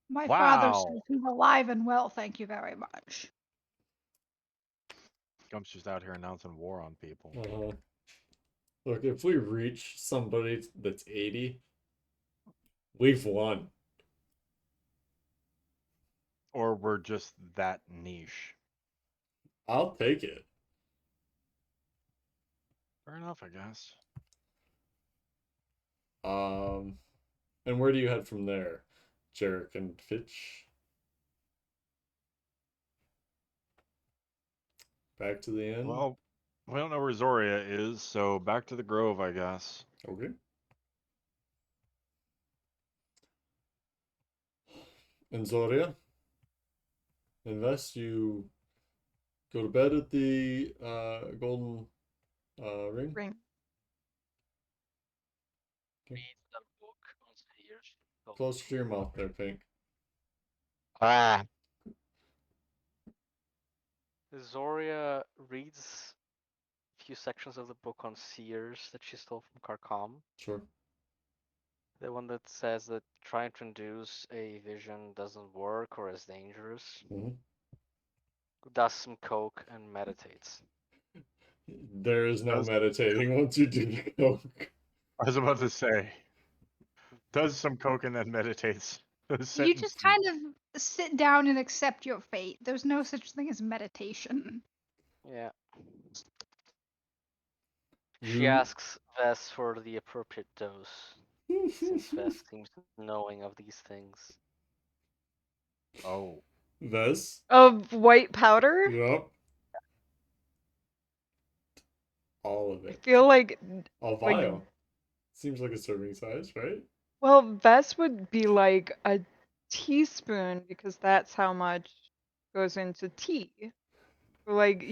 My father Wow. says he's alive and well, thank you very much. Gump's just out here announcing war on people. Look, if we reach somebody that's 80, we've won. Or we're just that niche. I'll take it. Fair enough, I guess. And where do you head from there, Jerrick and Fitch? Back to the inn? Well, we don't know where Zoria is, so back to the Grove, I guess. Okay. And Zoria, invest, you go to bed at the golden ring. Ring. Read the book on Sears. Closer to your mouth there, Pink. Ah. Zoria reads a few sections of the book on Sears that she stole from Carcom. Sure. The one that says that trying to induce a vision doesn't work or is dangerous. Mm-hmm. Does some coke and meditates. There is no Does- meditating once you do the coke. I was about to say, does some coke and then meditates. You just kind of sit down and accept your fate. There's no such thing as meditation. Yeah. You... She asks Vess for the appropriate dose, since Vess seems knowing of these things. Oh. Vess? Of white powder? Yup. All of I it. feel like, A vial. Seems like a serving size, right? well, Vess would be like a teaspoon because that's how much goes into tea. Like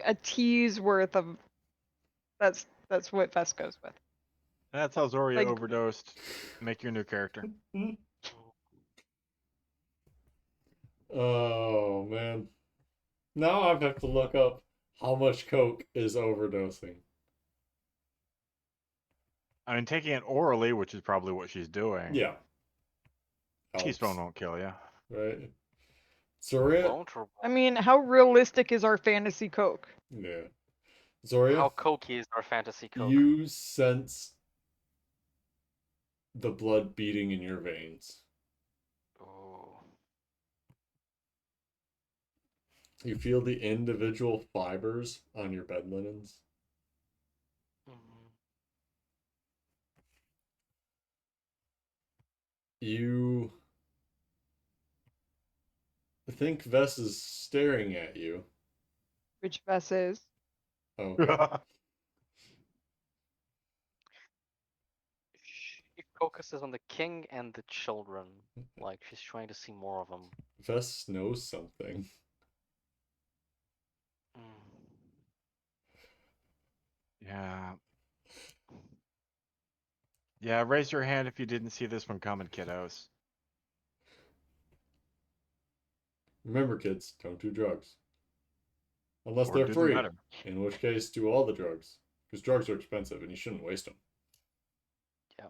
a tea's worth of. That's what Vess goes with. That's how Zoria Like- overdosed. Make your new character. Oh, man. Now I have to look up how much coke is overdosing. I mean, taking it orally, which is probably what she's doing. Yeah. Teaspoon won't kill you. Right? Zoria? Won't or I mean, how realistic is our fantasy Coke? Yeah. Zoria? how cokey is our fantasy coke? You sense the blood beating in your veins. Ooh. You feel the individual fibers on your bed linens. Mhm. You think Vess is staring at you. Which Vess is? Oh, She focuses on the king and the children, like she's trying to see more of them. Vess knows something. Yeah. Yeah, raise your hand if you didn't see this one coming, kiddos. Remember, kids, don't do drugs. Unless Or they're do them free. better. In which case, do all the drugs. Because drugs are expensive and you shouldn't waste them. Yeah.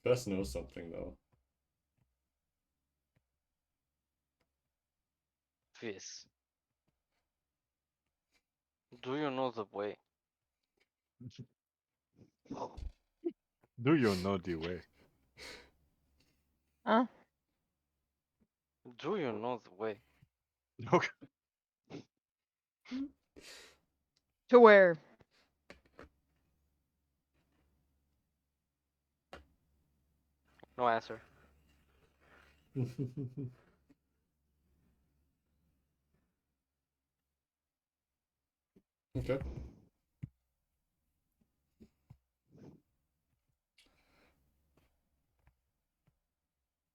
Vess knows something, though. Fizz. Do you know the way? Do you know the way? Huh? Do you know the way? Okay. To where? No answer. Okay.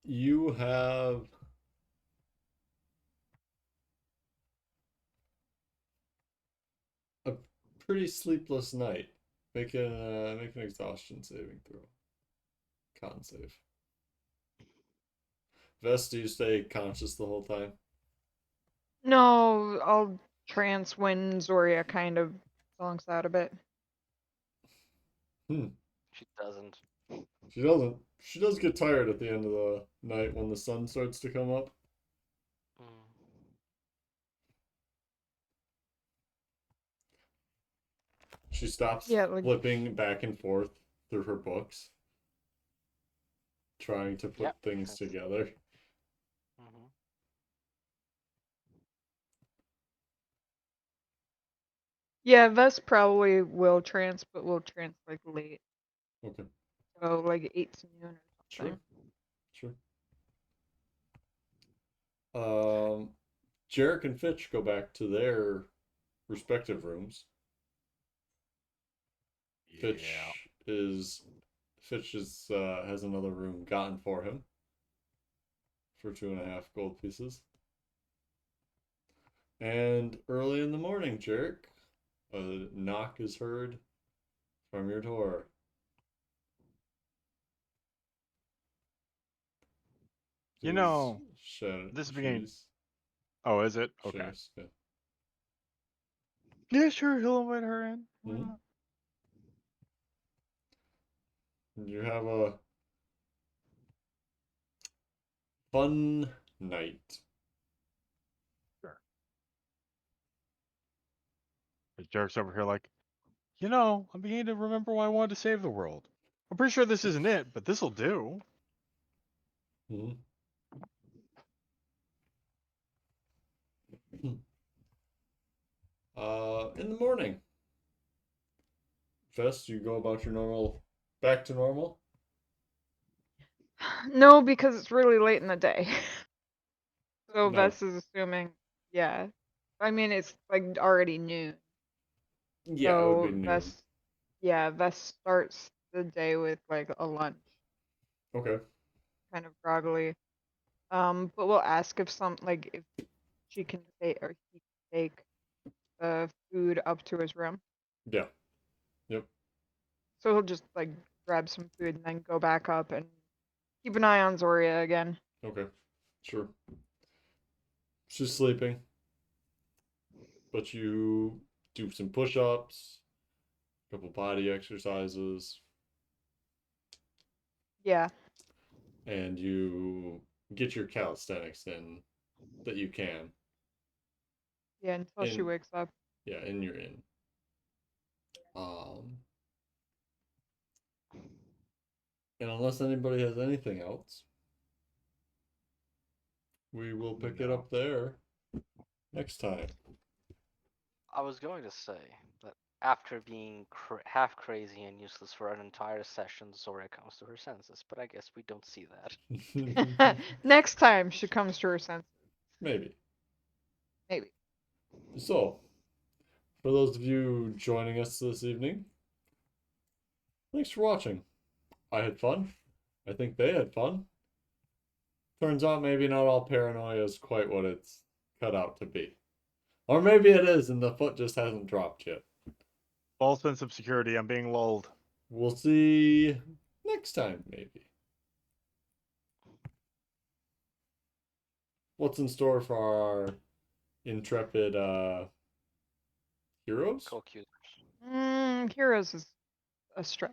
You have a pretty sleepless night. Make an exhaustion saving throw. Con save. Vess, do you stay conscious the whole time? No, I'll trance when Zoria kind of zonks out a bit. She doesn't. She doesn't. She does get tired at the end of the night when the sun starts to come up. She stops flipping back and forth through her books, trying to put things together. Yeah, Vess probably will trance, but will trance like late. Okay. So like 8 to noon or Sure. something. Sure. Jerrick and Fitch go back to their respective rooms. Fitch has another room gotten for him for 2.5 gold pieces. And early in the morning, Jerrick, a knock is heard from your door. You know, this is beginning. Oh, is it? Okay. Yeah. Yeah, sure. He'll invite her in. Why Mhm. not? You have a fun night. Sure. But Jerrick's over here like, you know, I'm beginning to remember why I wanted to save the world. I'm pretty sure this isn't it, but this'll do. Mhm. In the morning, Vest, you go about your back to normal. No, because it's really late in the day. So No. Vess is assuming, yeah. I mean, it's like already noon. Yeah, it would be So noon. Vess starts the day with like a lunch, Okay. kind of groggily. But we'll ask if she can take or he can take the food up to his room. Yeah. Yep. So he'll just like grab some food and then go back up and keep an eye on Zoria again. Okay. Sure. She's sleeping, but you do some push-ups, a couple body exercises, Yeah. and you get your calisthenics in that you can. Yeah, until she In wakes up. Yeah, and you're in. Um, and unless anybody has anything else, we will pick it up there next time. I was going to say that after being half crazy and useless for an entire session, Zora comes to her senses, but I guess we don't see that. Next time she comes to her senses. Maybe. Maybe. So, for those of you joining us this evening, thanks for watching. I had fun. I think they had fun. Turns out maybe not all paranoia is quite what it's cut out to be. Or maybe it is and the foot just hasn't dropped yet. False sense of security. I'm being lulled. We'll see next time, maybe. What's in store for our intrepid heroes? Heroes is a stretch.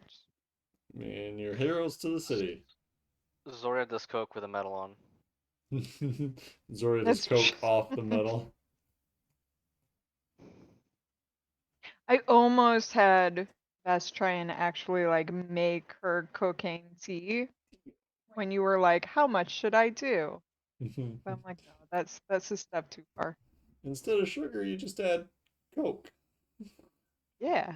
And your heroes to the city. Zora does coke with a medal on. Zora That's just coke off the metal. I almost had Bess try and actually like make her cocaine tea when you were like, "How much should I do?" But I'm like, no, that's a step too far. Instead of sugar, you just add coke. Yeah.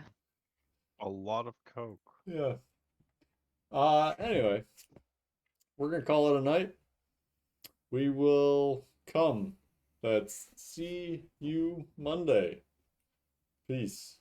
A lot of coke. Yeah. Anyway, we're gonna call it a night. We will come. Let's see you Monday. Peace.